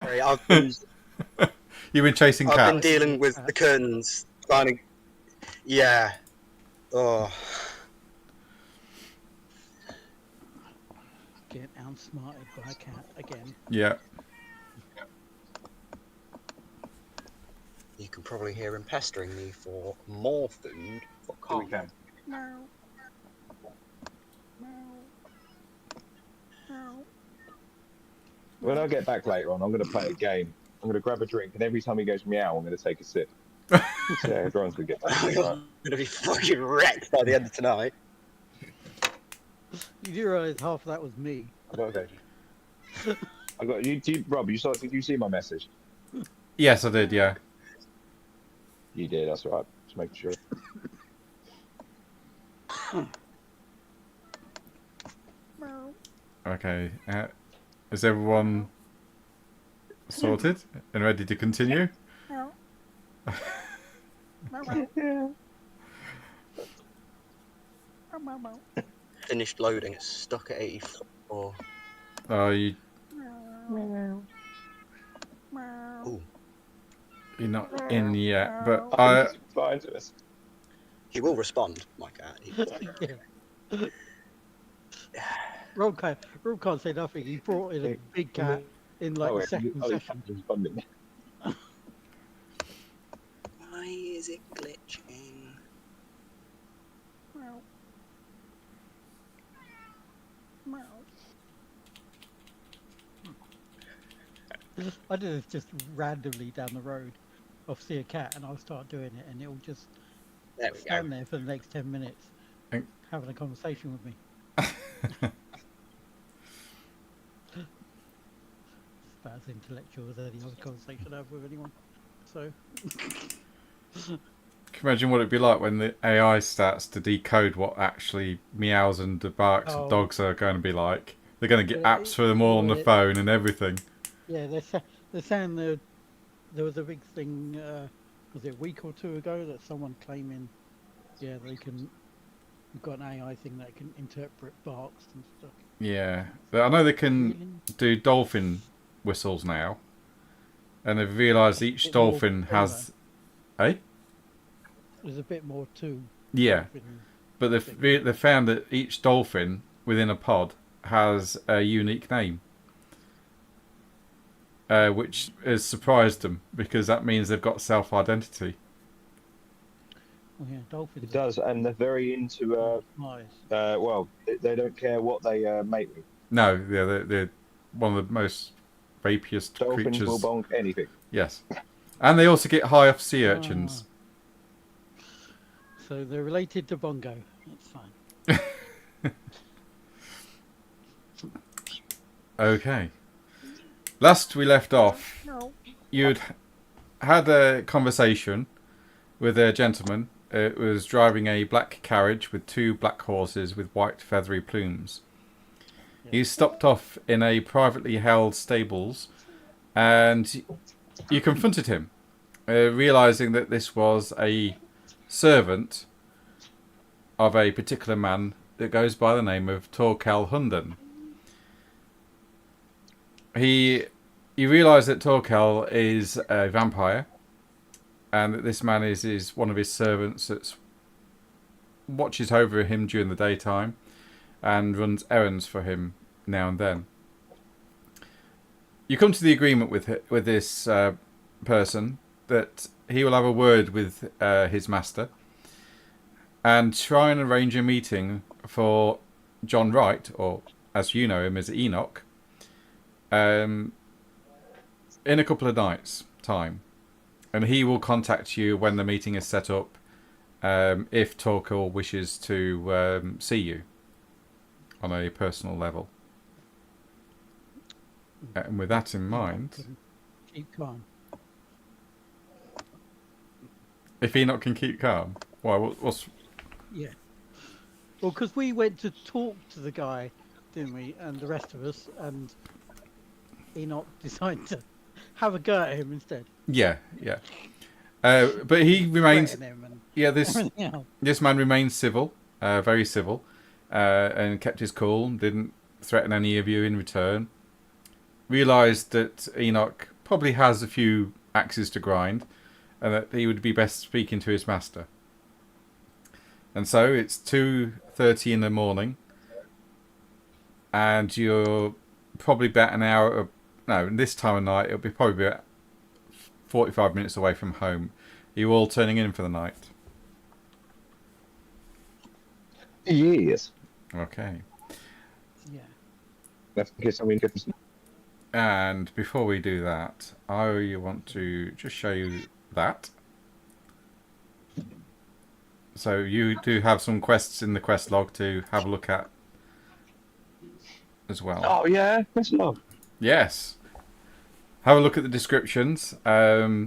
Sorry, You've been chasing I've cats. been dealing with the curtains, trying to. Yeah. Oh. Get outsmarted by a cat again. Yeah. You can probably hear him pestering me for more food. We can. Meow. Meow. Meow. When I get back later on, I'm going to play a game. I'm going to grab a drink, and every time he goes meow, I'm going to take a sip. So everyone's going to get back. I'm going to be fucking wrecked by the end of tonight. You do realise half of that was me. Okay. I got you, Rob. Did you see my message? Yes, I did. Yeah. You did. That's right. Just making sure. Meow. Okay. Is everyone sorted and ready to continue? Meow. Meow, meow. Yeah. Meow, meow, meow. Finished loading. It's stuck at 84. You, Meow. Meow. Ooh. you're not in yet, but I think he's fine to us. He will respond, my cat. Yeah. Rob can't say nothing. He brought in a big cat in like the second session. Responding. Why is it glitching? Meow. Meow. I did this just randomly down the road. I'll see a cat and I'll start doing it, and it'll just There we go. stand there for the next 10 minutes Thank- having a conversation with me. It's about as intellectual as any other conversation I have with anyone. So, can you imagine what it'd be like when the AI starts to decode what actually meows and the barks of dogs are going to be like? They're going to get apps for them all on the phone and everything. yeah, they're saying there was a big thing, was it a week or two ago, that someone claiming, yeah, we've got an AI thing that can interpret barks and stuff. Yeah, but I know they can do dolphin whistles now, and they've realised each Bit more dolphin to has, There's a bit more to. Yeah, dolphin. but they found that each dolphin within a pod has a unique name, which has surprised them because that means they've got self-identity. Oh yeah, dolphins. It does, and they're very into. Nice. Well, they don't care what they mate with. No, yeah, they're one of the most rapiest Dolphins creatures. will bonk anything. Yes, and they also get high off sea urchins. So they're related to Bongo. That's fine. Okay. Last we left off, you'd had a conversation with a gentleman. It was driving a black carriage with two black horses with white feathery plumes. He stopped off in a privately held stables, and you confronted him, realising that this was a servant of a particular man that goes by the name of Torkel Hunden. You realise that Torkel is a vampire, and that this man is one of his servants that watches over him during the daytime and runs errands for him now and then. You come to the agreement with this person that he will have a word with his master and try and arrange a meeting for John Wright, or as you know him as Enoch, in a couple of nights' time. And he will contact you when the meeting is set up, if Torkel wishes to see you on a personal level. And with that in mind, Keep calm. if Enoch can keep calm, why? What's? Yeah. Well, because we went to talk to the guy, didn't we, and the rest of us, and Enoch decided to have a go at him instead. Yeah. But he remains. Threaten him and Yeah, this everything else. this man remains civil, very civil, and kept his cool. Didn't threaten any of you in return. Realised that Enoch probably has a few axes to grind, and that he would be best speaking to his master. And so it's 2:30 in the morning, and you're probably about an hour. No, this time of night it'll be probably about 45 minutes away from home. Are you all turning in for the night? Yes. Okay. Yeah. Let's get something different. And before we do that, I want to just show you that. So you do have some quests in the quest log to have a look at as well. Oh yeah, that's love. Yes. Have a look at the descriptions as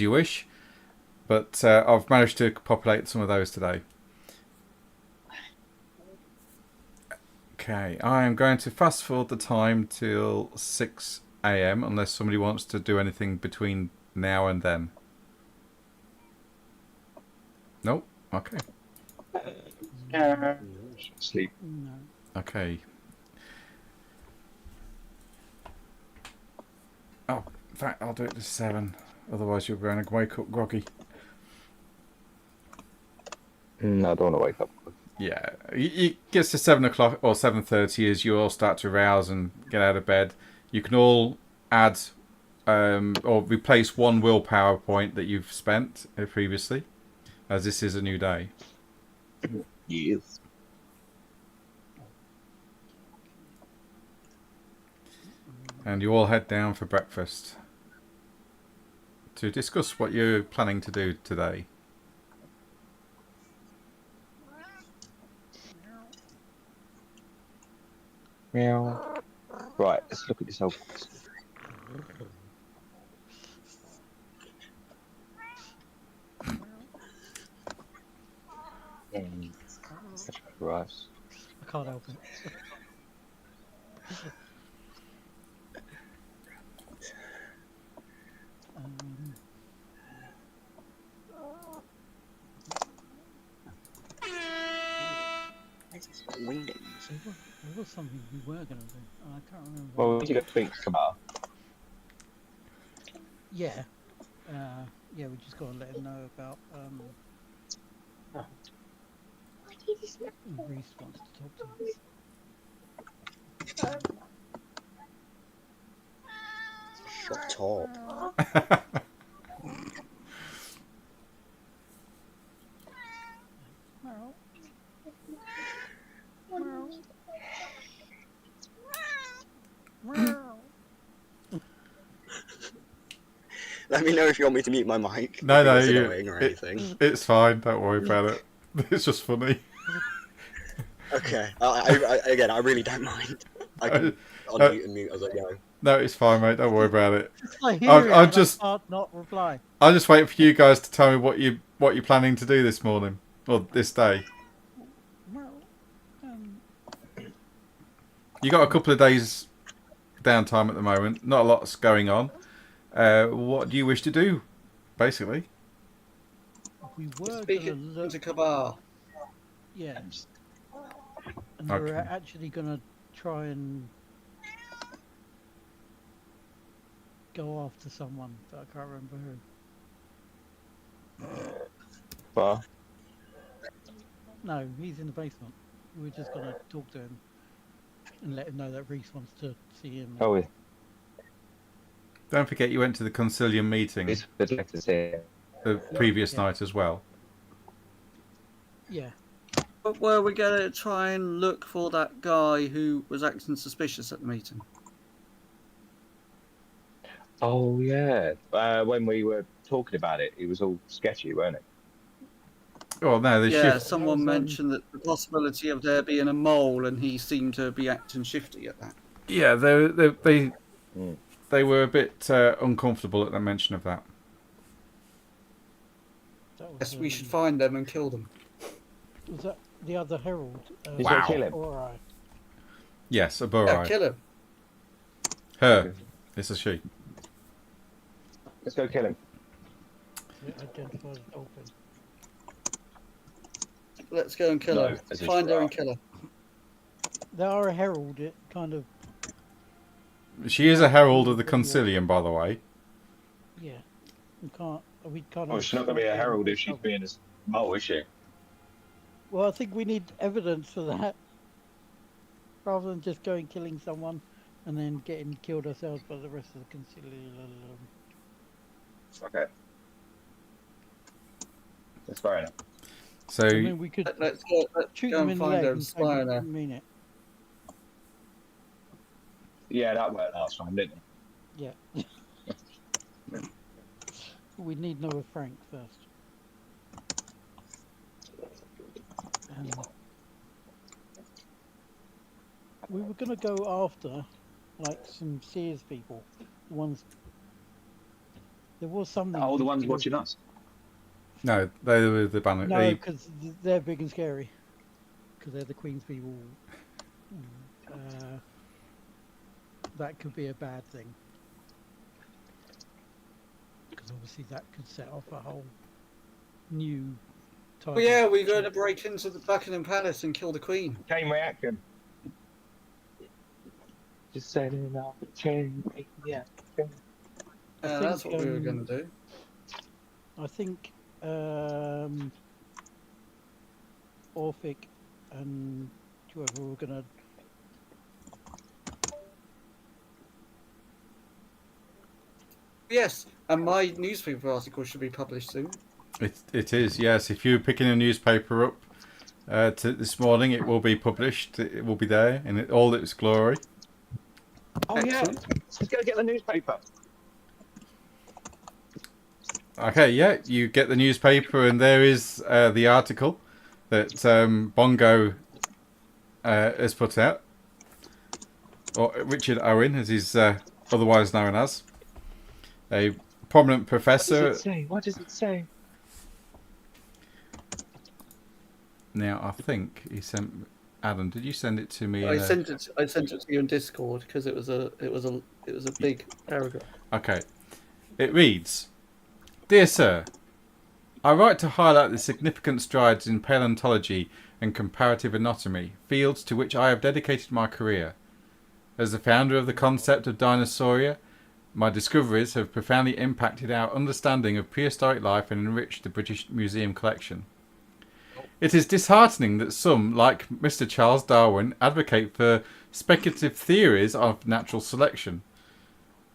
you wish. But I've managed to populate some of those today. Okay, I am going to fast forward the time till 6 AM unless somebody wants to do anything between now and then. Nope. Okay. Sleep. No. Okay. Oh, in fact, I'll do it to 7. Otherwise, you're going to wake up groggy. I don't want to wake up. Yeah, it gets to 7 o'clock or 7:30 as you all start to rouse and get out of bed. You can all add or replace one willpower point that you've spent previously, as this is a new day. Yes. And you all head down for breakfast to discuss what you're planning to do today. Meow. Right, let's look at yourself. Right. I can't help it. Wingdings. There was something we were going to do. I can't remember. Well, we need to think about. Yeah. Yeah, we just got to let him know about. Reese wants to talk to us. Shut up. Let me know if you want me to mute my mic. No, if it's annoying or anything. It's fine. Don't worry about it. It's just funny. Okay. Again, I really don't mind. I can unmute and mute as I go. No, it's fine, mate. Don't worry about it. I hear I'll it and just- I can't not reply. I'll just wait for you guys to tell me what you're planning to do this morning or this day. Well, You got a couple of days downtime at the moment. Not a lot's going on. What do you wish to do, basically? we were going to Speaking look. to cabal. Yeah. And we were Okay. actually going to try and go after someone, but I can't remember who. Well, No, he's in the basement. We were just going to talk to him and let him know that Reese wants to see him. oh, yeah. Don't forget you went to the Consilium meeting It's the letters here. the previous Yeah. night as well. Yeah. But were we going to try and look for that guy who was acting suspicious at the meeting? Oh, yeah. When we were talking about it, it was all sketchy, weren't it? Oh no, the Yeah, shift. someone That was, mentioned that the possibility of there being a mole, and he seemed to be acting shifty at that. Yeah, Mm. they were a bit uncomfortable at the mention of that. That was, Yes, we should find them and kill them. Was that the other herald? He's Wow. going to kill him. Alright. Yes, a Yeah, Burai. kill him. Her. It's a she. Let's go kill him. Identified as open. Let's go and kill No, her. as a Find her and giraffe. kill her. They are a herald. It kind of She is a herald of the Consilium, by the way. Yeah, we can't. We can't. Oh, she's not going to be a herald if she's being a mole, is she? Well, I think we need evidence for that, rather than just going killing someone and then getting killed ourselves by the rest of the Consilium. Okay. That's fair enough. So I mean, we could Let's shoot go them and in the find leg a and say spy we there. didn't mean it. Yeah, that worked last time, didn't it? Yeah. We need Noah Frank first. We were gonna go after like some Seers people. The ones. There was something. Oh, the we ones killed. watching us. no, they were the banner. No, they- because they're big and scary. Because they're the Queen's people. That could be a bad thing. Because obviously that could set off a whole new type. Well, yeah, of we're going to shit. break into the Buckingham Palace and kill the Queen. Chain reaction. Just setting off the chain reaction. That's think, what we were going to do. I think Orphic and whoever were gonna. Yes, and my newspaper article should be published soon. It is, yes. If you're picking a newspaper up this morning, it will be published. It will be there in all its glory. Oh yeah, Excellent. let's go get the newspaper. Okay, yeah, you get the newspaper, and there is the article that Bongo has put out, or Richard Owen, as he's otherwise known as, a prominent professor. What does it say? What does it say? Now, I think he sent Adam. Did you send it to me? I sent it to you in Discord because it was a big paragraph. Okay, it reads. Dear Sir, I write to highlight the significant strides in paleontology and comparative anatomy, fields to which I have dedicated my career. As the founder of the concept of Dinosauria, my discoveries have profoundly impacted our understanding of prehistoric life and enriched the British Museum collection. It is disheartening that some, like Mr. Charles Darwin, advocate for speculative theories of natural selection.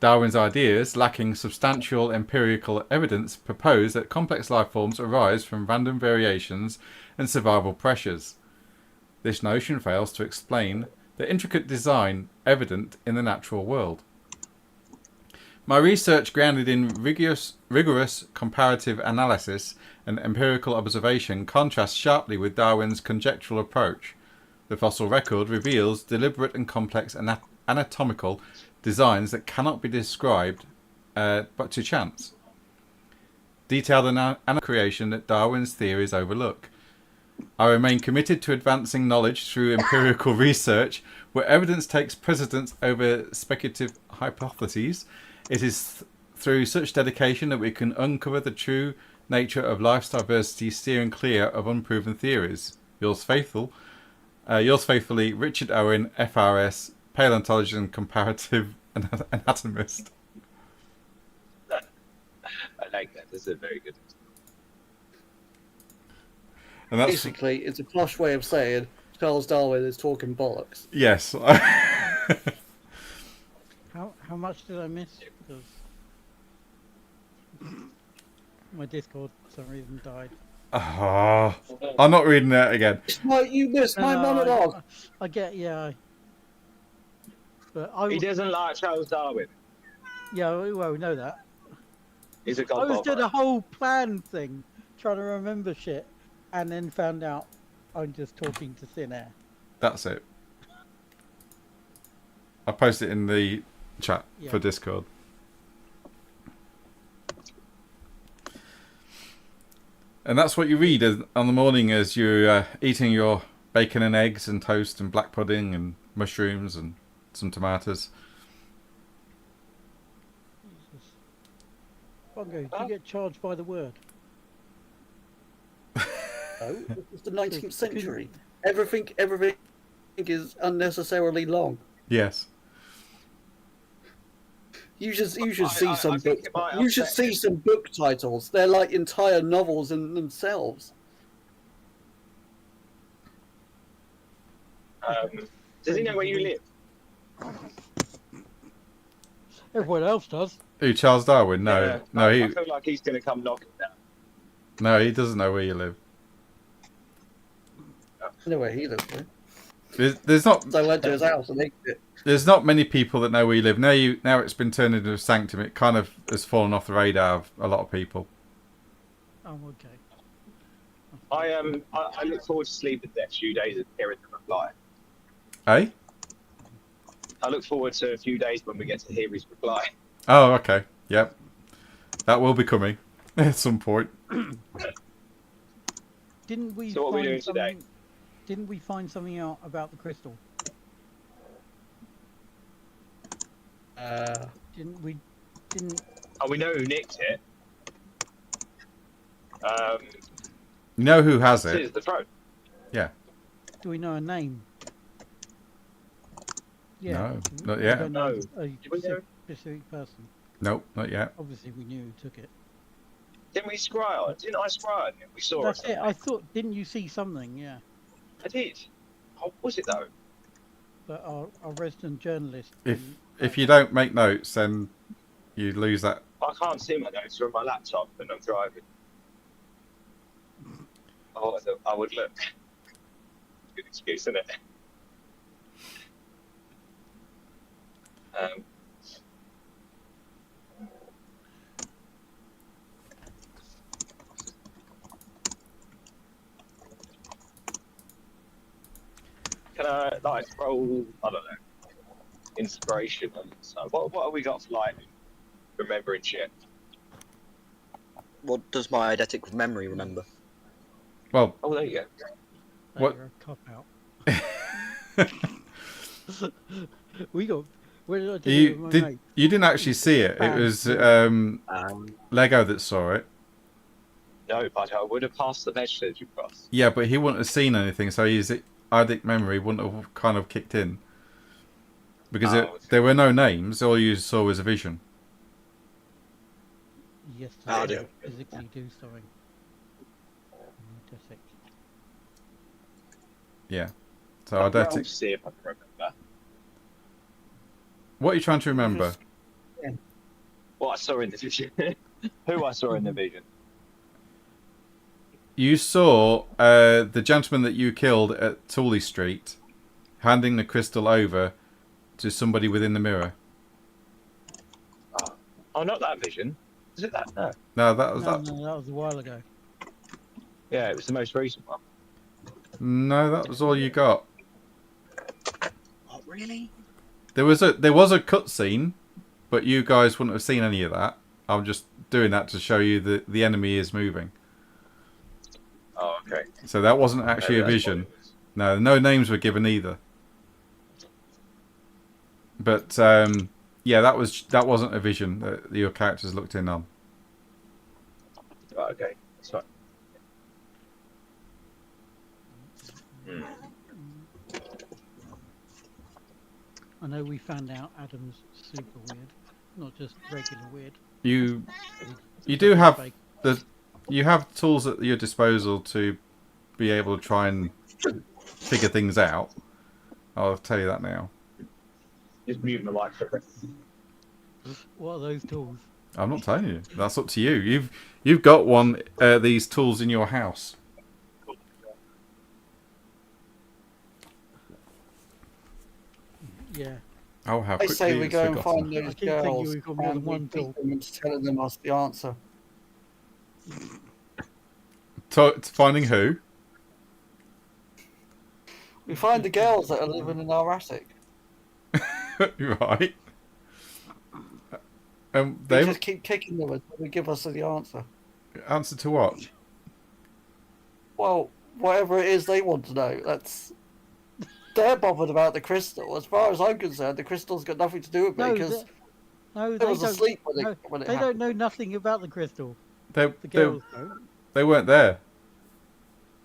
Darwin's ideas, lacking substantial empirical evidence, propose that complex life forms arise from random variations and survival pressures. This notion fails to explain the intricate design evident in the natural world. My research, grounded in rigorous comparative analysis and empirical observation, contrasts sharply with Darwin's conjectural approach. The fossil record reveals deliberate and complex anatomical designs that cannot be described but to chance. Detailed creation that Darwin's theories overlook. I remain committed to advancing knowledge through empirical research where evidence takes precedence over speculative hypotheses. It is through such dedication that we can uncover the true nature of life's diversity, steering clear of unproven theories. Yours faithfully, Richard Owen, FRS, paleontologist and comparative anatomist. I like that. This is very good. And that's Basically, it's a posh way of saying Charles Darwin is talking bollocks. yes. How much did I miss? Because my Discord for some reason died. Ah, I'm not reading that again. You missed my monologue. I get, yeah. But He doesn't like Charles Darwin. yeah, well, we know that. He's a I was doing a godfather. whole plan thing, trying to remember shit, and then found out I'm just talking to thin air. That's it. I'll post it in the chat Yeah. for Discord. And that's what you read on the morning as you're eating your bacon and eggs and toast and black pudding and mushrooms and some tomatoes. Jesus. Bongo, do you get charged by the word? No, it's the 19th century. Everything is unnecessarily long. Yes. You should see I some think book. it might You should upset see him. some book titles. They're like entire novels in themselves. Does he know where you live? Everyone else does. Who, Charles Darwin? No, Yeah, no, I feel like he's going to come knocking down. he doesn't know where you live. I know where he lives. Right? There's not So I went to his house and it. there's not many people that know where you live. Now it's been turned into a sanctum. It kind of has fallen off the radar of a lot of people. Oh, okay. I look forward to sleeping the next few days and hearing the reply. Eh? I look forward to a few days when we get to hear his reply. Oh, okay. Yep. That will be coming at some point. Didn't we So what are we find doing today? something? Didn't we find something out about the crystal? Didn't we? Didn't? Oh, we know who nicked it. You know who has Seers it? the throne. Do we know a name? No, we- not we yet. don't know No. a Did we know? specific person. Nope, not yet. Obviously, we knew who took it. Didn't we scry on? Didn't I scry on it? We saw That's it. it. I thought. Didn't you see something? Yeah. I did. Oh, was it though? But our resident journalist. If you don't make notes, then you lose that. I can't see my notes on my laptop when I'm driving. Oh, I would look. Good excuse, isn't it? Can I like roll? I don't know. Inspiration. So what have we got for like remembering shit? What does my eidetic memory remember? Well, Oh, there you go. What- You're a cop out. We got. Where did I do it with my mate? you didn't actually see it. It was Lego that saw it. No, but I would have passed the message across. Yeah, but he wouldn't have seen anything, so his eidetic memory wouldn't have kind of kicked in. Because Oh, okay. there were no names, all you saw was a vision. Yes, Oh, to dear. physically do something. Eidetic. Yeah. So I'll eidetic. see if I can remember. What are you trying to remember? What I saw in the vision. Who I saw in the vision. You saw the gentleman that you killed at Tooley Street handing the crystal over to somebody within the mirror. Oh, not that vision. Is it that? No. No, that was No, that. no, that was a while ago. Yeah, it was the most recent one. No, that was all you got. What, really? There was a cutscene, but you guys wouldn't have seen any of that. I'm just doing that to show you that the enemy is moving. Oh, okay. So that wasn't actually Maybe a that's vision. what it was. No names were given either. But yeah, that wasn't a vision that your characters looked in on. Right, okay. That's fine. I know we found out Adam's super weird, not just regular weird. You He's do have fake. you have tools at your disposal to be able to try and figure things out. I'll tell you that now. Just mute the microphone. What are those tools? I'm not telling you. That's up to you. You've got one these tools in your house. Yeah. Oh, how I quickly say we it's go and forgotten. find I those keep thinking girls we've got more than and one we tool. beat them into telling them us the answer. Finding who? We find the girls that are living in our attic. Right. We They just keep kicking them until they give us the answer. answer to what? Well, whatever it is they want to know. They're bothered about the crystal. As far as I'm concerned, the crystal's got nothing to do with me No, because No, I they was don't. asleep when No, it they don't happened. know nothing about the crystal. They The girls don't. they weren't there.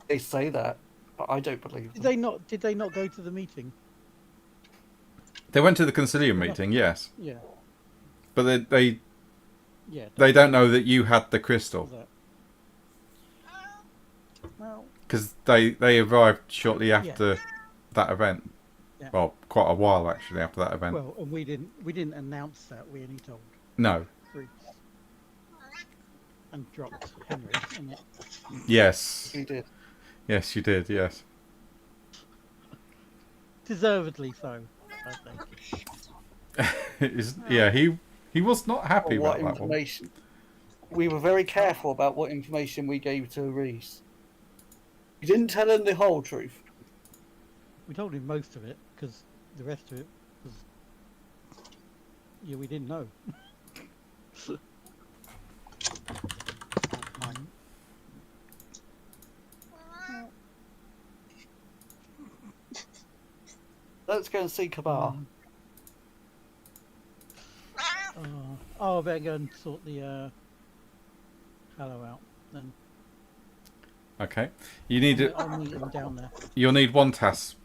They say that, but I don't believe Did them. they not? Did they not go to the meeting? They went to the Consilium meeting, yes. Yeah. But they Yeah. don't know that you had the crystal That. Well, because they arrived shortly after that event. Yeah. Well, quite a while actually after that event. well, and we didn't announce that. We only told No. Reese and dropped Henry in it. Yes. We did. Yes, you did. Yes. Deservedly so, I think. Yeah, he was not happy What about that one. information? We were very careful about what information we gave to Reese. We didn't tell him the whole truth. We told him most of it because the rest of it was we didn't know. Let's go and see Cabal. I better go and sort the Hallow out then. Okay. You need it. I'll meet him down there. You'll need one task.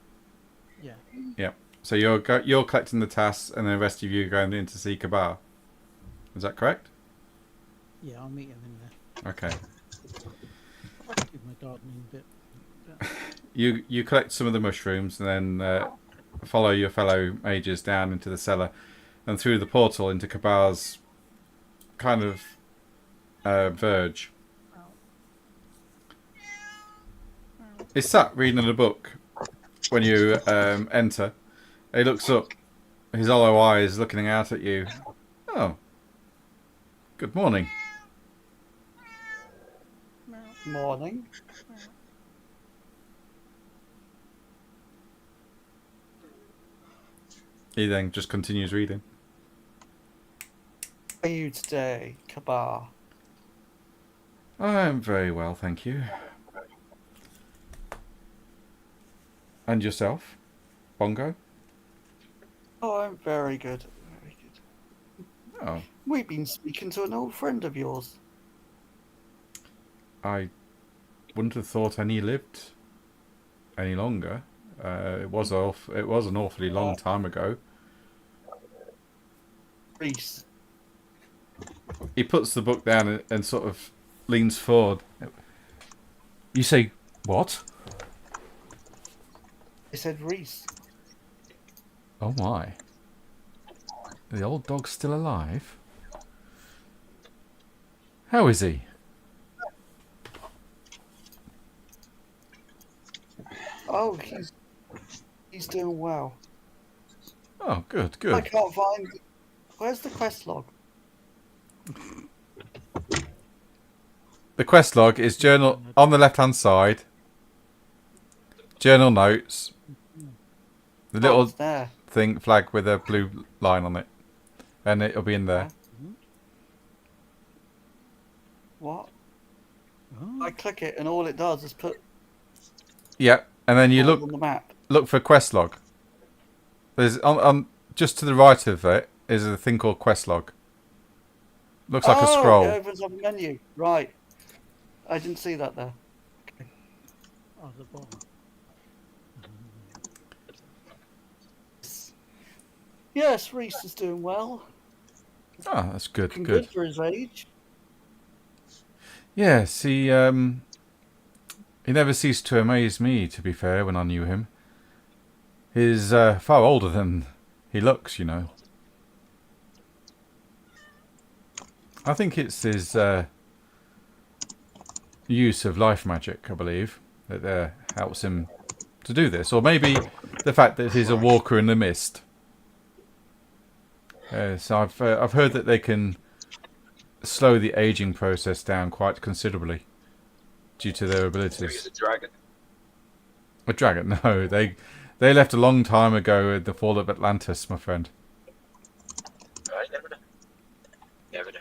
Yeah. Yeah. So you're collecting the tasks, and the rest of you are going in to see Cabal. Is that correct? Yeah, I'll meet him in there. Okay. Do my gardening bit. You collect some of the mushrooms, and then follow your fellow mages down into the cellar, and through the portal into Cabal's kind of verge. He's sat reading a book when you enter. He looks up, his hollow eyes looking out at you. Oh, good morning. Morning. He then just continues reading. How are you today, Cabal? I'm very well, thank you. And yourself, Bongo? Oh, I'm very good. Very good. Oh, We've been speaking to an old friend of yours. I wouldn't have thought any lived any longer. It was an awfully long time ago. Reese. He puts the book down and sort of leans forward. You say what? I said Reese. Oh my. The old dog's still alive? How is he? Oh, he's doing well. Oh, good, I good. can't find. Where's the quest log? The quest log is journal on the left-hand side. Journal notes. The Oh, little it's there. thing flag with a blue line on it, and it'll be in there. What? Oh, I click it and all it does is put Yep, and then you holes look on the map. for quest log. There's on just to the right of it is a thing called quest log. Looks like a scroll. It opens up a menu. Right. I didn't see that there. oh, the bottom. Yes, Reese is doing well. Oh, that's good. Looking Good. good for his age. Yes, he never ceased to amaze me. To be fair, when I knew him, he's far older than he looks. You know. I think it's his use of life magic, I believe, that helps him to do this, or maybe the fact that he's a walker in the mist. So I've heard that they can slow the aging process down quite considerably due to their abilities. He's a dragon. A dragon? No, they left a long time ago at the fall of Atlantis, my friend. I never know. Never know.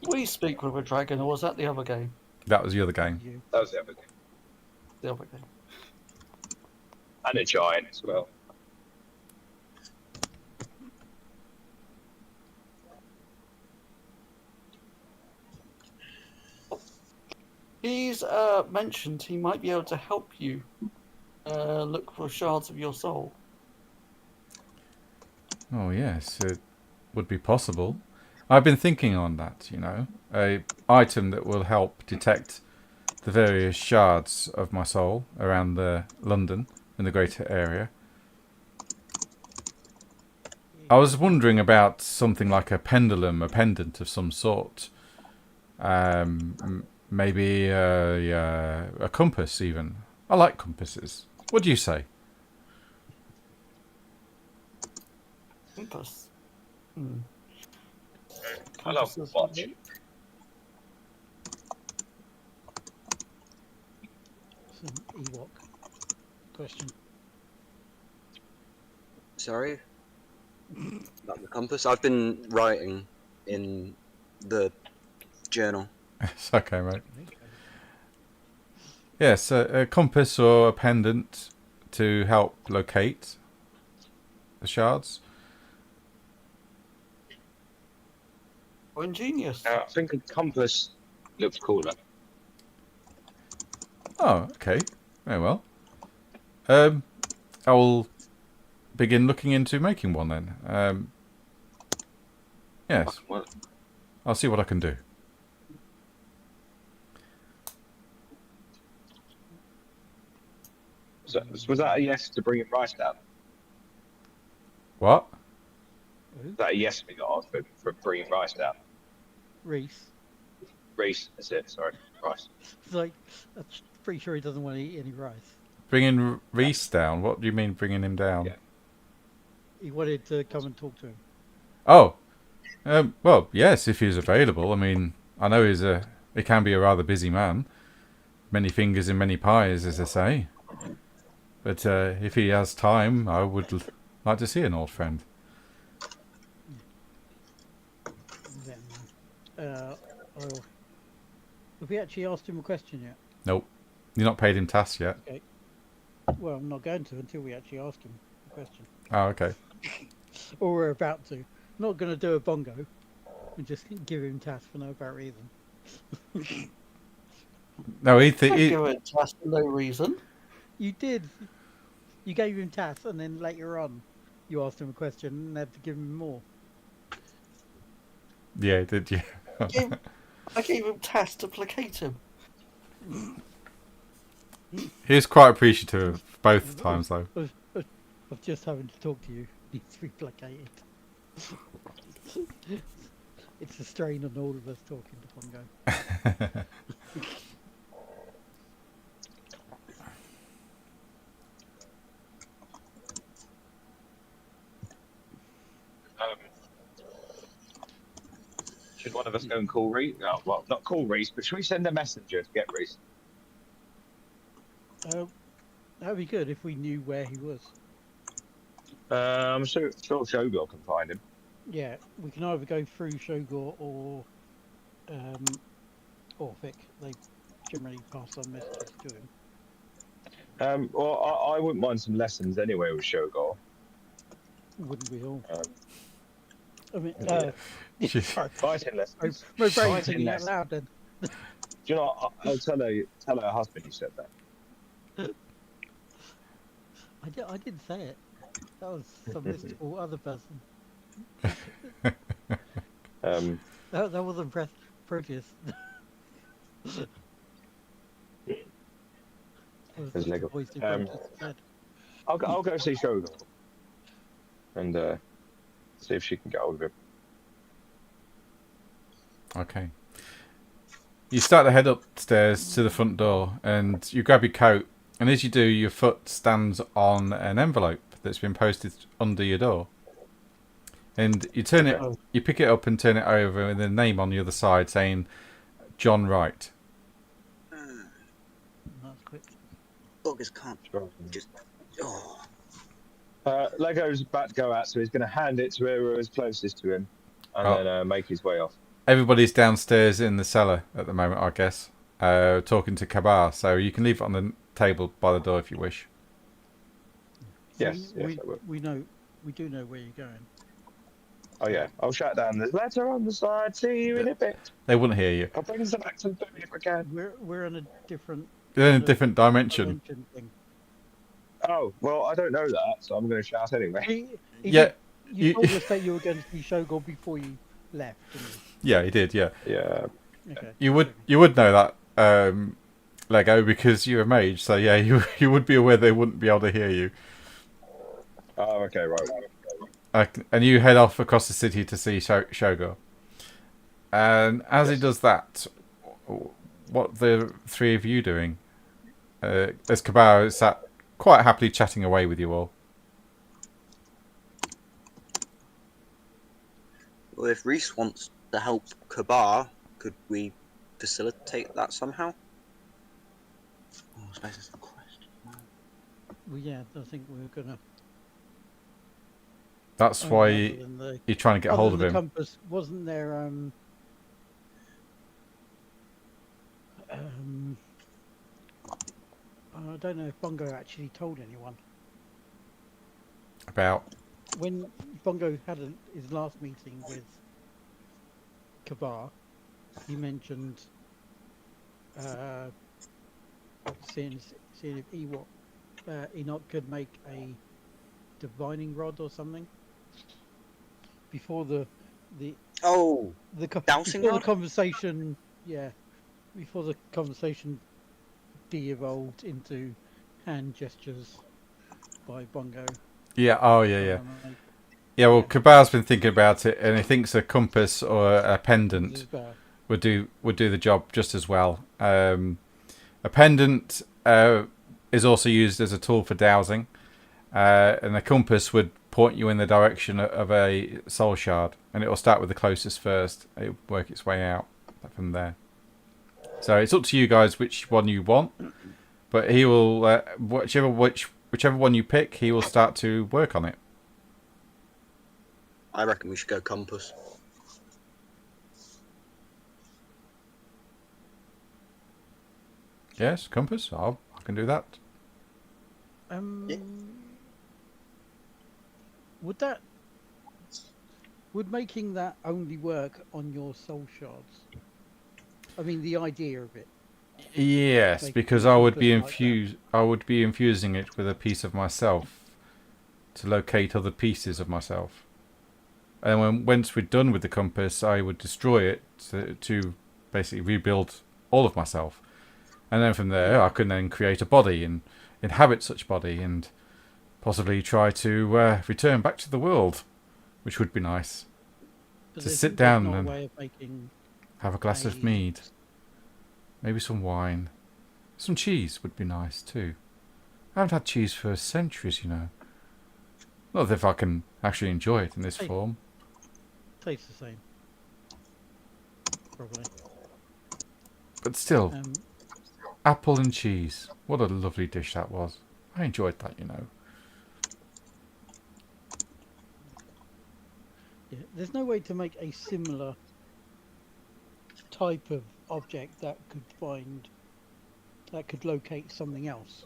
We speak with a dragon, or was that the other game? That was the other game. You. That was the other game. The other game. And a giant as well. He's mentioned he might be able to help you look for shards of your soul. Oh yes, it would be possible. I've been thinking on that, you know. A item that will help detect the various shards of my soul around the London and the greater area. I was wondering about something like a pendulum, a pendant of some sort. Maybe a compass even. I like compasses. What do you say? Compass. Hmm. I love Compasses watch. would be- It's an Ewok question. Sorry? About the compass? I've been writing in the journal. It's okay, mate. Yes, a compass or a pendant to help locate the shards. Oh, ingenious. I think a compass looks cooler. Oh, okay. Very well. I will begin looking into making one then. Yes, Well, I'll see what I can do. was that a yes to bringing rice down? What? Who? Was that a yes we got for bringing rice down? Reese. Reese, that's it. Sorry, rice. It's like, I'm pretty sure he doesn't want to eat any rice. Bringing Reese down? What do you mean bringing him down? Yeah. He wanted to come and talk to him. Oh, well, yes, if he's available. I mean, I know he can be a rather busy man. Many fingers in many pies, as they say. But if he has time, I would like to see an old friend. Then, I'll... Have we actually asked him a question yet? Nope. You've not paid him tasks yet. Okay. Well, I'm not going to until we actually ask him a question. Oh, okay. Or we're about to. Not going to do a bongo and just give him tasks for no apparent reason. No, Don't give it a task for no reason. You did. You gave him tasks and then later on you asked him a question and had to give him more. Yeah, did you? I gave him tasks to placate him. He was quite appreciative of both times, though. Of just having to talk to you needs to be placated. It's a strain on all of us talking to Pongo. Should one of us go and call Reese? Oh, well, not call Reese, but should we send a messenger to get Reese? That'd be good if we knew where he was. I'm sure Shogor can find him. Yeah, we can either go through Shogor or Vic. They generally pass on messages to him. Well, I wouldn't mind some lessons anyway with Shogor. Wouldn't we all? I mean, Fighting lessons. my brain's Fighting thinking out lessons. loud then. Do you know? I'll tell her husband you said that. I didn't say it. That was some mystical other person. That wasn't Proteus. There's Lego. Voice in Proteus' head. I'll go see Shogor and see if she can get hold of him. Okay. You start to head upstairs to the front door, and you grab your coat, and as you do, your foot stands on an envelope that's been posted under your door. And you turn it, you pick it up and turn it over, with a name on the other side saying John Wright. That's quick. Buggers can't just. Oh. Lego's about to go out, so he's going to hand it to whoever's closest to him, and then make his way off. Everybody's downstairs in the cellar at the moment, I guess, talking to Cabal, so you can leave it on the table by the door if you wish. Yes, I will. We do know where you're going. Oh yeah, I'll shut down. There's letter on the side. See you in a bit. They wouldn't hear you. I'll bring some back to the boot if I can. We're on a different. They're in a different dimension. Thing. Oh well, I don't know that, so I'm going to shout anyway. He Yeah. You told us that you were going to see Shogor before you left, didn't Yeah, he did. Yeah, Yeah. you? Okay. you would know that, Lego, because you're a mage. So yeah, you would be aware they wouldn't be able to hear you. Oh, okay, right. And you head off across the city to see Shogor. And as he Yes. does that, what the three of you doing? As Cabal is sat quite happily chatting away with you all. Well, if Reese wants to help Kabar, could we facilitate that somehow? Oh, I suppose that's the question. Well, yeah, I think we were gonna. That's other why than the, you're trying to get other hold than of the him. compass, wasn't there? I don't know if Bongo actually told anyone. About When Bongo had his last meeting with Kabar, he mentioned seeing if Enoch could make a divining rod or something before Oh, dowsing before the rod? conversation. Yeah, before the conversation de-evolved into hand gestures by Bongo. yeah, oh yeah. Um, Yeah, well, yeah. Cabal's been thinking about it, and he thinks a compass or a pendant Zubar. would do the job just as well. A pendant is also used as a tool for dowsing, and a compass would point you in the direction of a soul shard, and it will start with the closest first. It will work its way out from there. So it's up to you guys which one you want, but he will whichever one you pick, he will start to work on it. I reckon we should go compass. Yes, compass. I can do that. Yeah. Would making that only work on your soul shards? I mean, the idea of it. Yes, Making because a I would be compass like that. I would be infusing it with a piece of myself to locate other pieces of myself. And once we're done with the compass, I would destroy it to basically rebuild all of myself. And then from there, I can then create a body and inhabit such body and possibly try to return back to the world, which would be nice. But To there's sit down not and a way of making have a glass of mead, maybe some wine, some cheese would be nice too. I haven't had cheese for centuries, you know. Not if I can actually enjoy it in this form. tastes the same. Probably. But still, apple and cheese. What a lovely dish that was. I enjoyed that, you know. Yeah, there's no way to make a similar type of object that could locate something else.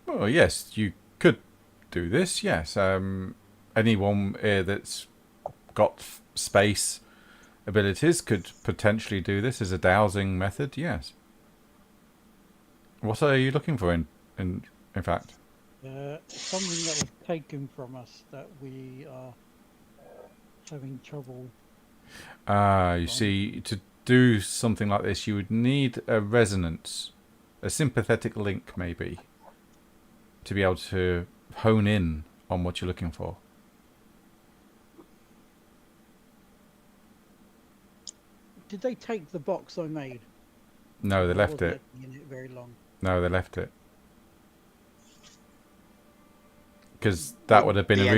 Well, yes, you could do this, yes. Anyone that's got space abilities could potentially do this as a dowsing method, yes. What are you looking for in fact? Something that was taken from us that we are having trouble. You see, to do something like this, you would need a resonance, a sympathetic link, maybe, to be able to hone in on what you're looking for. Did they take the box I made? No, they I left wasn't it. looking in it very long. No, they left it. Because that would have been a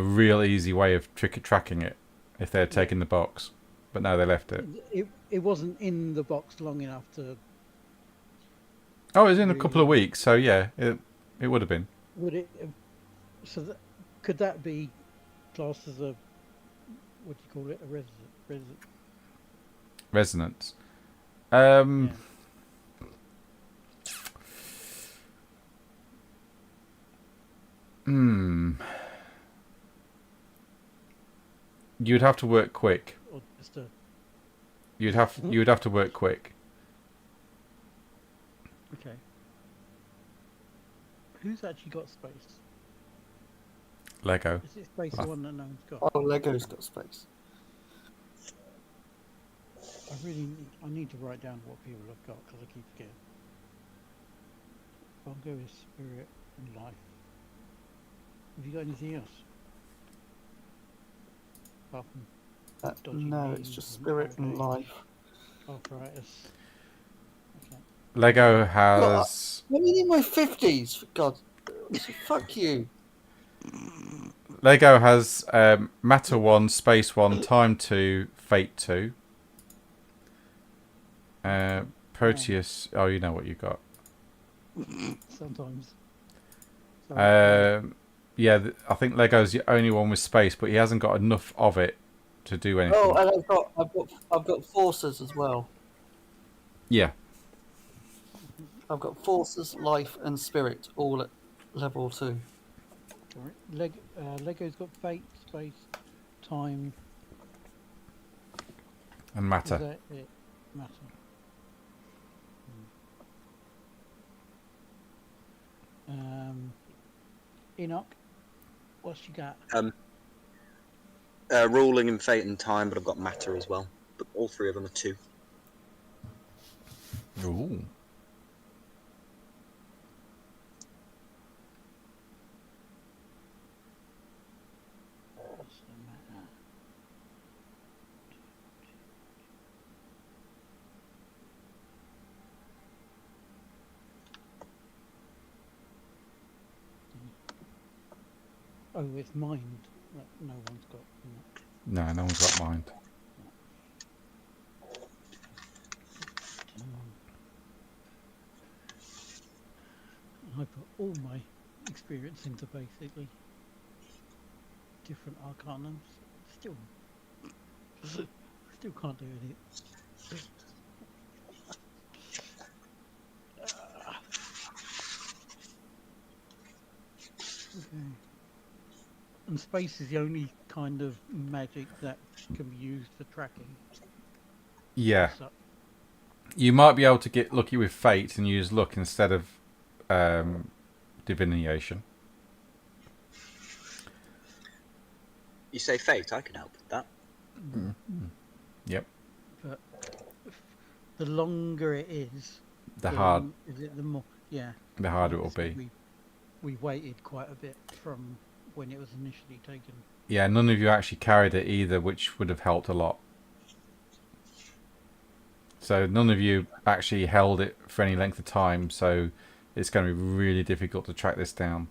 real easy way of tracking it if they had taken the box. But no, they left it. It wasn't in the box long enough to. Oh, it was in a couple of weeks, so yeah, it would have been. Would it? Could that be classed as a, what do you call it, a Resonance. yeah. You'd have to work quick. Or just a, You'd have to work quick. okay. Who's actually got space? Lego. Is it space the one that no one's got? Oh, Lego's got space. I need to write down what people have got because I keep forgetting. Bongo is spirit and life. Have you got anything else? Apart from dodgy No, it's knees just and spirit and old life. age, arthritis. Okay. Lego has I'm in my 50s, for God. Fuck you. Lego has Matter 1, Space 1, Time 2, Fate 2. Proteus. Oh, you know what you got. Sometimes. Sorry. Yeah, I think Lego's the only one with space, but he hasn't got enough of it to do anything. Oh, and I've got forces as well. Yeah. I've got forces, life, and spirit all at level 2. Sorry. Lego's got fate, space, time. And Is Matter. that it? Matter. Enoch, what's you got? Ruling in fate and time, but I've got matter as well. But all three of them are 2. Ooh. What's the matter? Oh, it's mind that no one's got. No, no one's got mind. I put all my experience into basically different arcanums. Still can't do it. Okay. And space is the only kind of magic that can be used for tracking. Yeah. So, You might be able to get lucky with fate and use luck instead of divination. You say fate, I can help with that. Yep. but the longer it is, The hard, is it the more? Yeah. the harder it will Obviously be. We waited quite a bit from when it was initially taken. Yeah, none of you actually carried it either, which would have helped a lot. So none of you actually held it for any length of time, so it's going to be really difficult to track this down.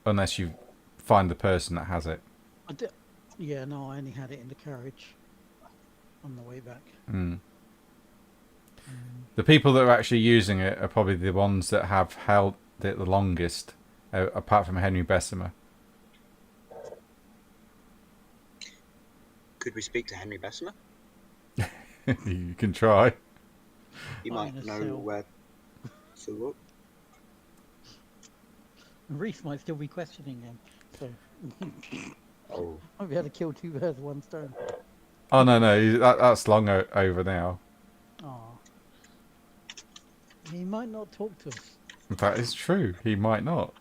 Unless you find the person that has it. Yeah, no, I only had it in the carriage on the way back. Mm. The people that are actually using it are probably the ones that have held it the longest, apart from Henry Bessemer. Could we speak to Henry Bessemer? You can try. He I'm might in a know cell. where to look. Reese might still be questioning him, so Oh. I'll be able to kill 2 birds with 1 stone. Oh no, that's long over now. Aw. He might not talk to us. That is true. He might not.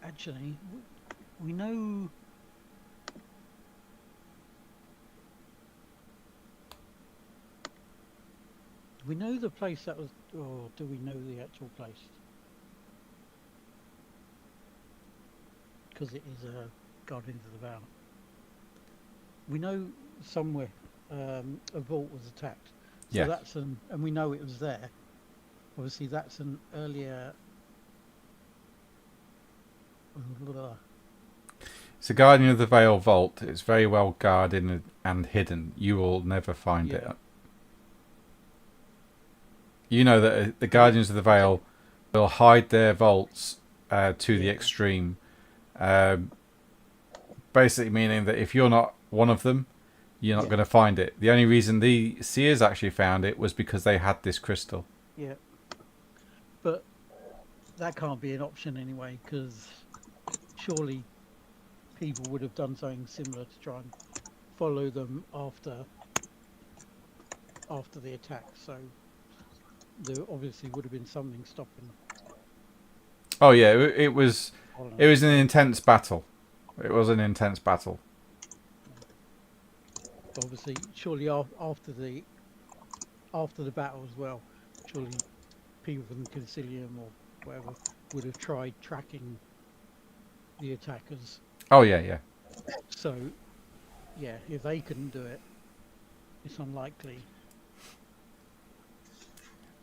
Actually, we know. Do we know the place that was, or do we know the actual place? Because it is a Guardians of the Vow. We know somewhere a vault was attacked. So Yeah. that's and we know it was there. Obviously, that's an earlier. It's a Guardian of the Veil vault. It's very well guarded and hidden. You will never find it. You know that the Guardians of the Veil will hide their vaults to the extreme. Basically meaning that if you're not one of them, you're not going to find it. The only reason the Seers actually found it was because they had this crystal. Yeah. But that can't be an option anyway, because surely people would have done something similar to try and follow them after the attack. So there obviously would have been something stopping. Oh yeah, it was following it was an them. intense battle. It was an intense battle. Obviously, surely after the battle as well, surely people from Consilium or whatever would have tried tracking the attackers. Oh yeah, yeah. So, yeah, if they couldn't do it, it's unlikely.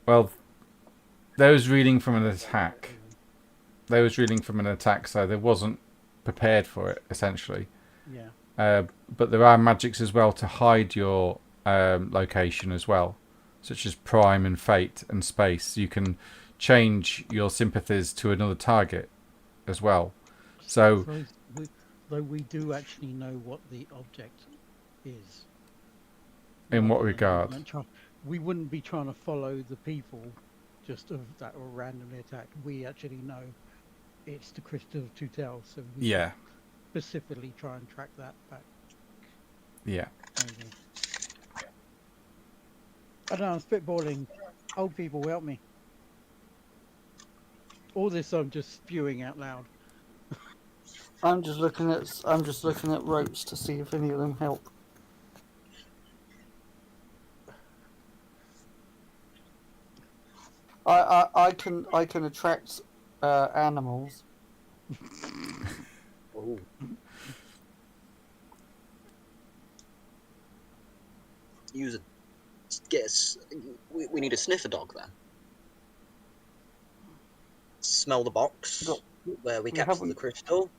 Well, they was reading from an attack. They was reading from an attack, so they wasn't prepared for it essentially. Yeah. But there are magics as well to hide your location as well, such as Prime and Fate and Space. You can change your sympathies to another target as well. So, Though we do actually know what the object is. in what rather than regard? we wouldn't be trying to follow the people just that were randomly attacked. We actually know it's the Crystal of Two Tails, so we Yeah, specifically try and track that back. yeah. Maybe. I don't know, I'm spitballing. Old people, help me. All this I'm just spewing out loud. I'm just looking at ropes to see if any of them help. I can attract animals. Oh. Use a we need a sniffer dog then. Smell the box Look, where we we capture the haven't- crystal,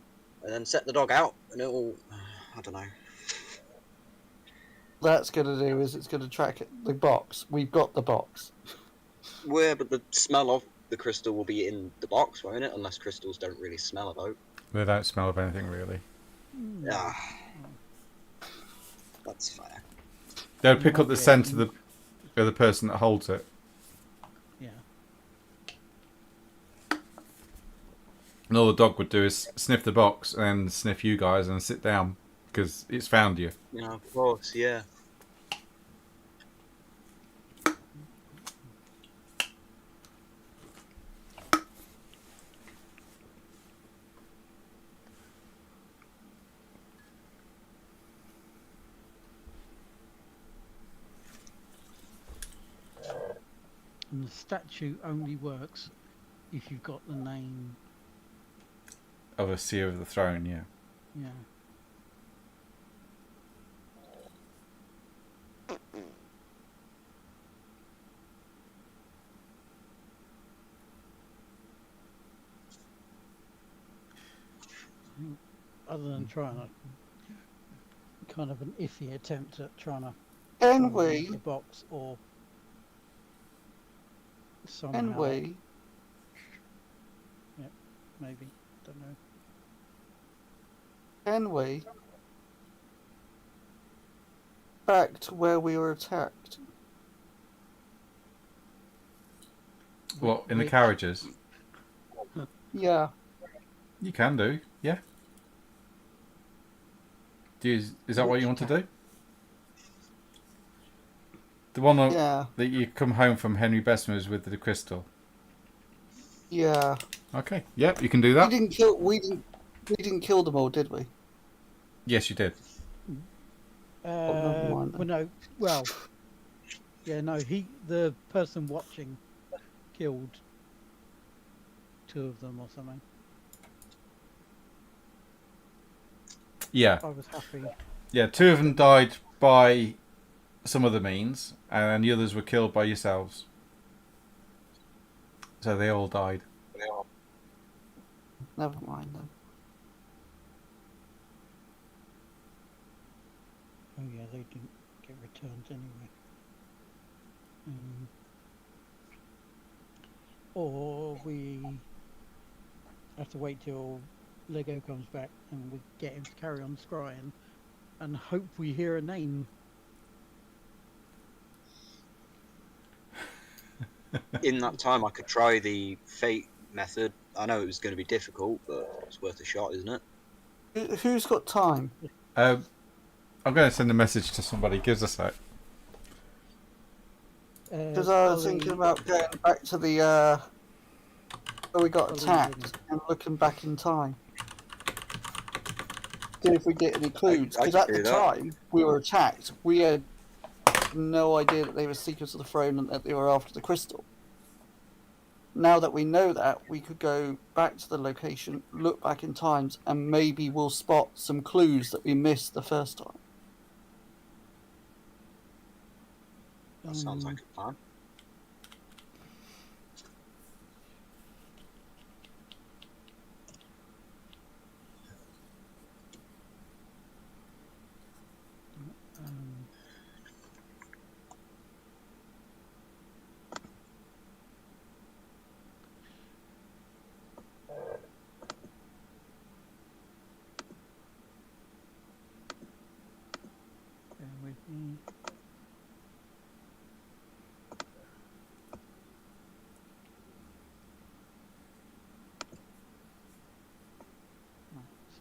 and then set the dog out, and it'll. I don't know. That's gonna do is it's gonna track the box. We've got the box. Where, but the smell of the crystal will be in the box, won't it? Unless crystals don't really smell about. They don't smell of anything really. Ah, that's fair. They'll pick up the scent of the person that holds it. Yeah. And all the dog would do is sniff the box and then sniff you guys and sit down because it's found you. Yeah, of course, yeah. And the statue only works if you've got the name. Of a seer of the throne, yeah. Yeah. Other than trying to kind of an iffy attempt at trying to Can find we? the box or somehow Can we? maybe, don't know. Can we? Back to where we were attacked. What, in the Which- carriages? Yeah. You can do, yeah. Is that what you want to do? The one Yeah. that you come home from Henry Bessemer's with the crystal. Yeah. Okay, yep, you can do We that. didn't kill them all, did we? Yes, you did. never mind then. Well, no. Well, yeah, no. The person watching, killed two of them or something. Yeah, I was happy. yeah. Two of them died by some other means, and the others were killed by yourselves. So they all died. Never mind then. Oh yeah, they didn't get returned anyway. Or we have to wait till Lego comes back and we get him to carry on scrying and hope we hear a name. In that time, I could try the fate method. I know it was going to be difficult, but it's worth a shot, isn't it? Who's got time? I'm going to send a message to somebody. Give us a sec. Because I was thinking about going back to the where we got Ollie attacked didn't. and looking back in time. See if we get any clues. I Because could at the do that. time we were attacked, we had no idea that they were seekers of the throne and that they were after the crystal. Now that we know that, we could go back to the location, look back in times, and maybe we'll spot some clues that we missed the first time. That sounds like a plan. Bear with me.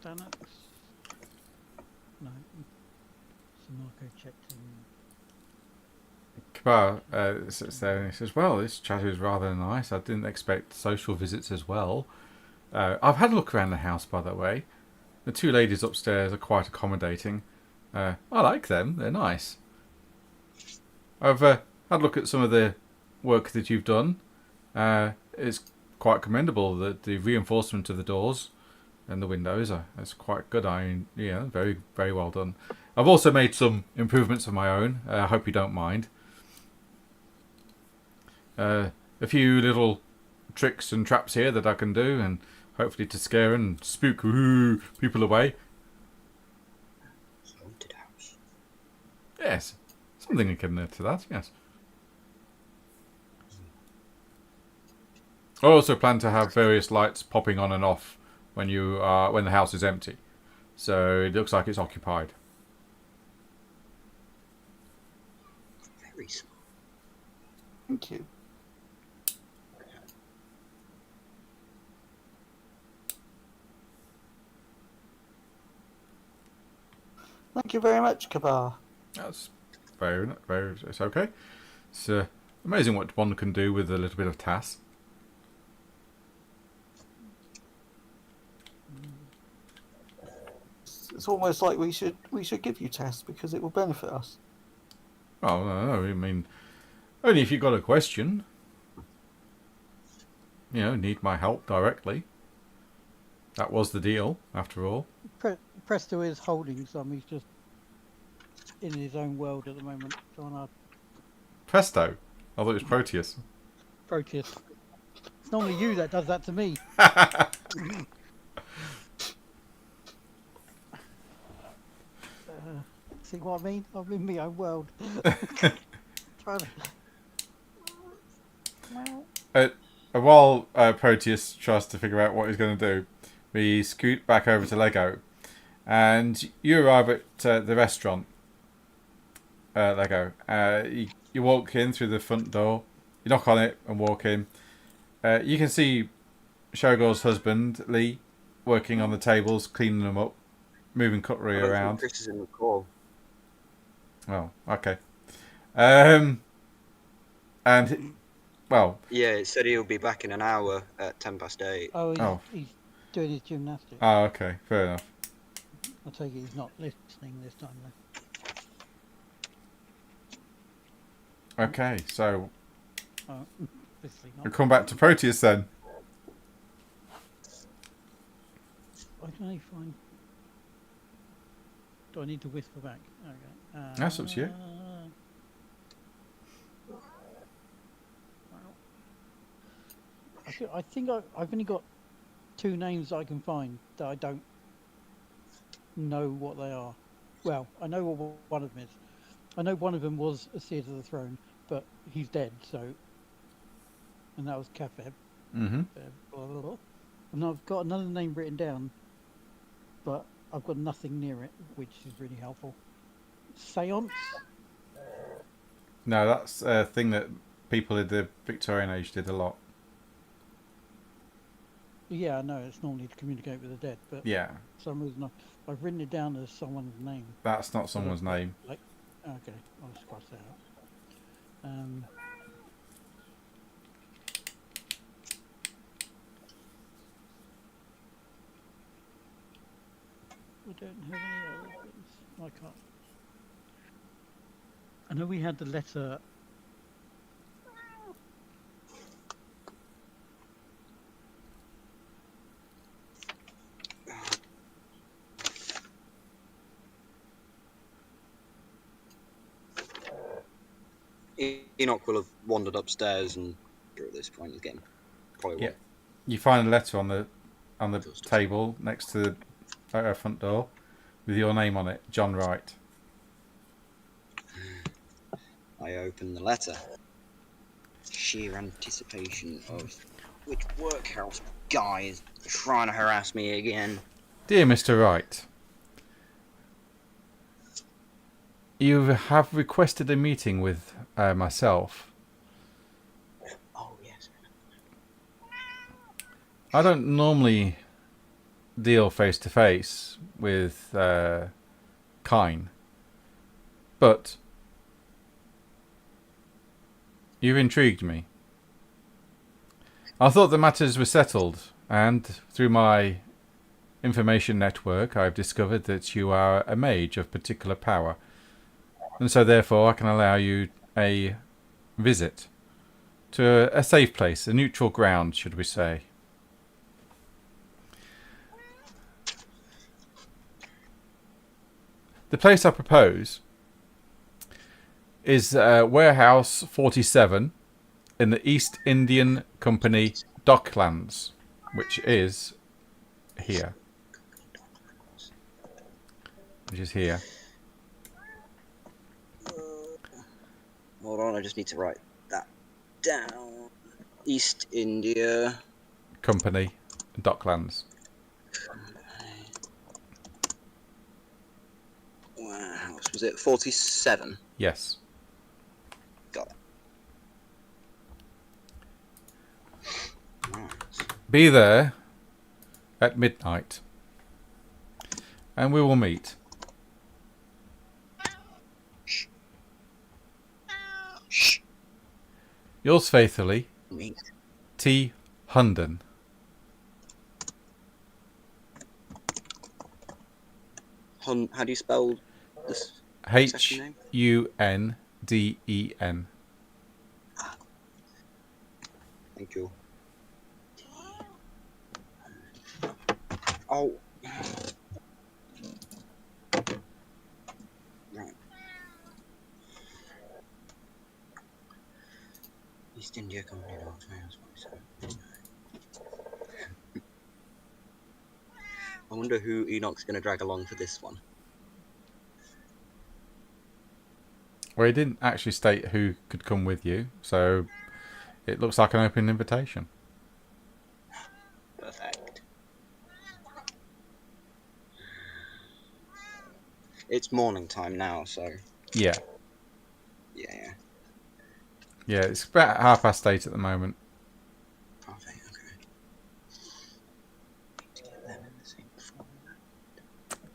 Stanux. No. Samarco checked in. Kabar sits there and he says, well, this chat is rather nice. I didn't expect social visits as well. I've had a look around the house, by the way. The two ladies upstairs are quite accommodating. I like them. They're nice. I've had a look at some of the work that you've done. It's quite commendable. The reinforcement of the doors and the windows is quite good. Yeah, very, very well done. I've also made some improvements of my own. I hope you don't mind. A few little tricks and traps here that I can do, and hopefully to scare and spook people away. Haunted house. Yes, something akin to that. Yes. I also plan to have various lights popping on and off when the house is empty, so it looks like it's occupied. Very smart. Thank you. Thank you very much, Kabar. That's very, very. It's okay. It's amazing what one can do with a little bit of task. It's almost like we should give you tests because it will benefit us. Oh no, I mean, only if you've got a question. Need my help directly. That was the deal, after all. Presto is holding some. He's just in his own world at the moment. Trying to Presto. I thought it was Proteus. Proteus. It's normally you that does that to me. See what I mean? I'm in my own world. Trying to... While Proteus tries to figure out what he's going to do, we scoot back over to Lego, and you arrive at the restaurant. Lego. You walk in through the front door. You knock on it and walk in. You can see Shogor's husband Lee working on the tables, cleaning them up, moving cutlery around. Chris is in the call. Oh, okay. And well, Yeah, it said he'll be back in an hour at 8:10. Oh, he's doing his gymnastics. oh, okay, fair enough. I take it he's not listening this time though. Okay, so Oh, obviously we'll not. come back to Proteus then. Why can I find... Do I need to whisper back? Okay. That's up to you. I think I've only got two names I can find that I don't know what they are. Well, I know what one of them is. I know one of them was a Seers of the Throne, but he's dead, so... And that was Kafeb. Mm-hmm. Blah, blah, blah. And I've got another name written down, but I've got nothing near it, which is really helpful. Seance? No, that's a thing that people in the Victorian age did a lot. Yeah, I know, it's normally to communicate with the dead, but Yeah. for some reason I've written it down as someone's name. That's not someone's name. Like, okay, I'll just cross that out. We don't have any other ones. I can't. I know we had the letter. Enoch will have wandered upstairs, and at this point, he's getting probably Yeah. You find a letter on the table next to the front door with your name on it, John Wright. I open the letter. Sheer anticipation of which workhouse guy is trying to harass me again. Dear Mr. Wright, you have requested a meeting with myself. Oh, yes. I don't normally deal face to face with Kine, but you've intrigued me. I thought the matters were settled, and through my information network I've discovered that you are a mage of particular power, and so therefore I can allow you a visit to a safe place, a neutral ground, should we say. The place I propose is Warehouse 47 in the East Indian Company Docklands, which is here. Which is here. Hold on, I just need to write that down. East India Company Docklands. Warehouse. Was it 47? Yes. Got it. Right. Be there at midnight, and we will meet. Shh. Yours faithfully, Meet. T. Hunden. How do you spell this? Hunden. Thank you. Oh. Right. East India Company. I wonder who Enoch's going to drag along for this one. Well, he didn't actually state who could come with you, so it looks like an open invitation. Perfect. It's morning time now, so Yeah. yeah. Yeah, it's about 8:30 at the moment. Perfect. Okay. Need to get them in the same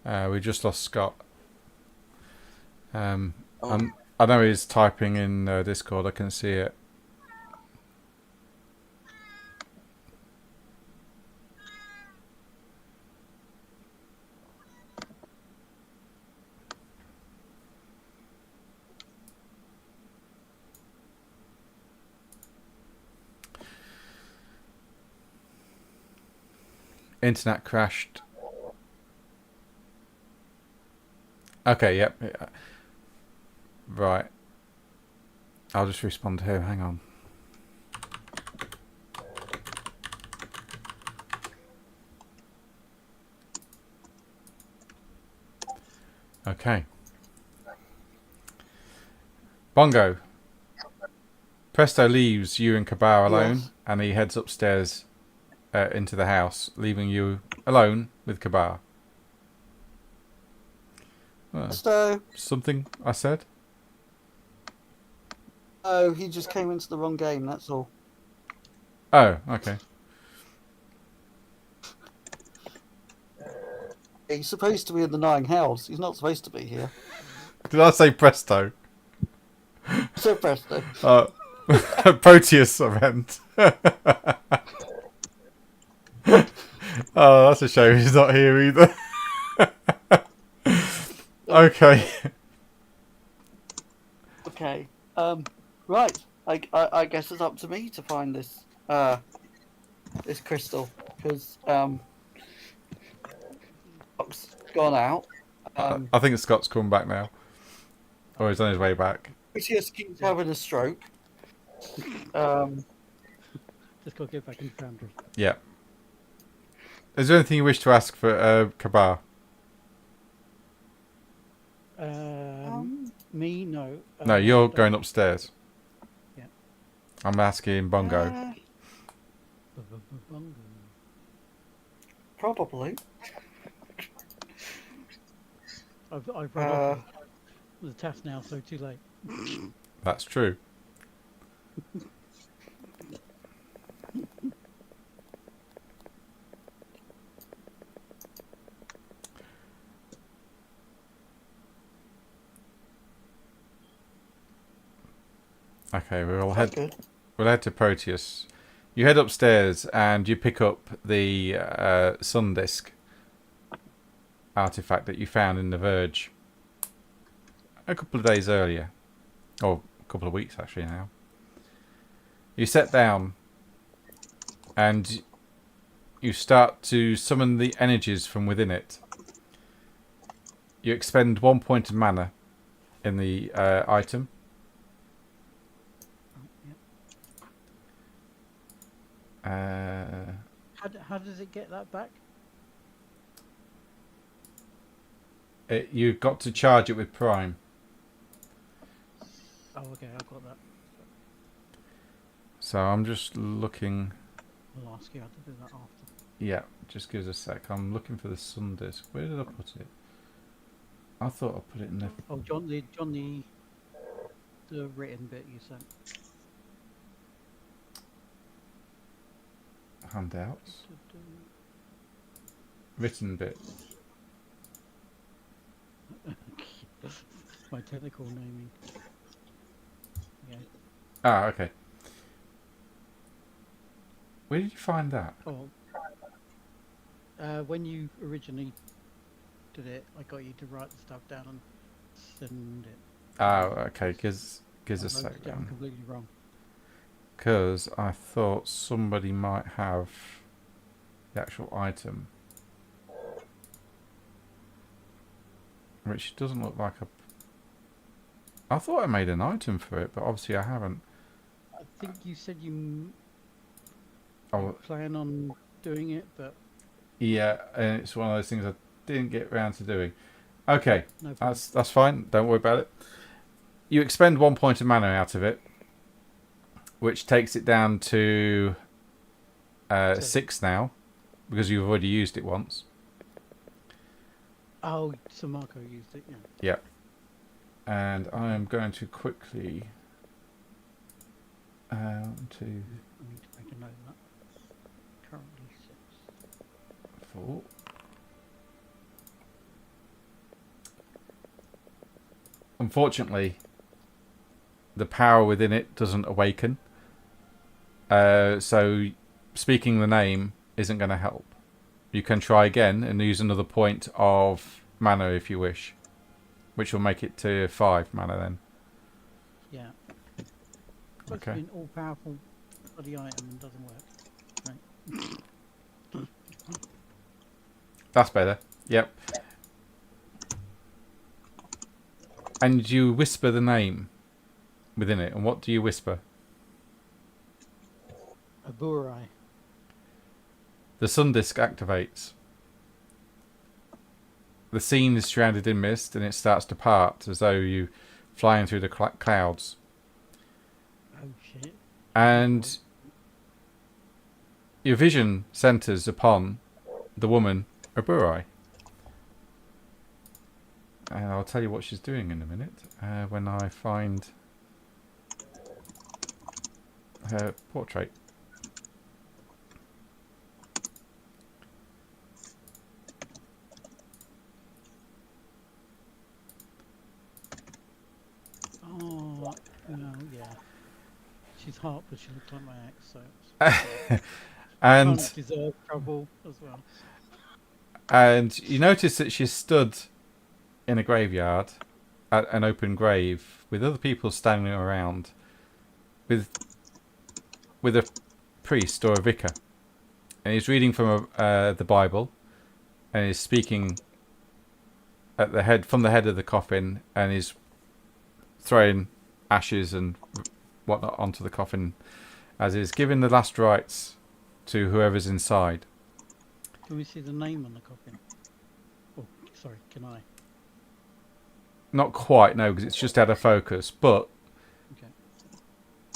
format. We just lost Scott. Oh. I know he's typing in Discord. I can see it. Internet crashed. Okay, yep. Yeah. Right. I'll just respond to him. Hang on. Okay. Bongo. Presto leaves you and Cabal alone, Yes. and he heads upstairs into the house, leaving you alone with Cabal. So, Something I said? oh, he just came into the wrong game, that's all. Oh, okay. He's supposed to be in the Nine Hells. He's not supposed to be here. Did I say presto? So presto. Proteus, I meant. Oh, that's a shame he's not here either. Okay. Okay. Right. I guess it's up to me to find this this crystal because Scott's gone out. I think Scott's come back now. Or he's on his way back. Proteus keeps having a stroke. Just got to get back in Foundry. Yeah. Is there anything you wish to ask for Kabar? Me, no. No, you're going upstairs. Yeah. I'm asking Bongo. Bungo. Probably. I've run off the task now, so too late. That's true. Okay, we'll head to Proteus. You head upstairs and you pick up the sun disk artifact that you found in the Verge a couple of days earlier, or a couple of weeks actually now. You sit down and you start to summon the energies from within it. You expend 1 point of mana in the item. How does it get that back? You've got to charge it with Prime. Oh, okay, I've got that. So I'm just looking. I'll ask you how to do that after. Yeah, just give us a sec. I'm looking for the sun disk. Where did I put it? I thought I put it in the Oh, John, the written bit you sent. handouts. Written bit. My technical naming. Yeah. Ah, okay. Where did you find that? Oh. When you originally did it, I got you to write the stuff down and send it. Oh, okay. Gives a I wrote sec it down then. completely wrong. Because I thought somebody might have the actual item. Which doesn't look like a... I thought I made an item for it, but obviously I haven't. I think you said you Oh, plan on doing it, but yeah, and it's one of those things I didn't get around to doing. Okay, no problem. that's fine. Don't worry about it. You expend 1 point of mana out of it, which takes it down to 6 now, because you've already used it once. Oh, so Marco used it, yeah. Yeah. And I am going to quickly... I need to make a note of that. Currently 6. 4. Unfortunately, the power within it doesn't awaken. So speaking the name isn't going to help. You can try again and use another point of mana if you wish, which will make it to 5 mana then. Yeah. Supposed to be an all-powerful bloody item and doesn't work. Right. That's better. Yep. And you whisper the name within it. And what do you whisper? Aburai. The sun disk activates. The scene is surrounded in mist and it starts to part as though you flying through the clouds. Oh shit. And your vision centers upon the woman Aburai. And I'll tell you what she's doing in a minute when I find her portrait. Oh yeah. She's hot, but she looks like my ex, so and can't deserve trouble as well. and you notice that she's stood in a graveyard, at an open grave, with other people standing around, with a priest or a vicar, and he's reading from the Bible, and he's speaking at the head from the head of the coffin, and he's throwing ashes and whatnot onto the coffin, as he's giving the last rites to whoever's inside. Can we see the name on the coffin? Oh, sorry, can I? Not quite, no, because it's just out of focus, but Okay.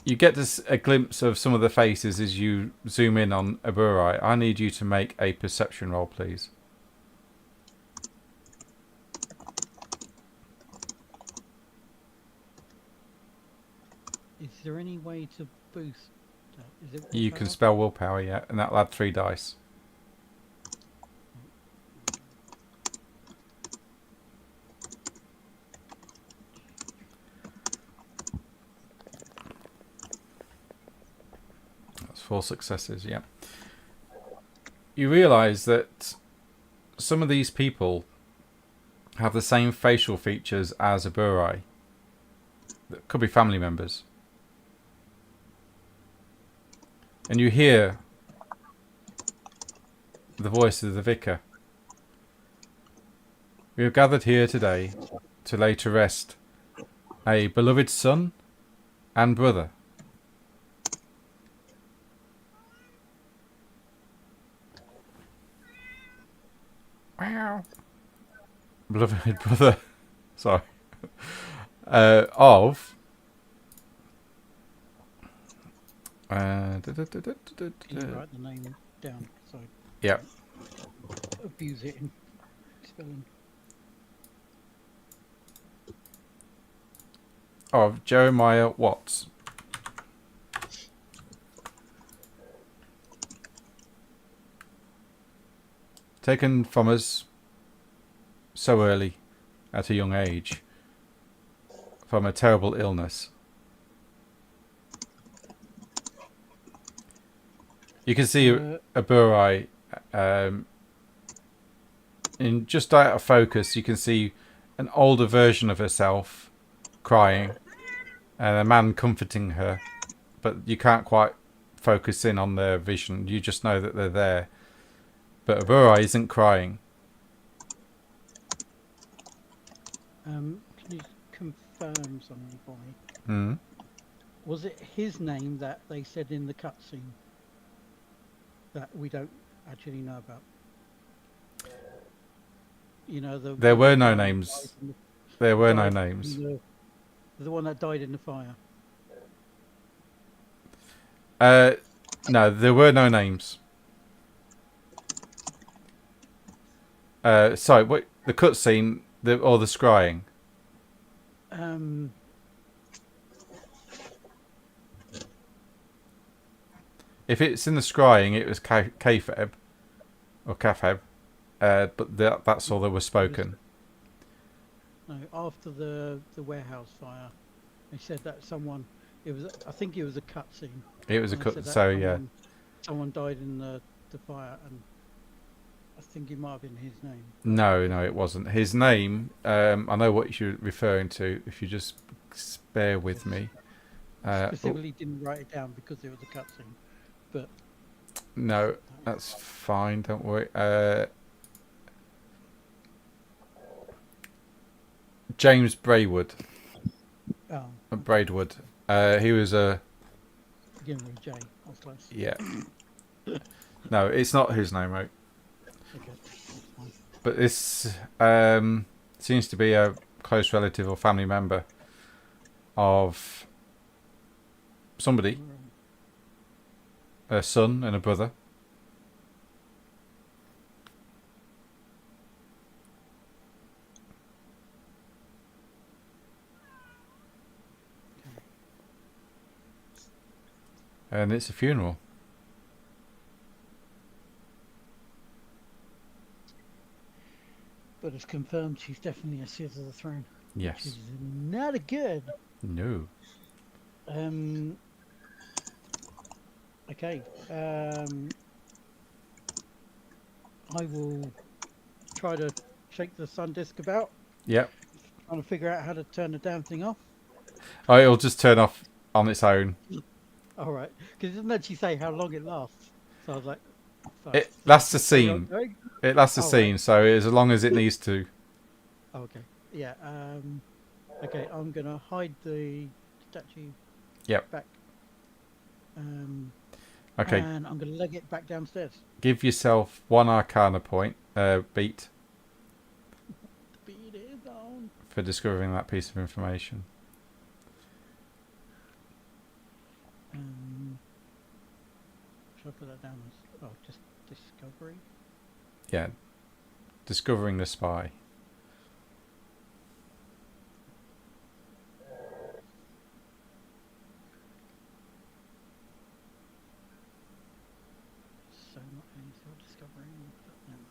you get this, a glimpse of some of the faces as you zoom in on Aburai. I need you to make a perception roll, please. Is there any way to boost that? Is it You can willpower? spell willpower, yeah, and that'll add 3 dice. That's 4 successes, yeah. You realise that some of these people have the same facial features as Aburai. That could be family members. And you hear the voice of the vicar. We have gathered here today to lay to rest a beloved son and brother. Wow. Beloved brother, sorry, of Can you write the name down? So yeah, abuse it in spelling. of Jeremiah Watts. Taken from us so early, at a young age, from a terrible illness. You can see Aburai, in just out of focus. You can see an older version of herself crying, and a man comforting her, but you can't quite focus in on their vision. You just know that they're there. But Aburai isn't crying. Can you confirm something for me? Hmm. Was it his name that they said in the cutscene that we don't actually know about? You know, There were no one that names. died in There were no died names. in the one that died in the fire. No, there were no names. Sorry, what, the cutscene, or the scrying? If it's in the scrying, it was Kafeb or Kafeb, but that's all that was spoken. No, after the warehouse fire, they said that someone. It was. I think it was a cutscene. It was a And they cut. said that So yeah, someone died in the fire, and I think it might have been his name. no, it wasn't his name. I know what you're referring to. If you just bear with me. Specifically didn't write it down because it was a cutscene, but No, that's fine. Don't worry. James Braidwood. Braidwood. He was a. begin with J. I was close. Yeah. No, it's not his name, right? Okay, that's fine. But this seems to be a close relative or family member of somebody, a son and a brother. And it's a funeral. But it's confirmed she's definitely a Seers of the Throne. Yes. She's not a good. No. Okay. I will try to shake the sun disk about, Yep. trying to figure out how to turn the damn thing off. Oh, it'll just turn off on its own. All right, because it doesn't actually say how long it lasts. So I was like, so It lasts a just carry on scene. going? It lasts a All right. scene, so as long as it needs to. Okay. Yeah. Okay. I'm gonna hide the statue Yep. back. Okay. And I'm gonna leg it back downstairs. Give yourself 1 Arcana point, beat, The beat is on. for discovering that piece of information. Should I put that down as just discovery? Yeah. Discovering the spy. So not any sort of discovering, but never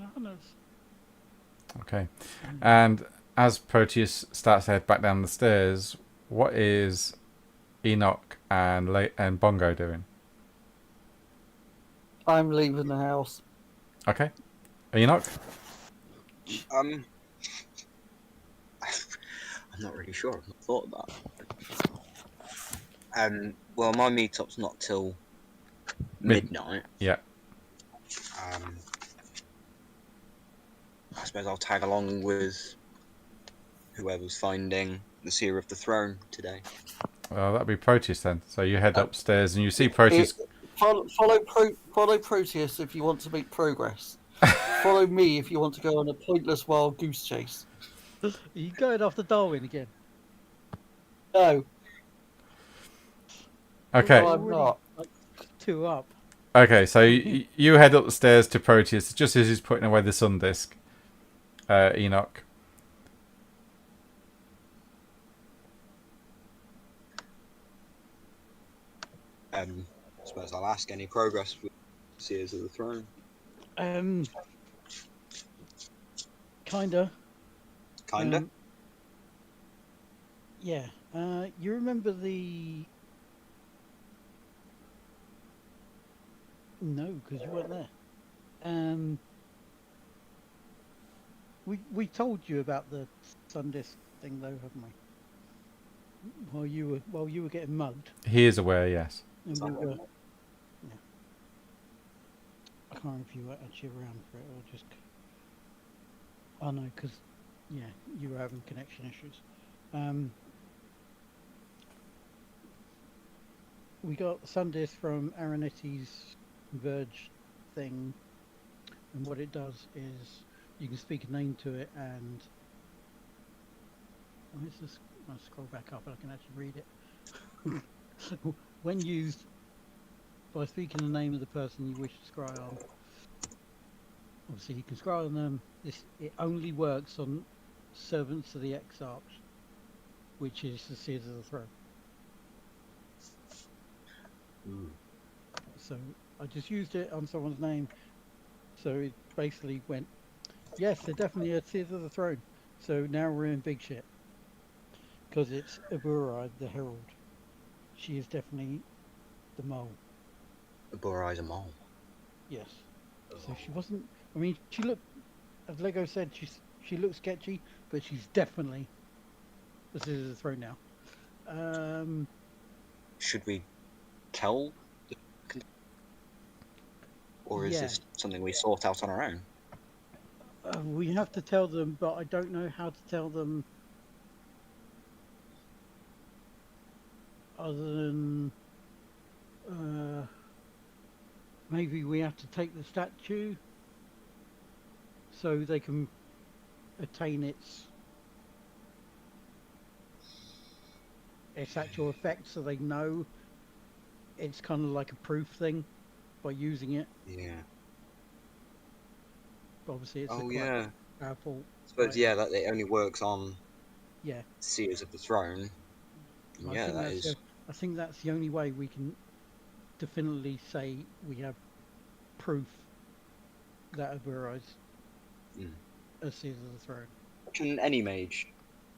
mind. Bananas. Okay. And as Proteus starts to head back down the stairs, what is Enoch and Bongo doing? I'm leaving the house. Okay. Enoch? I'm not really sure. I've not thought about it. Well, my meetup's not till midnight. Yeah. I suppose I'll tag along with whoever's finding the Seer of the Throne today. Well, that'd be Proteus then. So you head upstairs and you see Proteus. Follow Proteus if you want to make progress. Follow me if you want to go on a pointless wild goose chase. Are you going after Darwin again? No, Okay. no, I'm not. Like 2 up. Okay, so you head up the stairs to Proteus just as he's putting away the sun disk. Enoch. I suppose I'll ask any progress with Seers of the Throne. Kinda. Kinda. Yeah. You remember the? No, because you weren't there. We told you about the sun disk thing, though, haven't we? While you were getting mugged. He is aware, yes. And we were. Yeah. I can't remember if you were actually around for it or just. Oh no, because yeah, you were having connection issues. We got Sundisk from Aranetti's Verge thing, and what it does is you can speak a name to it, and let's just I'll scroll back up and I can actually read it. When used by speaking the name of the person you wish to scry on, obviously you can scry on them. It only works on servants of the Exarch, which is the Seers of the Throne. So I just used it on someone's name, so it basically went, yes, they're definitely a Seers of the Throne. So now we're in big shit, because it's Aburai, the Herald. She is definitely the mole. Borai's a mole. Yes. So she wasn't. I mean, she looked, as Lego said, she looks sketchy, but she's definitely the Seers of the Throne now. Should we tell the or is this something we sort out on our own? We have to tell them, but I don't know how to tell them other than maybe we have to take the statue so they can attain its actual effect, so they know it's kind of like a proof thing by using it. Yeah. But obviously, it's yeah. powerful. I suppose that it only works on Yeah. Seers of the Throne. Yeah, that is. I think that's the only way we can definitely say we have proof that Aburai's Mm. as Seers of the Throne. Can any mage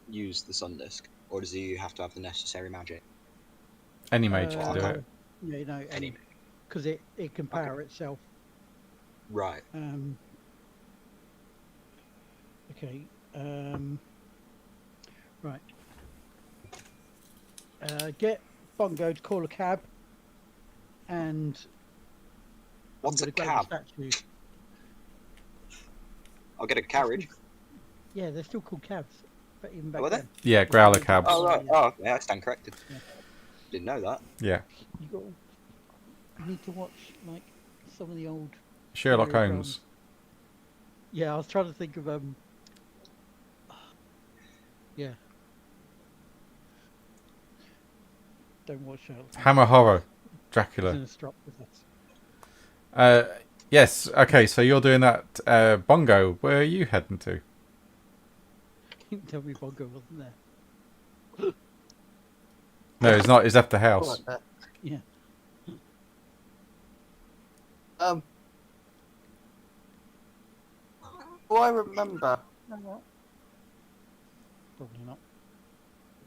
use the sun disc, or does he have to have the necessary magic? Any mage can do okay. it. Yeah, no, Any. because it can power itself. Right. Okay. Right. Get Bongo to call a cab, and What's I'm a gonna grab cab? the statue. I'll get a carriage. Yeah, they're still called cabs, but even back Were they? then. Yeah, growler cabs. Oh right. Yeah. Oh, yeah, I stand corrected. Yeah. Didn't know that. Yeah. You need to watch like some of the old Sherlock serial Holmes. dramas. Yeah, I was trying to think of yeah. Don't watch Sherlock. Hammer Horror. He's Dracula. gonna stop with us. Yes. Okay, so you're doing that. Bongo, where are you heading to? You tell me Bongo wasn't there. No, he's not. He's left the house. Right Yeah. there. Do I remember Probably not.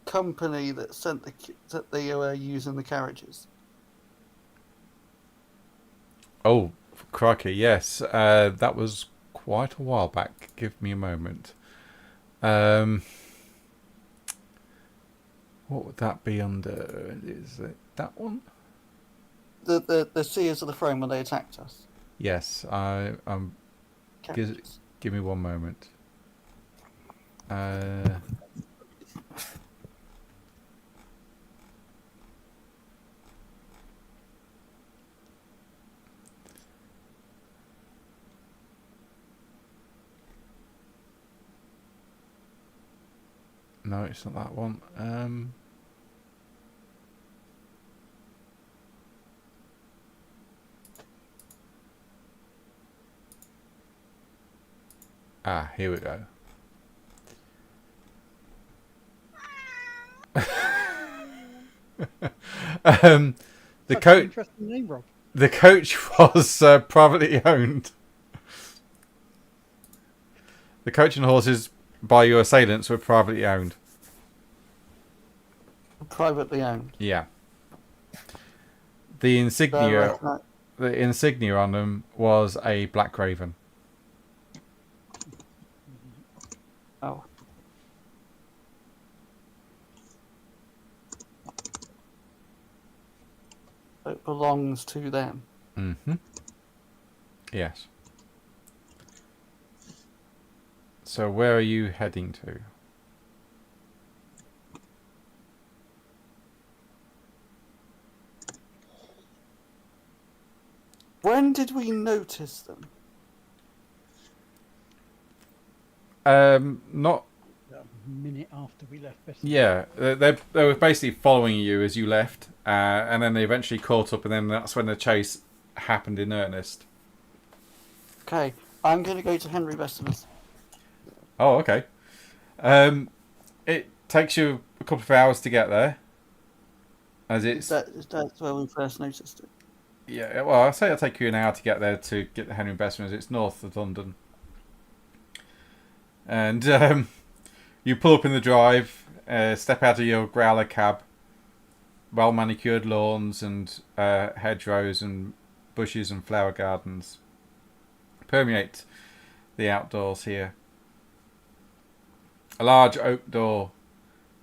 company that sent that they were using the carriages? Oh, crikey, yes. That was quite a while back. Give me a moment. What would that be under? Is it that one? The Seers of the Throne when they attacked us. Yes, I'm. Carriages. Give me one moment. No, it's not that one. Here we go. The Such an coach. interesting name, Rob. The coach was privately owned. The coach and horses by your assailants were privately owned. Privately owned. Yeah. The insignia, No. the insignia on them was a black raven. Oh. It belongs to them. Mm-hmm. Yes. So where are you heading to? When did we notice them? Not. A minute after we left Best. Yeah, they were basically following you as you left, and then they eventually caught up, and then that's when the chase happened in earnest. Okay, I'm going to go to Henry Bessemer's. Oh, okay. It takes you a couple of hours to get there, as it's That's where we first noticed it. yeah. Well, I say it'll take you an hour to get there to get the Henry Investments. It's north of London, and you pull up in the drive, step out of your growler cab. Well manicured lawns and hedgerows and bushes and flower gardens permeate the outdoors here. A large oak door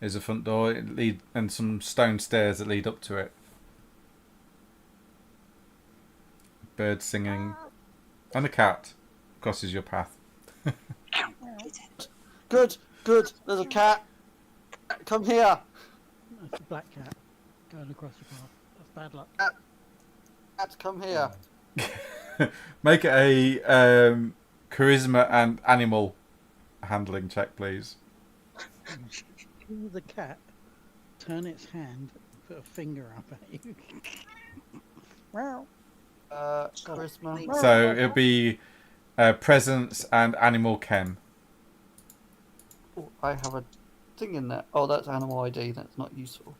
is a front door and some stone stairs that lead up to it. Birds singing. And a cat crosses your path. Good, good. There's a cat. Come here. That's a black cat going across the path. That's bad luck. Cat, come here. Make it a charisma and animal handling check, please. Pull the cat, turn its hand, put a finger up at you. Wow. Charisma. So it'll be presence and animal chem. Oh, I have a thing in there. Oh, that's animal ID. That's not useful.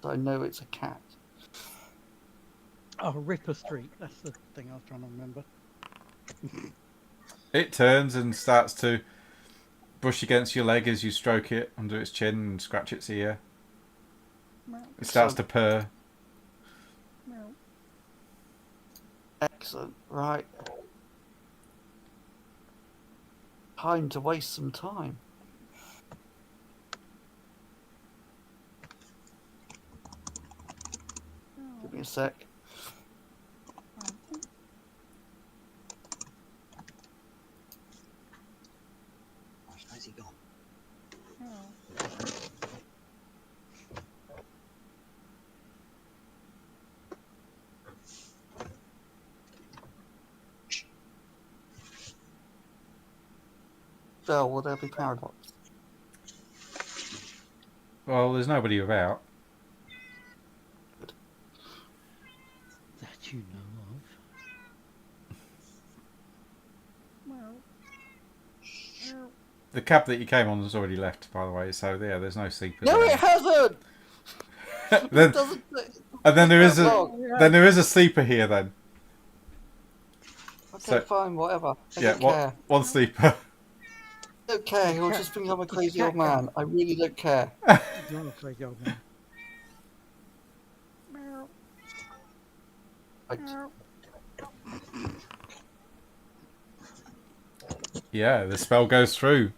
So I know it's a cat. Oh, Ripper Street. That's the thing I was trying to remember. It turns and starts to brush against your leg as you stroke it under its chin and scratch its ear. It starts to purr. Excellent. Right. Time to waste some time. Give me a sec. Where's he gone? Bell, will there be paradox? Well, there's nobody about. That you know of. The cab that you came on has already left, by the way, so yeah, there's no sleepers. No, it hasn't. then, It doesn't. and then there is a wrong. then there is a sleeper here. Then Okay, So- fine, whatever. I yeah, don't care. one sleeper. I don't care. He'll just think I'm a crazy old man. I really don't care. You're a crazy old man. Right. Yeah, the spell goes through,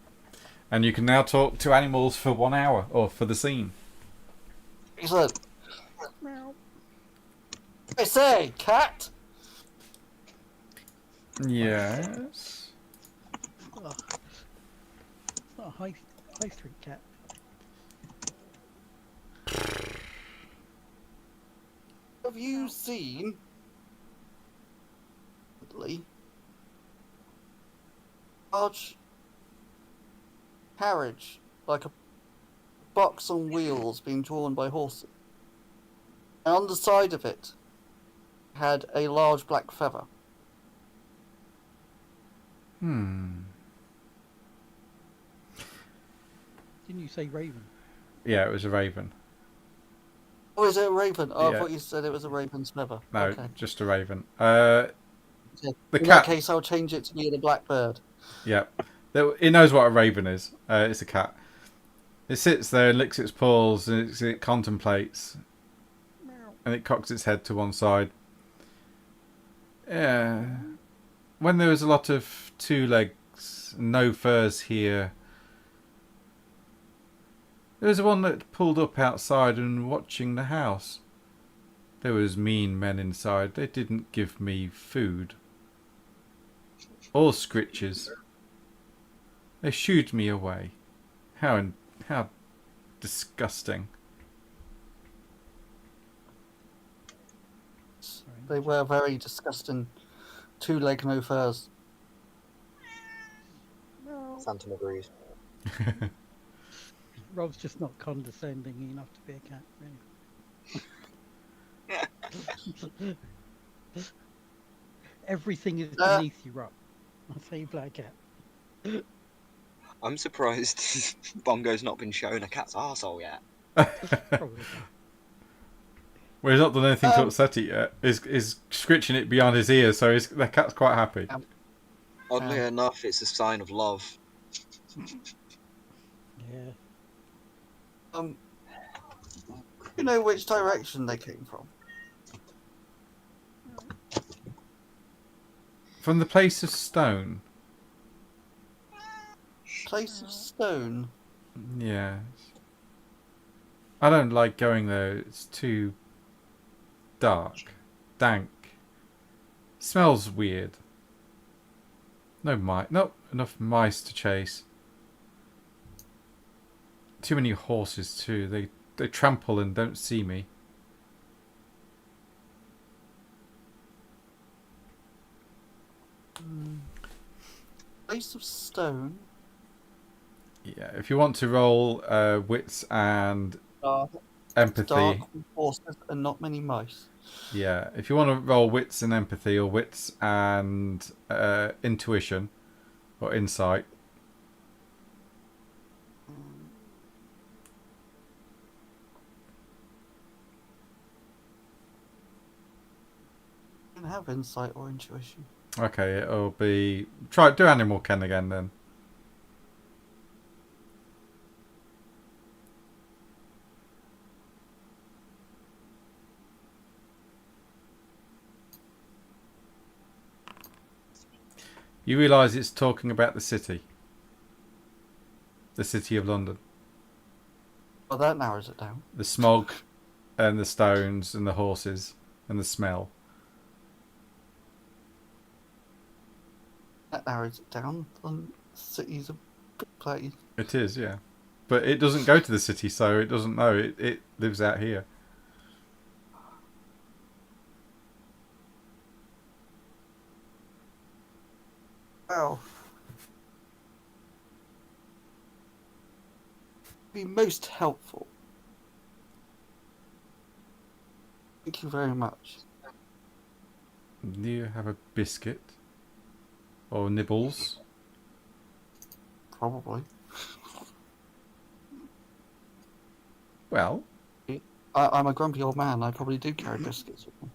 and you can now talk to animals for 1 hour or for the scene. Excellent. I say, cat. Yes. Oh. It's not a high street cat. Have you seen large carriage, like a box on wheels being drawn by horses? And on the side of it had a large black feather. Didn't you say raven? Yeah, it was a raven. Oh, is it a raven? Oh, Yeah. I thought you said it was a raven's feather. No, Okay. just a raven. Okay. The In cat. that case, I'll change it to be the blackbird. Yeah, it knows what a raven is. It's a cat. It sits there and licks its paws and it contemplates, and it cocks its head to one side. Yeah. When there was a lot of two legs, no furs here. There was one that pulled up outside and watching the house. There was mean men inside. They didn't give me food. Or scritches. They shooed me away. How disgusting. They were very disgusting. Two-leg no furs. Phantom agrees. Rob's just not condescending enough to be a cat, really. Everything is beneath you, Rob. I'll say you play a cat. I'm surprised Bongo's not been shown a cat's arsehole yet. Probably. Well, he's not done anything to upset it yet. He's scritching it beyond his ears, so the cat's quite happy. Oddly enough, it's a sign of love. Yeah. You know which direction they came from? From the place of stone. Place of stone. Yes. I don't like going there. It's too dark, dank. Smells weird. Not enough mice to chase. Too many horses too. They trample and don't see me. Place of stone. Yeah, if you want to roll wits and Dark, empathy. dark horses and not many mice. Yeah, if you want to roll wits and empathy or wits and intuition or insight. You can have insight or intuition. Okay, it'll be... do Animal Ken again then. You realise it's talking about the city. The city of London. Well, that narrows it down. The smog and the stones and the horses and the smell. That narrows it down. The city's a big place. It is, yeah. But it doesn't go to the city, so it doesn't know. It lives out here. Well, be most helpful. Thank you very much. Do you have a biscuit? Or nibbles? Probably. Well, I'm a grumpy old man. I probably do carry biscuits with me.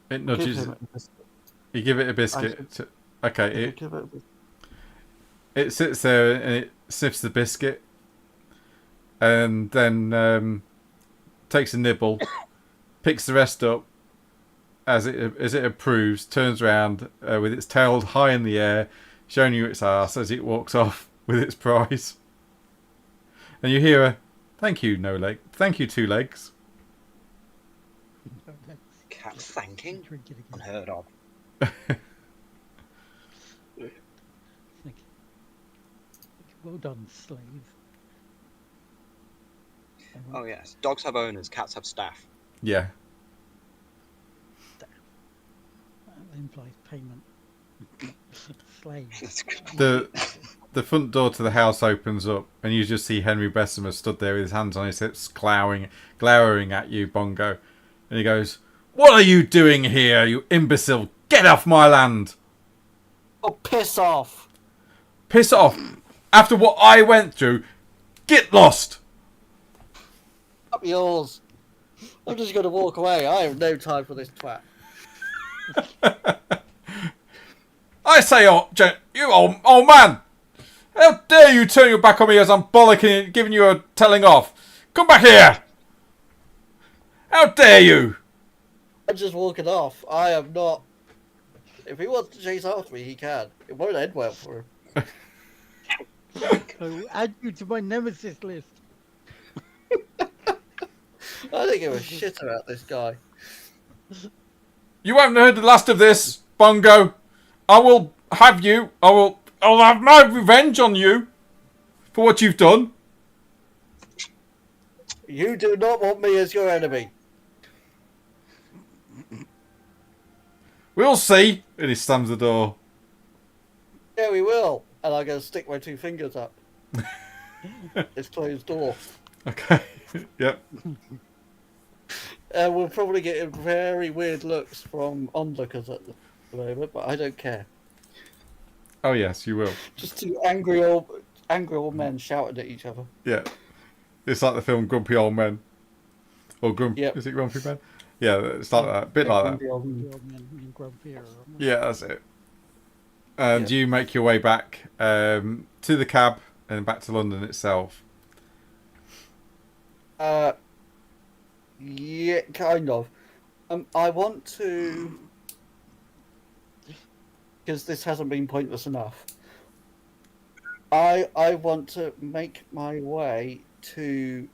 it Give nudges. him a biscuit. You give it a biscuit. Okay, Give it a biscuit. it sits there and it sniffs the biscuit, and then takes a nibble, picks the rest up as it approves, turns around with its tail high in the air, showing you its ass as it walks off with its prize. And you hear a "Thank you, no leg. Thank you, two legs." Cat thanking? Drink it again. Unheard of. Thank you. Well done, slave. Oh yes, dogs have owners, cats have staff. Yeah. That implies payment. Slave. The front door to the house opens up, and you just see Henry Bessemer stood there with his hands on his hips, glowering at you, Bongo. And he goes, "What are you doing here, you imbecile? Get off my land!" Oh, piss off! Piss off! After what I went through, get lost! Up yours. I'm just going to walk away. I have no time for this twat. I say, you old man! How dare you turn your back on me as I'm bollocking and giving you a telling off? Come back here! How dare you! I'm just walking off. I am not. If he wants to chase after me, he can. It won't end well for him. So add you to my nemesis list. I don't give a shit about this guy. You haven't heard the last of this, Bongo. I will have you. I'll have my revenge on you for what you've done. You do not want me as your enemy. We'll see. And he slams the door. Yeah, we will. And I'm going to stick my two fingers up. It's closed door. Okay. Yep. We'll probably get very weird looks from onlookers at the moment, but I don't care. Oh yes, you will. Just two angry old men shouting at each other. Yeah. It's like the film Grumpy Old Men. Or Grumpy. Yep. Is it Grumpy Men? Yeah, it's like that. A bit like that. The old man being grumpy or Yeah, that's it. And Yeah. you make your way back to the cab and back to London itself. Yeah, kind of. I want to, because this hasn't been pointless enough. I want to make my way to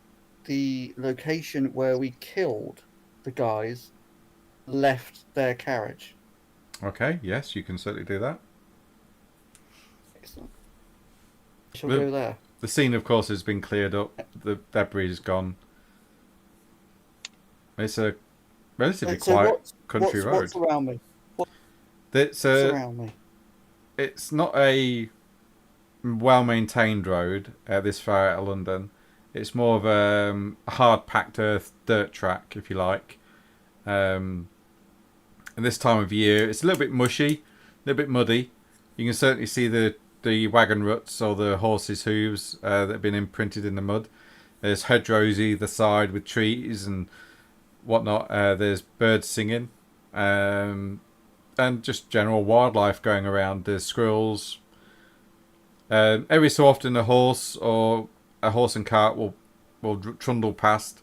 the location where we killed the guys, left their carriage. Okay, yes, you can certainly do that. Excellent. Shall Well, we go there? The scene, of course, has been cleared up. The debris is gone. It's a relatively So quiet country road. What's around me? It's What's around me? It's not a well-maintained road this far out of London. It's more of a hard-packed earth dirt track, if you like. And this time of year, it's a little bit mushy, a little bit muddy. You can certainly see the wagon ruts or the horses' hooves that have been imprinted in the mud. There's hedgerows either side with trees and whatnot. There's birds singing. and just general wildlife going around. There's squirrels. Every so often, a horse and cart will trundle past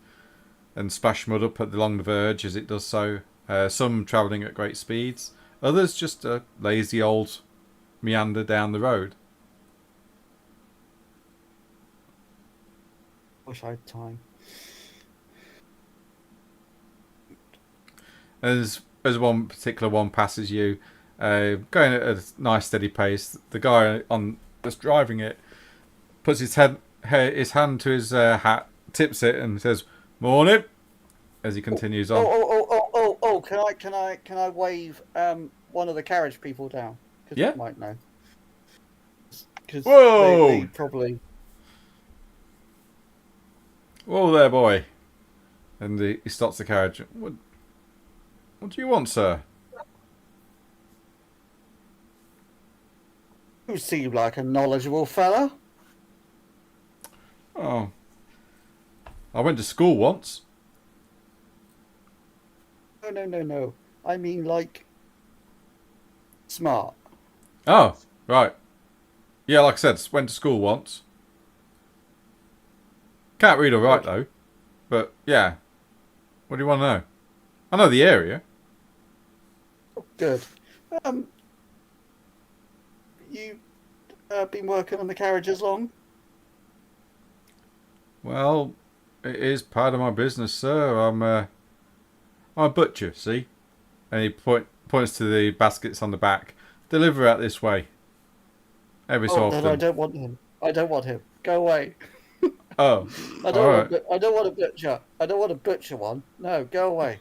and splash mud up along the verge as it does so. Some travelling at great speeds. Others just a lazy old meander down the road. Wish I had time. As one particular one passes you, going at a nice steady pace, the guy that's driving it puts his hand to his hat, tips it, and says, "Morning," as he continues on. Oh! Can I wave one of the carriage people down? Because Yeah. they might know. Because Whoa! they probably. Whoa there, boy! And he stops the carriage. What do you want, sir? You seem like a knowledgeable fella. Oh, I went to school once. No. I mean, like, smart. Oh, right. Yeah, like I said, went to school once. Can't read or write, Okay. though. But, yeah. What do you want to know? I know the area. Good. You been working on the carriages long? Well, it is part of my business, sir. I'm a butcher, see? And he points to the baskets on the back. Deliver out this way. Every so Then often. I don't want him. I don't want him. Go away. Oh, I don't want a butcher. I don't want a butcher one. No, go away.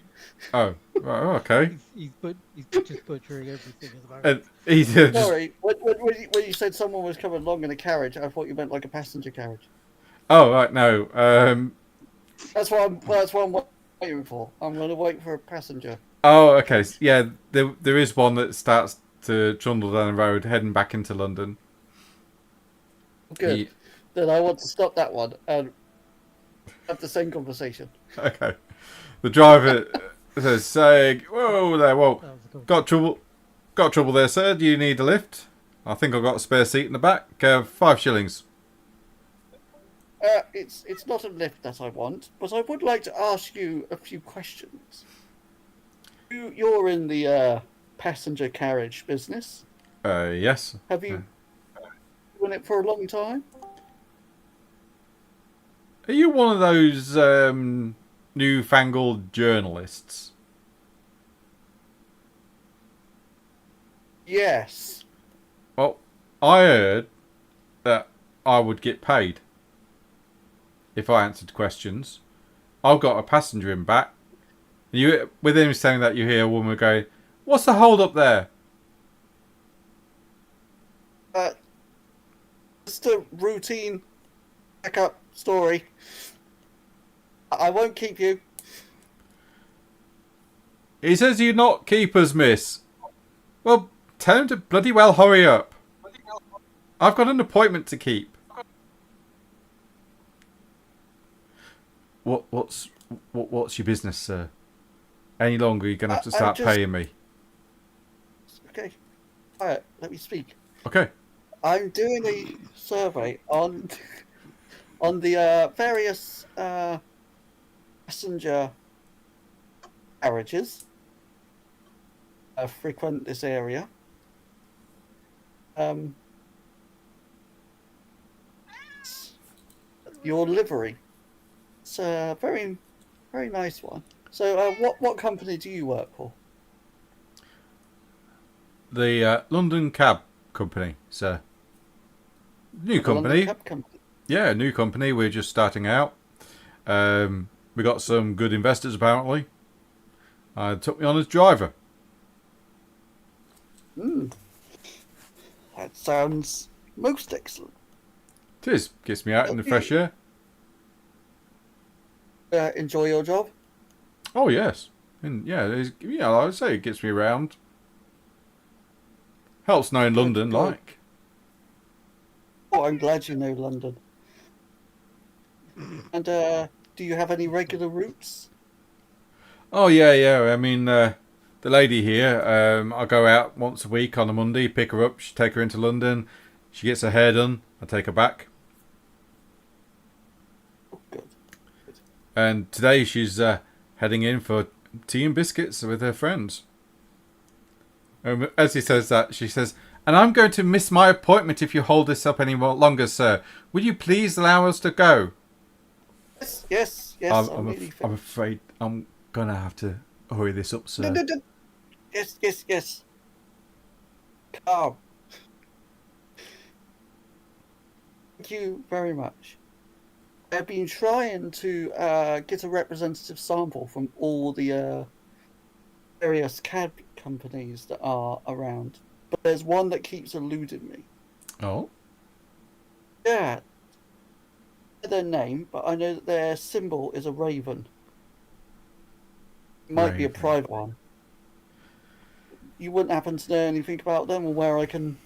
oh, right, okay. He's just butchering everything at the moment. And he just, Sorry, when you said someone was coming along in a carriage, I thought you meant like a passenger carriage. oh, right, no. That's what I'm waiting for. I'm going to wait for a passenger. Oh, okay. Yeah, there is one that starts to trundle down the road, heading back into London. Good. He- Then I want to stop that one and have the same conversation. Okay. The driver says, saying, "Whoa there, whoa, That was a cool. got trouble there, sir. Do you need a lift? I think I've got a spare seat in the back. 5 shillings." It's not a lift that I want, but I would like to ask you a few questions. You're in the passenger carriage business. Yes. Have you been in it for a long time? Are you one of those newfangled journalists? Yes. Well, I heard that I would get paid if I answered questions. I've got a passenger in back. You, with him saying that, you hear a woman go, "What's the hold up there?" Just a routine backup story. I won't keep you. He says you're not keepers, miss. Well, tell him to bloody well hurry up. I've got an appointment to keep. What's your business, sir? Any longer, you're gonna have to start paying me. Okay. Alright, let me speak. Okay. I'm doing a survey on the various passenger carriages frequent this area. Your livery. It's a very, very nice one. So, what company do you work for? The London Cab Company, sir. New The London company. Cab Company. Yeah, new company. We're just starting out. We got some good investors apparently. Took me on as driver. That sounds most excellent. It is. Gets me out in the fresh air. Enjoy your job? Oh yes, and yeah, I would say it gets me around. Helps knowing London, good. like. Oh, I'm glad you know London. And do you have any regular routes? Oh yeah. I mean, the the lady here, I go out once a week on a Monday, pick her up, take her into London. She gets her hair done. I take her back. Good. And today she's heading in for tea and biscuits with her friends. As he says that, she says, "And I'm going to miss my appointment if you hold this up any more longer, sir. Will you please allow us to go?" Yes. I'm afraid I'm going to have to hurry this up, sir. No. Yes. Calm. Thank you very much. I've been trying to get a representative sample from all the various cab companies that are around, but there's one that keeps eluding me. Oh? Yeah. Their name, but I know that their symbol is a raven. It might be a Raven. private one. You wouldn't happen to know anything about them or where I can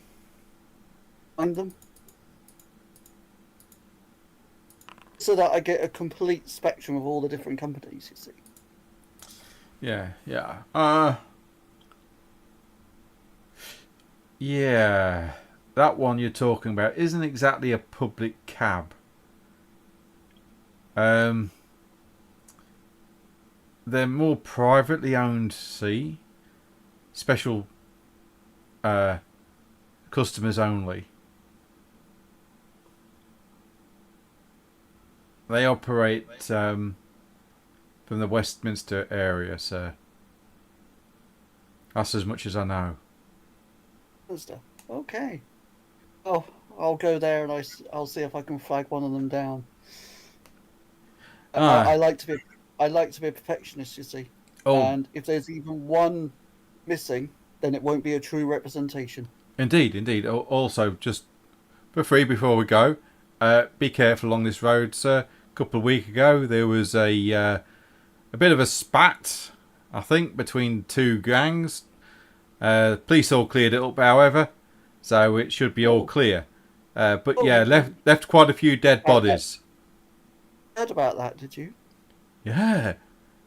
find them? So that I get a complete spectrum of all the different companies, you see. Yeah. Yeah. That one you're talking about isn't exactly a public cab. They're more privately owned, see? Special customers only. They operate from the Westminster area, sir. That's as much as I know. Okay. Oh, I'll go there and I'll see if I can flag one of them down. I like to be a perfectionist, you see. Oh, And if there's even one missing, then it won't be a true representation. indeed. Also, just for free before we go, be careful along this road, sir. A couple of weeks ago, there was a bit of a spat, I think, between two gangs. Police all cleared it up, however, so it should be all clear. But yeah, left quite a few dead bodies. Heard about that, did you? Yeah,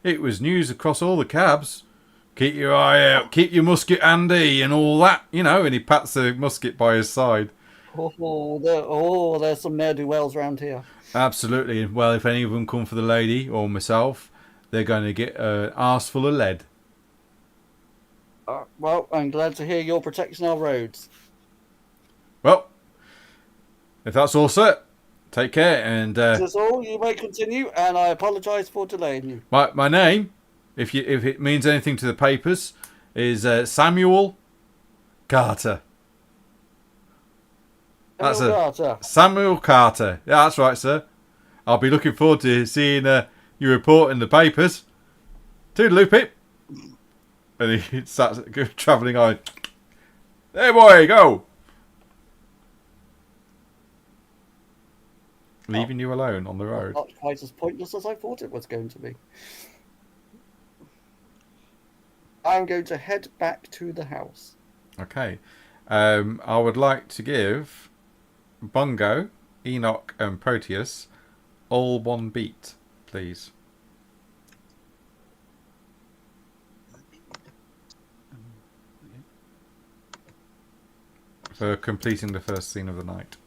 it was news across all the cabs. Keep your eye out, keep your musket handy, and all that, you know. And he pats the musket by his side. There's some ne'er-do-wells around here. Absolutely. Well, if any of them come for the lady or myself, they're going to get an arse full of lead. Well, I'm glad to hear you're protecting our roads. Well, if that's all, sir, take care. And That's all. You may continue, and I apologise for delaying you. my name, if it means anything to the papers, is Samuel Carter. That's Carter. Samuel Carter. Yeah, that's right, sir. I'll be looking forward to seeing your report in the papers. Toodaloo, Pip. And he starts travelling on. There, boy, go. Leaving you alone on the road. Not quite as pointless as I thought it was going to be. I'm going to head back to the house. Okay. I would like to give Bongo, Enoch, and Proteus all one beat, please. For completing the first scene of the night.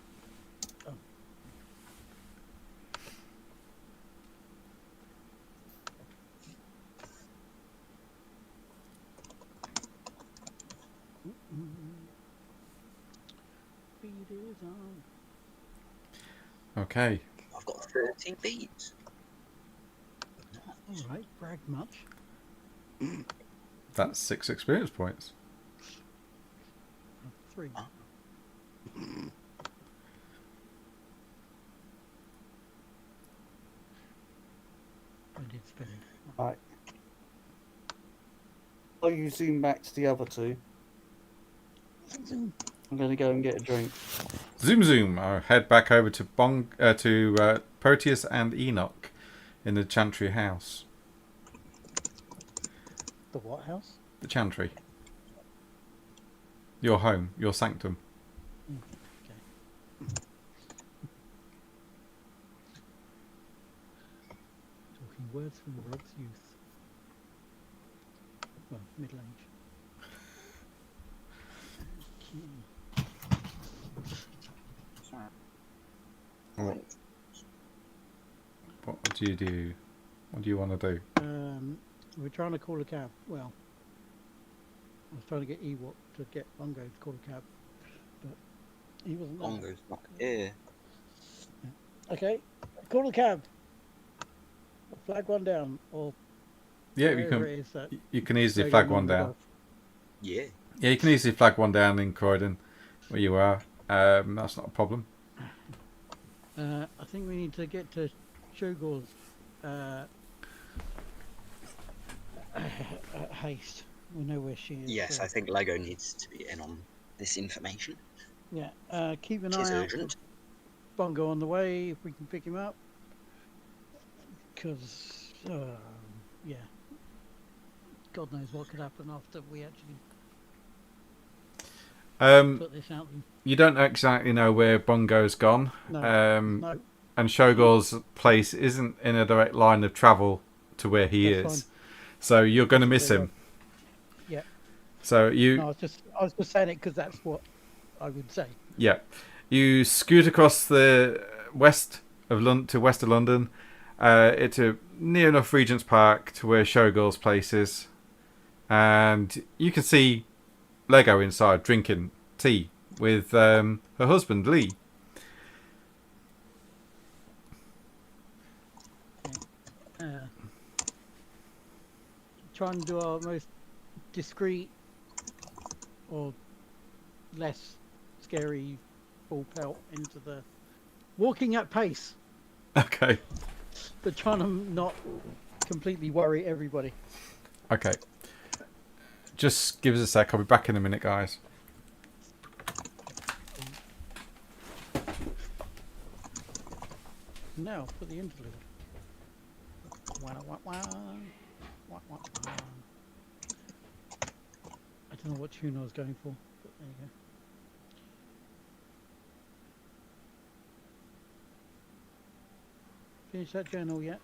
Okay. I've got 13 beats. Alright, brag much. That's 6 experience points. 3. I did spend. Right. While you zoom back to the other two, I'm going to go and get a drink. Zoom. I'll head back over to Proteus and Enoch in the Chantry house. The what house? The Chantry. Your home, your sanctum. Okay. Talking words from Rob's youth. Well, middle age. What, what do you do? What do you want to do? We're trying to call a cab. Well, I was trying to get Ewok to get Bongo to call a cab, but he wasn't there. Bongo's not here. Okay, call a cab. Flag one down, or Yeah, you wherever can. it is that You can easily they flag go one on down. Yeah. Yeah, you can easily flag one down in Croydon, where you are. That's not a problem. I think we need to get to Shogor's haste. We know where she is. Yes, so- I think Lego needs to be in on this information. Yeah. Keep an It is eye out for urgent. Bongo on the way if we can pick him up. Because, yeah. God knows what could happen after we actually put this out. You don't exactly know where Bongo's gone. No. No. And Shogor's place isn't in a direct line of travel to where he That's is. So you're going to miss Very him. Yeah. So you... No, I was just saying it because that's what I would say. Yeah. You scoot across the west of London. It's near enough Regent's Park to where Shogor's place is. And you can see Lego inside drinking tea with her husband, Lee. Try and do our most discreet or less scary full pelt into the walking at pace, Okay. but trying to not completely worry everybody. Okay. Just give us a sec. I'll be back in a minute, guys. Now for the interlude. Wah, wah, wah. Wah, wah, wah. I don't know what tune I was going for, but there you go. Finish that journal yet?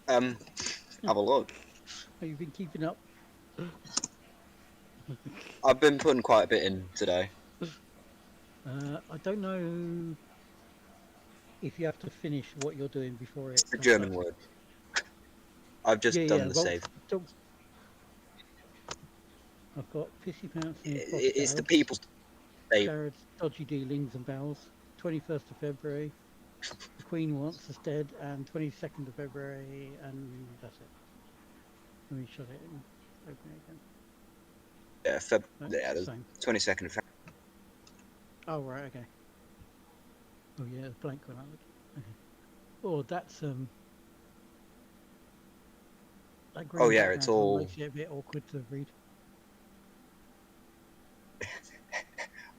Have a look. Have you been keeping up? I've been putting quite a bit in today. I don't know if you have to finish what you're doing before it. It's a German word. I've just done the well, save. I've got Pissy Pants and It's the people's save. Jared's Dodgy Dealings and Bells, 21st of February, The Queen Wants Us Dead, and 22nd of February, and that's it. Let me shut it and open it again. Yeah, That's the the same. 22nd of February. Oh, right, okay. Oh, yeah, it's blank when I look. Okay. Oh, that's, that green Oh, yeah, it's background all- makes it a bit awkward to read.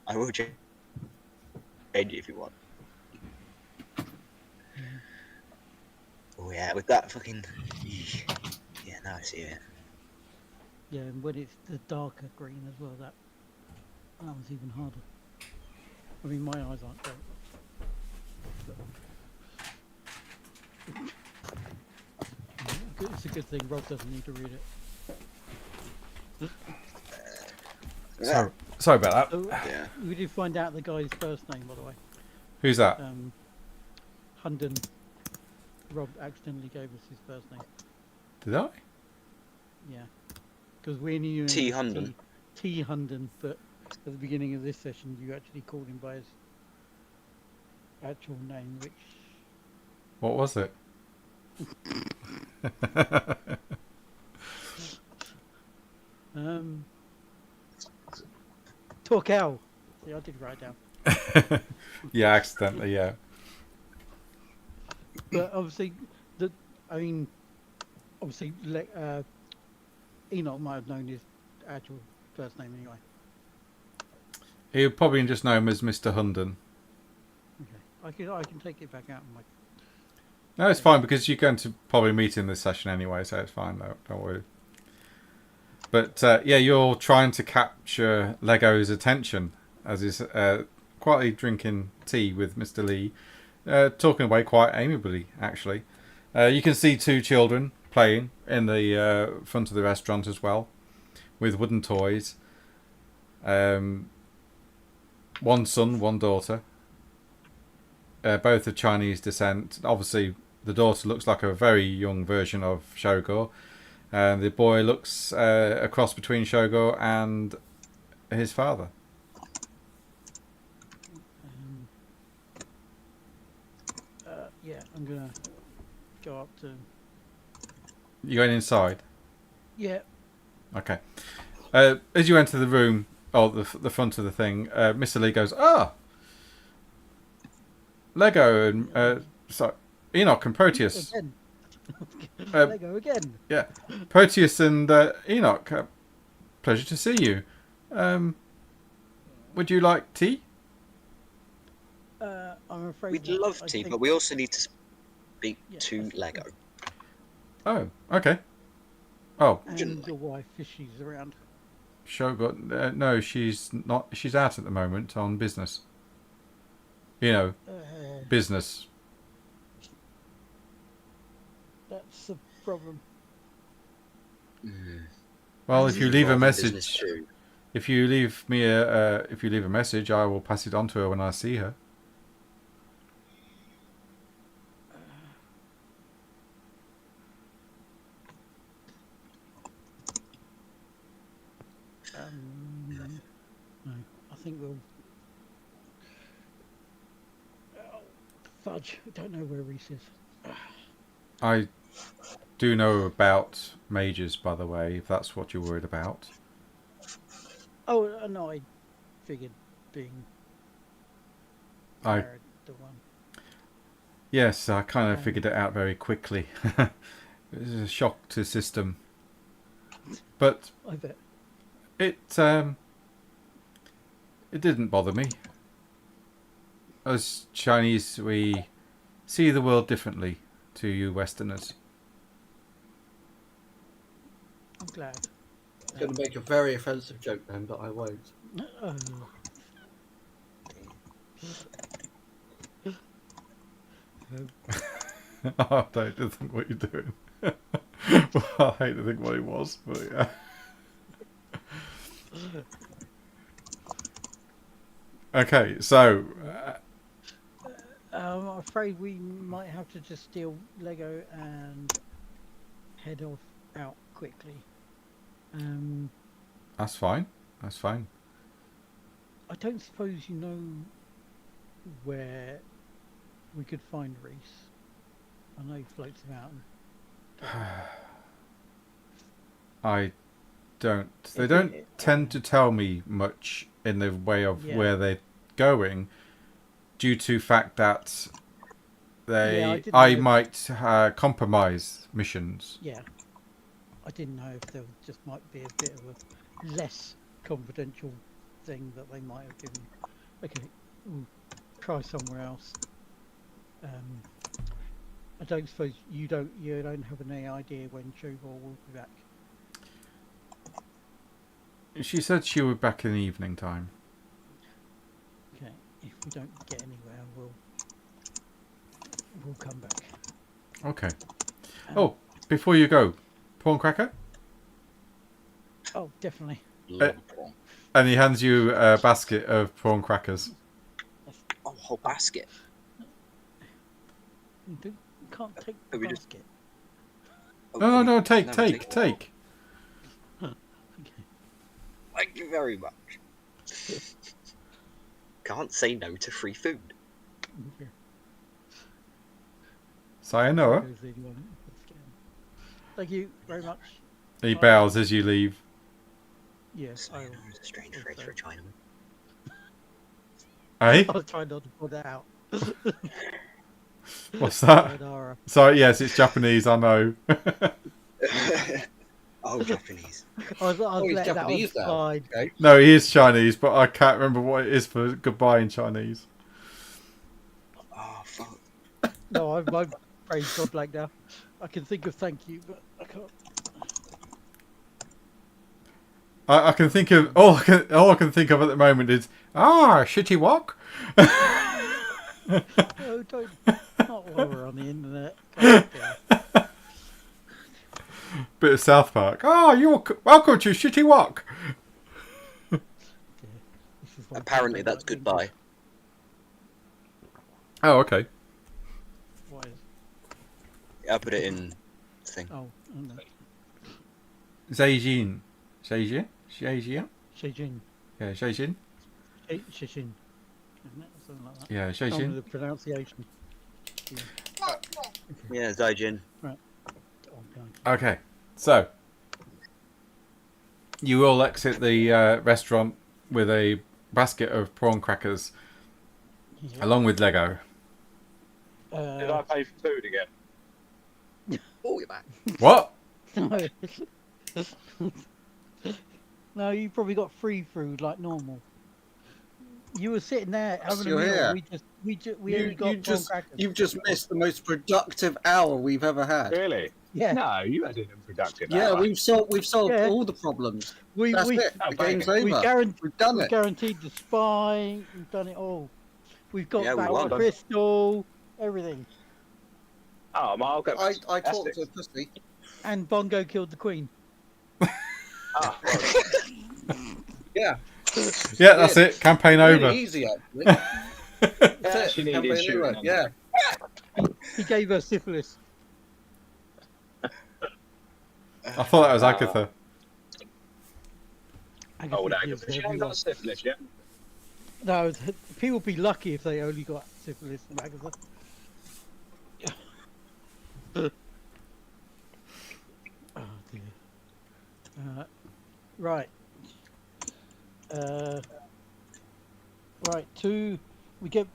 I will change it if you want. Oh yeah, with that fucking... Yeah, now I see it. Yeah, and when it's the darker green as well, that one's even harder. I mean, my eyes aren't great. It's a good thing Rob doesn't need to read it. Sorry about that. So, Yeah. we did find out the guy's first name, by the way. Who's that? Hunden. Rob accidentally gave us his first name. Did I? Yeah. Because we knew him T. as Hunden. T. Hunden, but at the beginning of this session, you actually called him by his actual name, which... What was it? Torkel. See, I did write it down. Yeah, accidentally, yeah. But obviously, Enoch might have known his actual first name anyway. He would probably just know him as Mr. Hunden. Okay, I can take it back out. And No, it's fine because you're going to probably meet in this session anyway, so it's fine. No, don't worry. But yeah, you're trying to capture Lego's attention as he's quietly drinking tea with Mr. Lee, talking away quite amiably, actually. You can see two children playing in the front of the restaurant as well, with wooden toys. One son, one daughter. Both of Chinese descent. Obviously, the daughter looks like a very young version of Shogor, and the boy looks a cross between Shogor and his father. Yeah, I'm gonna go up to. You going inside? Yeah. Okay. As you enter the room, the front of the thing, Mr. Lee goes, Lego and sorry, Enoch and Proteus. Again. Lego again. Yeah, Proteus and Enoch. Pleasure to see you. Would you like tea? I'm afraid. We'd not. love I tea, think- but we also need to speak Yeah, to that's- Lego. Oh, okay. Oh, And your wife, if she's around. Shogor. No, she's not. She's out at the moment on business. You know, business. That's the problem. Well, if you leave a Business message, too. if you leave me if you leave a message, I will pass it on to her when I see her. No, I think we'll. Oh, fudge! I don't know where Reese is. I do know about mages, by the way, if that's what you're worried about. Oh no, I figured being I married the one. Yes, I kind of figured it out very quickly. It was a shock to the system, but I bet. it didn't bother me. As Chinese, we see the world differently to you Westerners. I'm glad. I'm going to make a very offensive joke then, but I won't. Oh. I hate to think what you're doing. Well, I hate to think what it was, but yeah. Okay, so I'm afraid we might have to just steal Lego and head off out quickly. that's fine. That's fine. I don't suppose you know where we could find Reese. I know he floats about. I don't. They If don't it- tend to tell me much in the way of Yeah. where they're going, due to fact that Yeah, I didn't I know. might compromise missions. Yeah. I didn't know if there just might be a bit of a less confidential thing that they might have given. Okay, we'll try somewhere else. I don't suppose you don't have any idea when Shogor will be back. She said she would be back in the evening time. Okay, if we don't get anywhere, we'll come back. Okay. Oh, before you go, prawn cracker, Oh, definitely. Love prawn. and he hands you a basket of prawn crackers. Oh, whole basket. You can't take the Are we just- basket. Oh, No, we- take. Okay. Thank you very much. Can't say no to free food. Okay. Sayonara. Goes the one. Thank you very much. He bows as you leave. Yes, I will. Sayonara is a strange phrase for a Chinaman. Hey, I was trying not to put that out. what's that? Sayonara. Sorry, yes, it's Japanese. I know. Oh, Japanese. I was he's letting that Japanese one now. slide. Okay. No, he is Chinese, but I can't remember what it is for goodbye in Chinese. Oh, fuck. No, my brain's gone blank now. I can think of thank you, but I can't. I can think of all I can think of at the moment is shitty walk. No, don't. Not while we're on the internet. God damn. Bit of South Park. Oh, you're welcome to Shitty Walk. This is why Apparently people that's don't like goodbye. Oh, okay. English. What is? I put it in thing. Oh, no. Zhejian. Zhejian? Zhejian? Shijin. Yeah, Zhejian. Shishin. Isn't it? Something like that. Yeah, Tell me Zhejian. the pronunciation. Yeah, Zaijin. Oh, God. Okay, so you all exit the restaurant with a basket of prawn crackers Yeah. along with Lego. Did I pay for food again? Oh, you're back. What? No. No, you probably got free food like normal. You were sitting there having a You're meal. here. We only got prawn crackers. You've just missed the most productive hour we've ever had. Really? Yeah. No, you had an unproductive Yeah, hour. we've solved Yeah. all the problems. We That's we it. The game's we over. We've done it. guaranteed the spy. We've done it all. We've got Yeah, we back won. the crystal, everything. Oh, well, I'll go. I That's talked it. to a pussy. And Bongo killed the queen. Ah, well, Yeah. Yeah, that's it. Campaign over. Really easy, actually. That's it. she needed Campaign shooting over. on Yeah. He gave her syphilis. I thought that was Agatha. old Agatha Agatha. gives She ain't everyone. got syphilis yet. No, people would be lucky if they only got syphilis from Agatha. Oh dear. Right. Right. We get.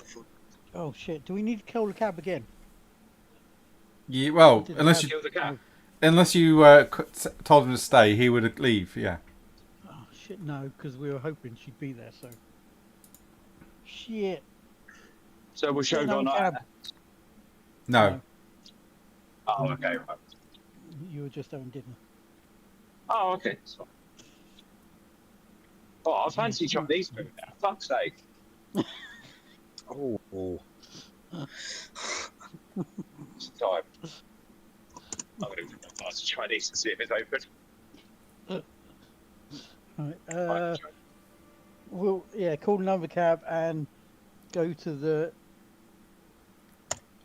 Oh shit! Do we need to kill the cab again? Yeah, well, Did the unless cab- you Kill the cat. unless you told him to stay, he would leave. Yeah. Oh shit! No, because we were hoping she'd be there. So. Shit. So we'll show No, on cab. that. No. Oh, okay. Right. You were just having dinner. Oh, okay. That's fine. Oh, I fancy Chinese food now. Fuck's sake. Oh. It's time. I'm going to ask Chinese to see if it's open. Right. We'll call another cab and go to the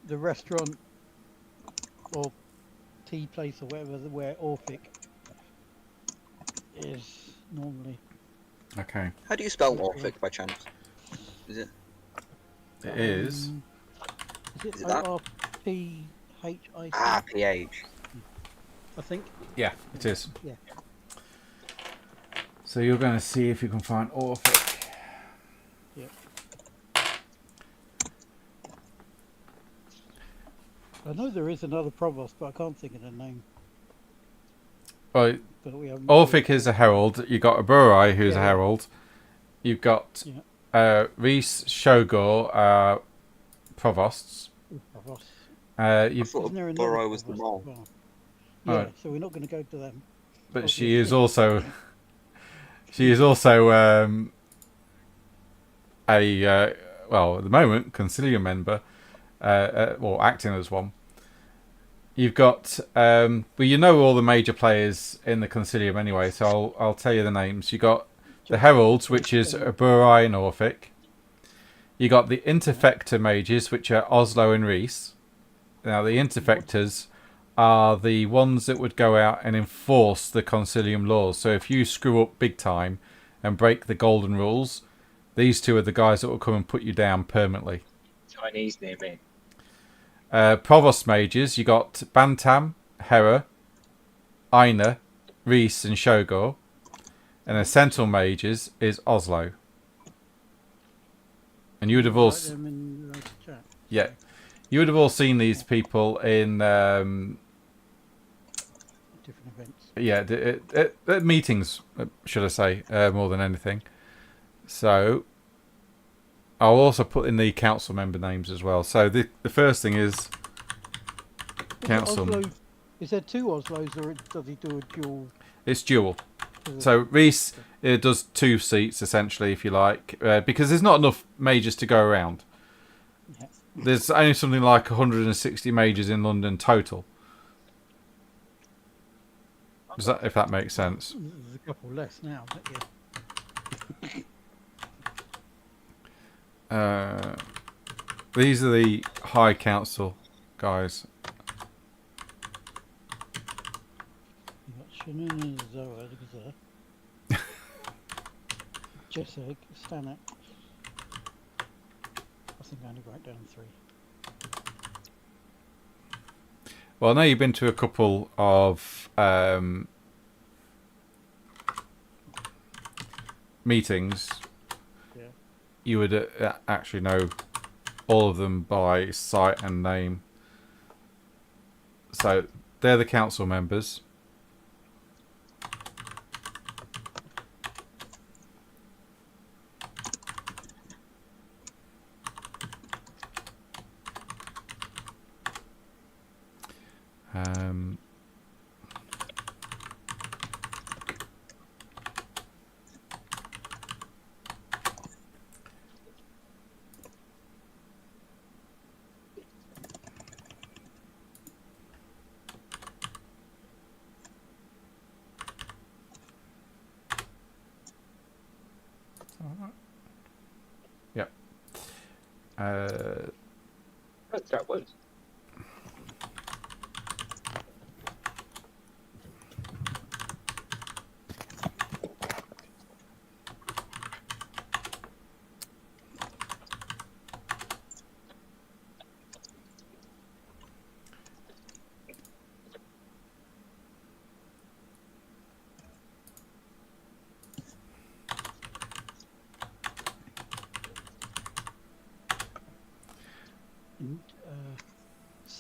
restaurant or tea place or whatever where Orphic is normally. Okay. How do you spell Orphic by chance? Is it? It is. Is Is it it that? ORPHIC? Ah, PH. I think. Yeah, it is. Yeah. So you're going to see if you can find Orphic. I know there is another provost, but I can't think of the name. Well, But we haven't. Orphic is a herald. You've got a Burai who's a Yeah. herald. You've got Yeah. Reese, Shogor, provosts. Provost. I You've, thought Isn't there another Burrow was the provost mole. as well? Yeah, Alright. so we're not going to go to them. but she is also a well, at the moment, Consilium member, well, acting as one. You've got, well, you know all the major players in the Consilium anyway, so I'll tell you the names. You got the Heralds, which is Burai and Orphic. You got the Interfector mages, which are Oslo and Reese. Now, the Interfectors are the ones that would go out and enforce the Consilium laws. So if you screw up big time and break the golden rules, these two are the guys that will come and put you down permanently. Chinese near me. Provost mages, you got Bantam, Hera, Aina, Reese and Shogor. And then Sentinel mages is Oslo. And you would have all... Write them in the chat. Yeah. You would have all seen these people in... Different events. at meetings, should I say, more than anything. So... I'll also put in the council member names as well. So the first thing is council. Oslo, is there two Oslos or does he do a dual? It's dual. So Reese does 2 seats essentially, if you like, because there's not enough mages to go around. Yeah. There's only something like 160 mages in London total. If that makes sense. There's a couple less now, but yeah. These are the High Council guys. You got Shannon, Zoa, Jessig, Stanek. I think I only wrote down 3. Well, I know you've been to a couple of meetings. Yeah. You would actually know all of them by sight and name. So they're the council members. Yep. That was.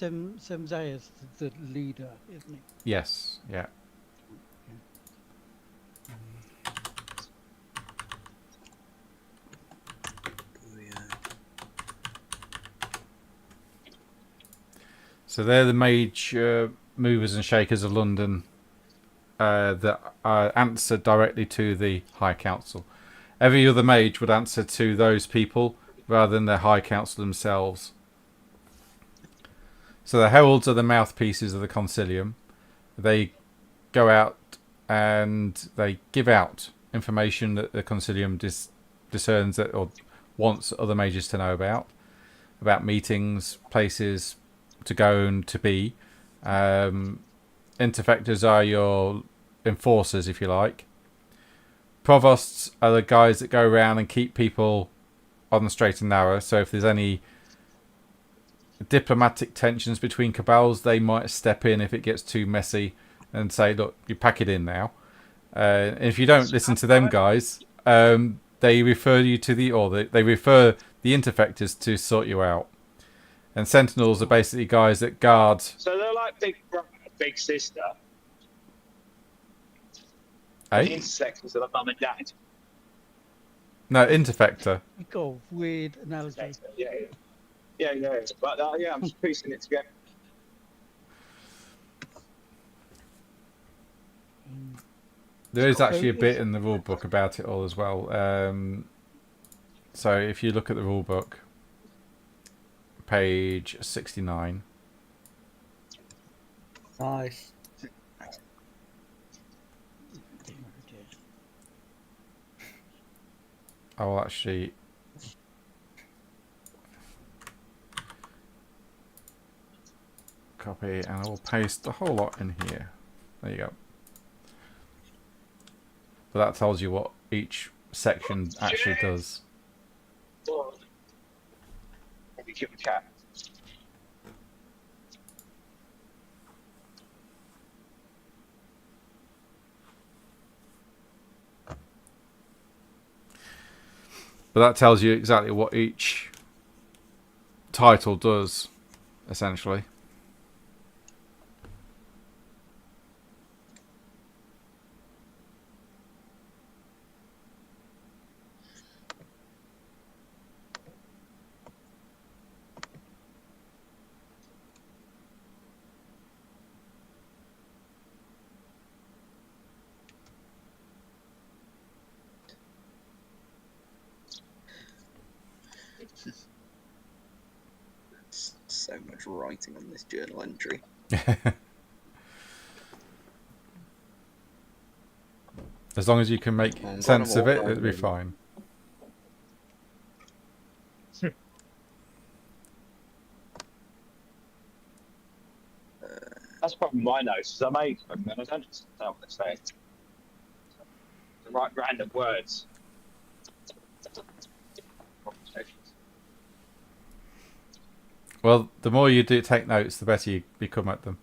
And Semzay is the leader, isn't he? Yes. Yeah. So they're the Mage movers and shakers of London that answer directly to the High Council. Every other mage would answer to those people rather than the High Council themselves. So the heralds are the mouthpieces of the Consilium. They go out and they give out information that the Consilium discerns that or wants other mages to know about meetings, places to go and to be. Interfectors are your enforcers, if you like. Provosts are the guys that go around and keep people on the straight and narrow. So if there's any diplomatic tensions between cabals, they might step in if it gets too messy and say, look, you pack it in now. And if you don't listen to them guys, they refer you to they refer the interfectors to sort you out. And sentinels are basically guys that guard. So they're like big brother, big sister. Eh? Insects are like mum and dad. No, interfector. You got a weird analogy. Yeah. But yeah, I'm just piecing it together. There is actually a bit in the rule book about it all as well. So if you look at the rule book, page 69. Nice. I will actually copy and I will paste the whole lot in here. There you go. But that tells you what each section actually does. Maybe give a cat. But that tells you exactly what each title does, essentially. So much writing on this journal entry. As long as you can make Got sense them of all it, down it'll be here. fine. That's probably my notes. I make them and I don't understand what they're saying. The right random words. Conversations. Well, the more you do take notes, the better you become at them.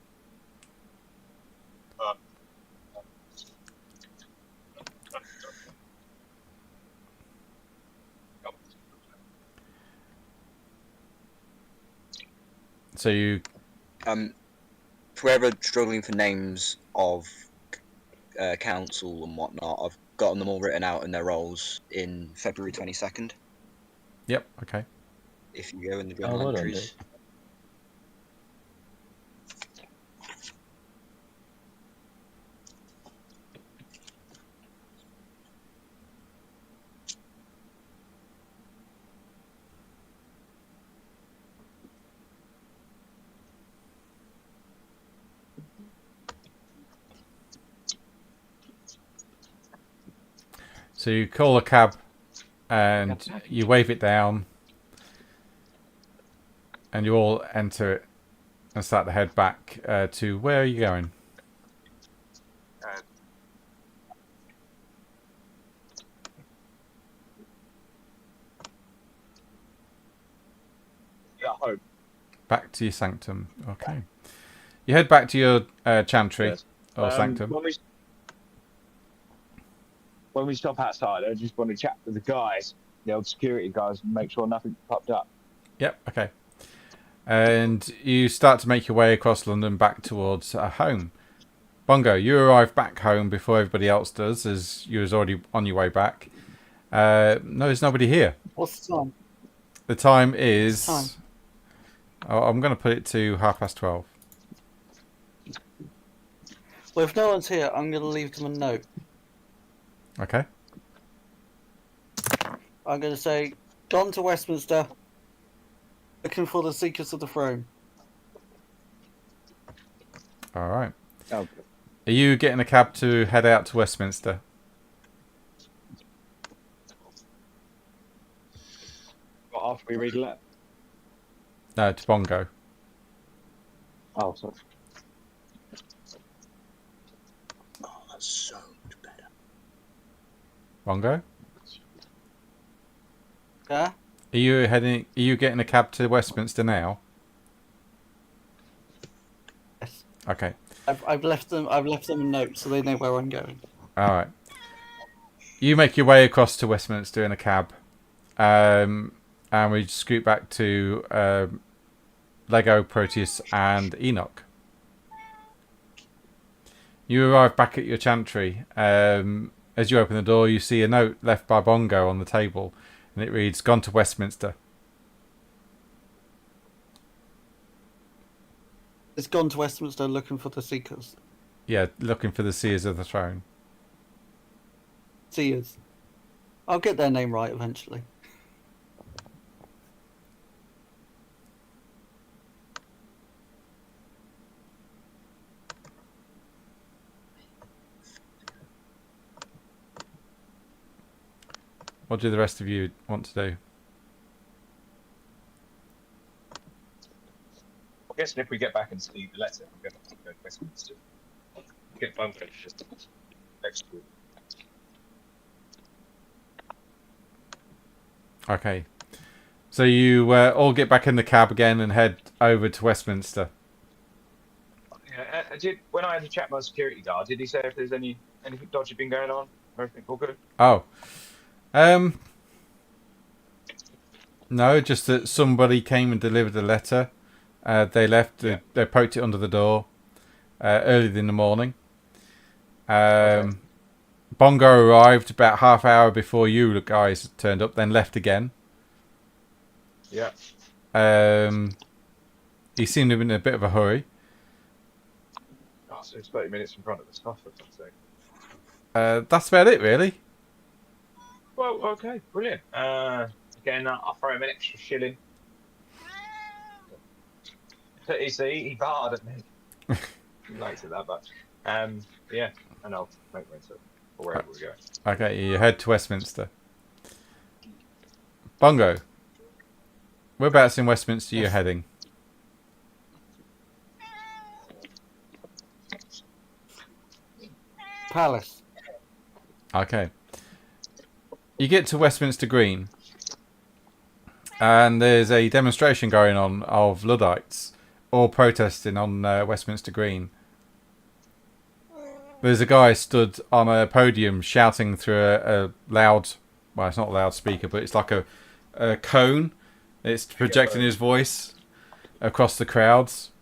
So you, Whoever struggling for names of council and whatnot, I've gotten them all written out in their roles in February 22nd. yep, okay. If you go in the Oh, journal well done, entries. So you call a cab and you wave it down and you all enter it and start to head back to where are you going? Yeah, I hope. Back to your sanctum. Okay. You head back to your chantry Yes. or sanctum. When we stop outside, I just want to chat with the guys, the old security guys, and make sure nothing popped up. Yep, okay. And you start to make your way across London back towards home. Bongo, you arrive back home before everybody else does, as you was already on your way back. No, there's nobody here. What's the time? The time is... Time. Oh, I'm going to put it to 12:30. Well, if no one's here, I'm going to leave them a note. Okay. I'm going to say, gone to Westminster, looking for the Seekers of the Throne. All right. Oh, Are you getting a cab to head out to Westminster? after we read a letter. No, to Bongo. Oh, sorry. Oh, that's so much better. Bongo? Yeah? Are you getting a cab to Westminster now? Yes. Okay. I've left them a note so they know where I'm going. All right. You make your way across to Westminster in a cab, and we scoot back to Lego, Proteus, and Enoch. You arrive back at your chantry. As you open the door, you see a note left by Bongo on the table, and it reads, "Gone to Westminster." It's gone to Westminster looking for the Seekers. Yeah, looking for the Seers of the Throne. Seers. I'll get their name right eventually. What do the rest of you want to do? I'm guessing if we get back and see the letter, I'm going to go to Westminster. Get phone calls just extra. Okay. So you all get back in the cab again and head over to Westminster. Yeah, when I had a chat with my security guard, did he say if there's anything dodgy been going on? Everything all good? Oh. No, just that somebody came and delivered a letter. They left. Yeah. They poked it under the door early in the morning. Okay. Bongo arrived about half hour before you guys turned up, then left again. Yeah. He seemed to be in a bit of a hurry. Oh, so it's 30 minutes in front of the stuff, for God's sake. That's about it, really. Well, okay, brilliant. Again, I'll throw him an extra shilling. You see, he barred at me. He likes it that much. Yeah, and I'll make my answer. or wherever we're going. Okay, you head to Westminster. Bongo, whereabouts in Westminster are you heading? Palace. Okay. You get to Westminster Green, and there's a demonstration going on of Luddites, all protesting on Westminster Green. There's a guy stood on a podium shouting through a loud, well, it's not a loudspeaker, but it's like a cone. It's projecting his voice across the crowds,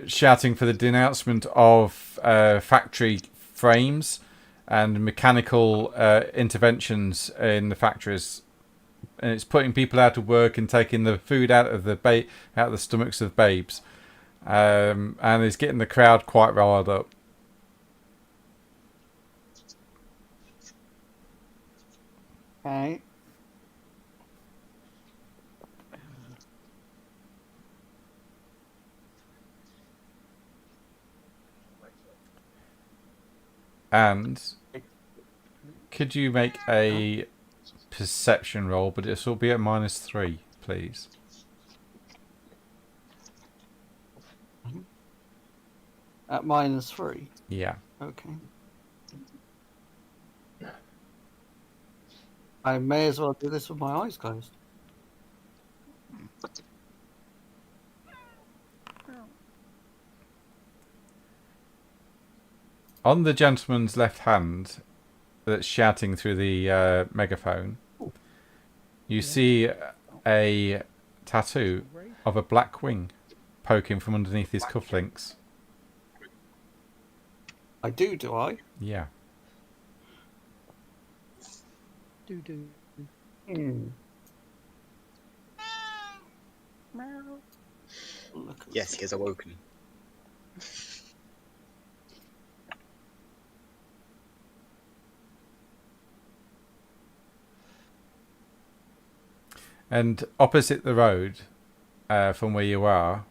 shouting for the denouncement of factory frames and mechanical interventions in the factories. And it's putting people out of work and taking the food out of the stomachs of babes, and it's getting the crowd quite riled up. Okay. And could you make a perception roll, but this will be at -3, please. At -3. Yeah. Okay. I may as well do this with my eyes closed. On the gentleman's left hand that's shouting through the megaphone, you see a tattoo of a black wing poking from underneath his cufflinks. I do I? Yeah. Do. Hmm. Look at Yes, he has awoken. And opposite the road from where you are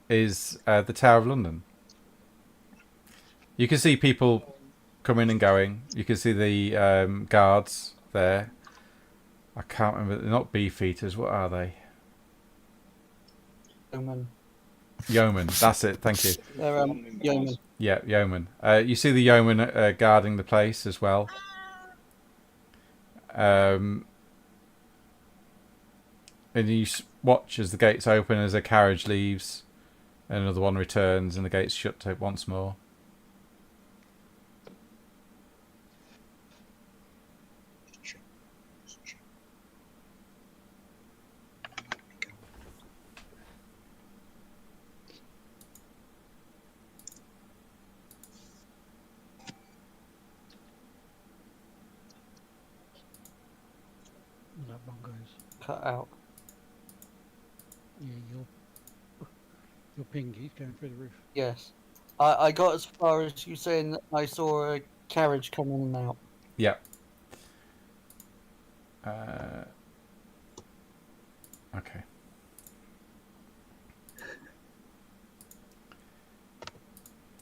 is the Tower of London. You can see people coming and going. You can see the guards there. I can't remember. They're not beefeaters. What are they? Yeoman. Yeomen. That's it. Thank you. They're yeoman. Yeah, yeomen. You see the yeomen guarding the place as well. And you watch as the gates open, as a carriage leaves, and another one returns, and the gates shut once more. That one goes. Cut out. Yeah, your pingy's going through the roof. Yes. I got as far as you saying that I saw a carriage coming in and out. Yeah. Okay.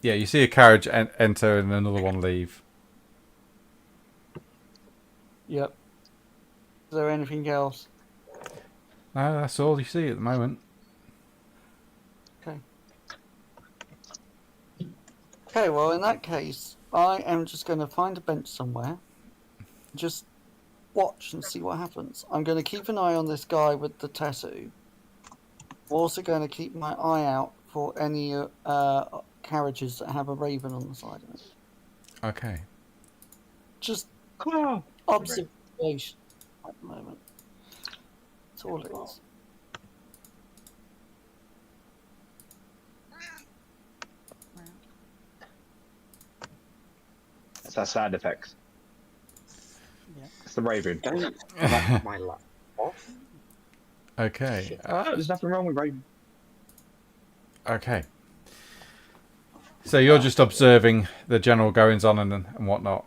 Yeah, you see a carriage enter and another one leave. Yep. Is there anything else? No, that's all you see at the moment. Okay. Okay, well, in that case, I am just going to find a bench somewhere. Just watch and see what happens. I'm going to keep an eye on this guy with the tattoo. I'm also going to keep my eye out for any carriages that have a raven on the side of it. Okay. Just observation at the moment. That's all it is. That's our sound effects. Yeah. It's the raven. Don't knock my lap off. Okay. There's nothing wrong with raven. Okay. So you're just observing the general goings on and whatnot.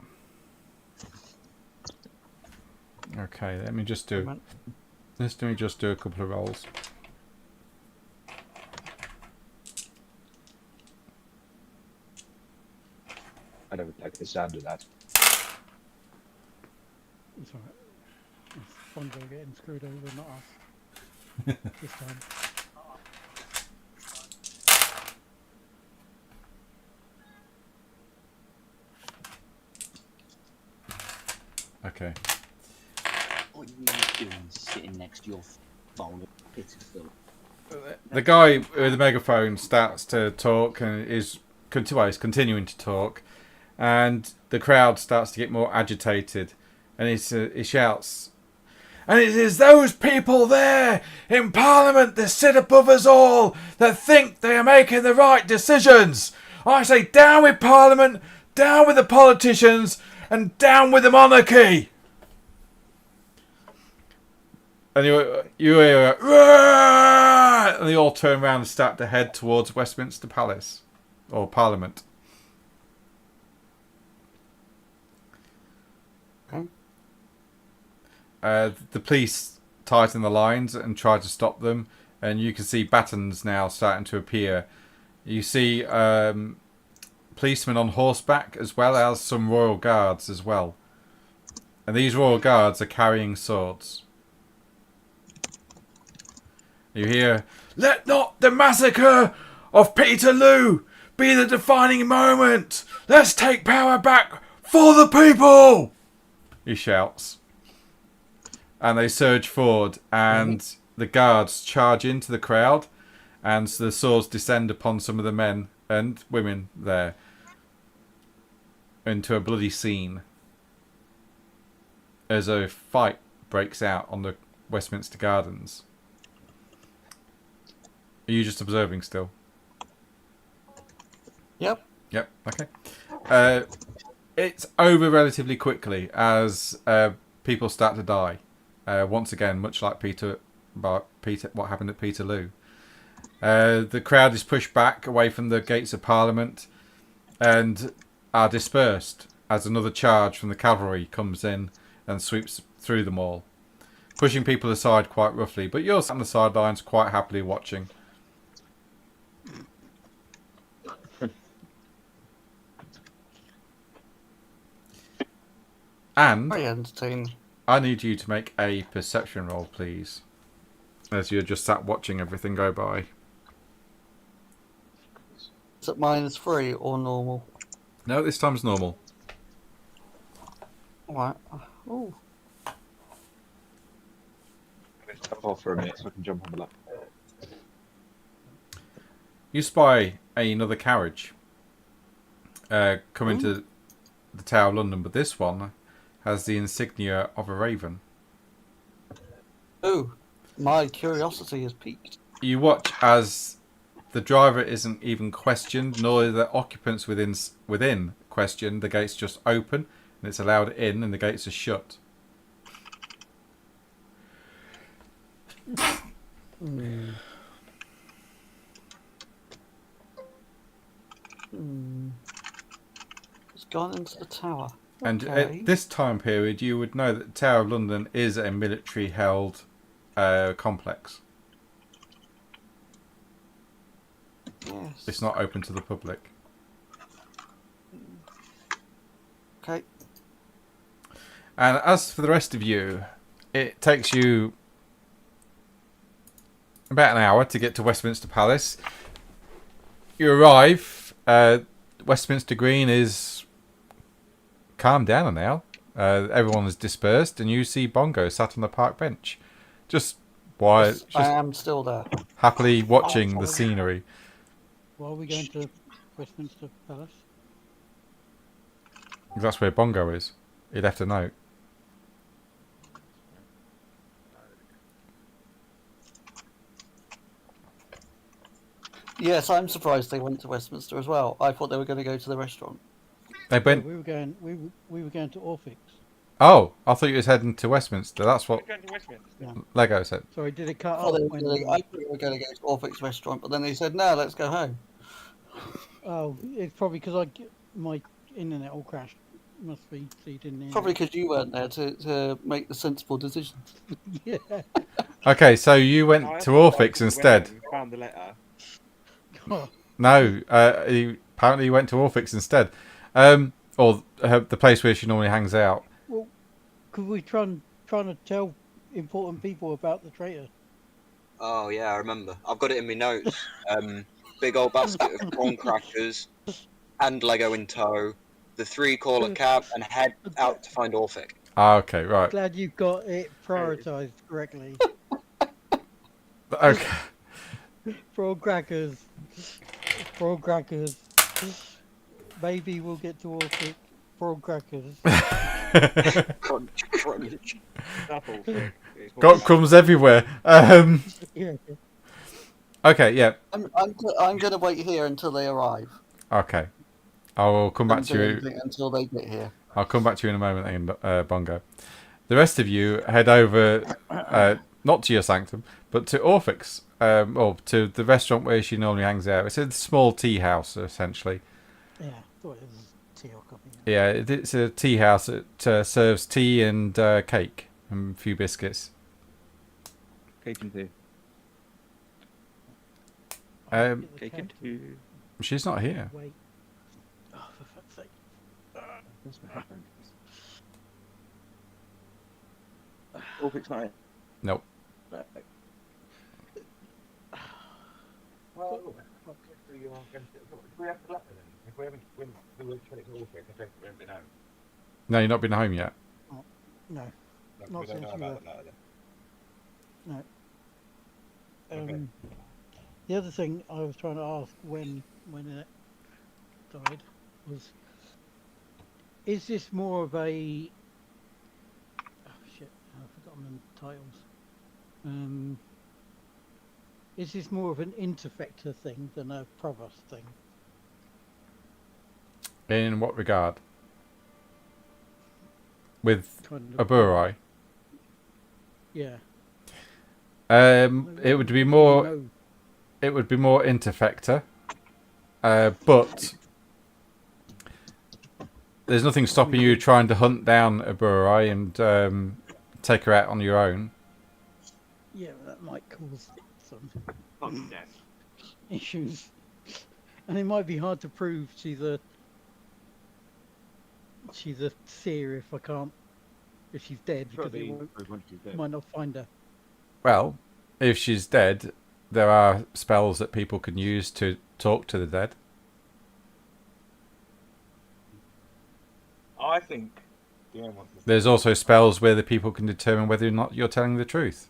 Okay, let me just do a couple of rolls. I don't like the sound of that. It's alright. It's Bongo getting screwed over, not us. This time. Okay. What are you doing sitting next to your phone? Pitiful. The guy with the megaphone starts to talk and is continuing to talk, and the crowd starts to get more agitated, and he shouts, "And it is those people there in Parliament that sit above us all that think they are making the right decisions. I say down with Parliament, down with the politicians, and down with the monarchy." And you hear, "Roar!" And they all turn around and start to head towards Westminster Palace, or Parliament. Okay. The police tighten the lines and try to stop them, and you can see batons now starting to appear. You see policemen on horseback, as well as some royal guards as well. And these royal guards are carrying swords. You hear, "Let not the massacre of Peterloo be the defining moment. Let's take power back for the people," he shouts. And they surge forward, and the guards charge into the crowd, and the swords descend upon some of the men and women there into a bloody scene as a fight breaks out on the Westminster Gardens. Are you just observing still? Yep. Yep, okay. It's over relatively quickly as people start to die. Once again, much like what happened at Peterloo. The crowd is pushed back away from the gates of Parliament and are dispersed as another charge from the cavalry comes in and sweeps through them all, pushing people aside quite roughly. But you're sat on the sidelines quite happily watching. And Very entertaining. I need you to make a perception roll, please, as you're just sat watching everything go by. Is it -3 or normal? No, this time's normal. Alright. Oh. Let's jump off for a minute so I can jump on the lap. You spy another carriage coming to the Tower of London, but this one has the insignia of a raven. Oh. My curiosity is piqued. You watch as the driver isn't even questioned, nor are the occupants within questioned. The gates just open, and it's allowed in, and the gates are shut. It's gone into the tower. And Okay. at this time period, you would know that the Tower of London is a military-held complex. Yes. It's not open to the public. Okay. And as for the rest of you, it takes you about an hour to get to Westminster Palace. You arrive. Westminster Green is calmed down now. Everyone is dispersed, and you see Bongo sat on the park bench, just Yes, just I am still there. happily watching the scenery. Why are we going to Westminster Palace? That's where Bongo is. He left a note. Yes, I'm surprised they went to Westminster as well. I thought they were going to go to the restaurant. They went. We were going. We were going to Orphix. Oh, I thought you was heading to Westminster. That's what Going to Westminster. Lego said. Sorry, did it cut I thought off they were when? gonna- I thought they were going to go to Orphix restaurant, but then they said, no, let's go home. Oh, it's probably because my internet all crashed. Must be so you didn't hear. Probably because you weren't there to make the sensible decision. Yeah. Okay, so you went No, I to thought I Orphix went instead. and found the letter. Oh, No, apparently you went to Orphix instead. or the place where she normally hangs out. Well, could we trying to tell important people about the traitor? Oh yeah, I remember. I've got it in my notes. Big old basket of prawn crackers and Lego in tow. The 3 call a cab and head out to find Orphic. Ah, okay, right. Glad you got it prioritized correctly. Okay. Prawn crackers. Prawn crackers. Maybe we'll get to Orphic. Prawn crackers. Crunch, crunch. Got crumbs everywhere. Yeah. Okay, yeah. I'm going to wait here until they arrive. Okay. I will come back Don't to do you. anything until they get here. I'll come back to you in a moment, then, Bongo. The rest of you head over, not to your sanctum, but to Orphic's, or to the restaurant where she normally hangs out. It's a small tea house, essentially. Yeah, thought it was tea or coffee. Yeah, it's a tea house that serves tea and cake and a few biscuits. Cake and tea. Cake and tea. She's not here. Wait. Oh, for fuck's sake. Orphic's not here. Nope. Well, we have to let them in. If we haven't, when we were trying to Orphic, I think we haven't been home. No, you've not been home yet. No. No, Not we don't since know you about the letter then. No. Okay. The other thing I was trying to ask when it died was, is this more of a... Oh shit, I've forgotten the titles. Is this more of an interfector thing than a provost thing? In what regard? With Kind a of. Burai? Yeah. It would be more. No. It would be more interfector, but there's nothing stopping you trying to hunt down a Burai and take her out on your own. Yeah, that might cause some Fucking death. issues. And it might be hard to prove she's a seer if she's dead, because might not find her. Well, if she's dead, there are spells that people can use to talk to the dead. I think There's also spells where the people can determine whether or not you're telling the truth.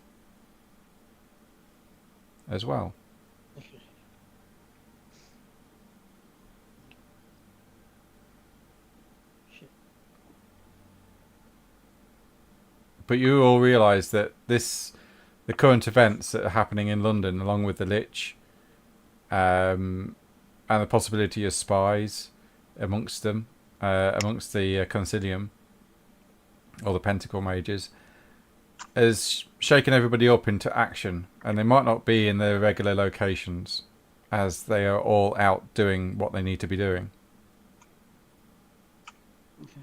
As well. Shit. But you all realise that the current events that are happening in London, along with the Lich, and the possibility of spies amongst them, amongst the Consilium, or the Pentacle Mages, has shaken everybody up into action, and they might not be in their regular locations, as they are all out doing what they need to be doing. Okay.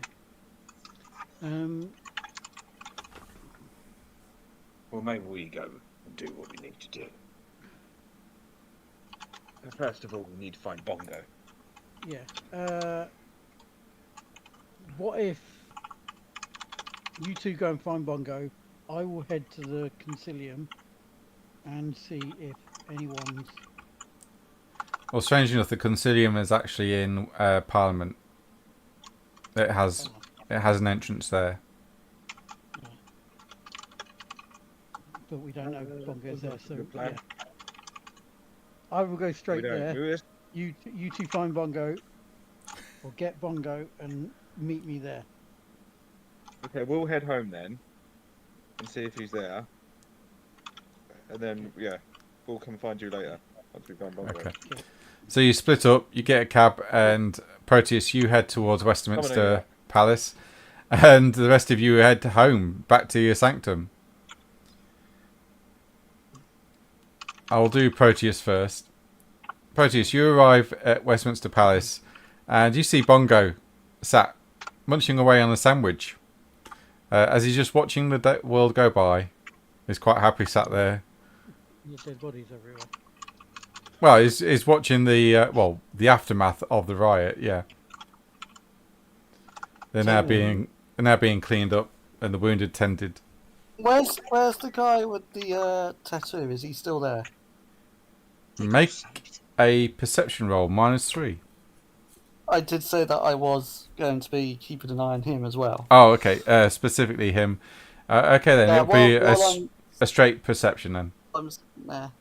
Well, maybe we go and do what we need to do. First of all, we need to find Bongo. Yeah. What if you two go and find Bongo? I will head to the Consilium and see if anyone's... Well, strange enough, the Consilium is actually in Parliament. It has an entrance there. Yeah. But we don't know if Bongo's there, so yeah. I will go straight there. You two find Bongo, or get Bongo and meet me there. Okay, we'll head home then and see if he's there. And then, yeah, we'll come find you later once we've found Bongo. Okay. So you split up, you get a cab, and Proteus, you head towards Westminster Palace, and the rest of you head home, back to your sanctum. I will do Proteus first. Proteus, you arrive at Westminster Palace, and you see Bongo sat munching away on a sandwich. As he's just watching the world go by, he's quite happy sat there. There's dead bodies everywhere. Well, he's watching the aftermath of the riot, yeah. They're So- now being cleaned up and the wounded tended. Where's the guy with the tattoo? Is he still there? Make a perception roll, -3. I did say that I was going to be keeping an eye on him as well. Oh, okay. Specifically him. Okay, then Yeah, it'll be while a straight perception then. I'm sitting there,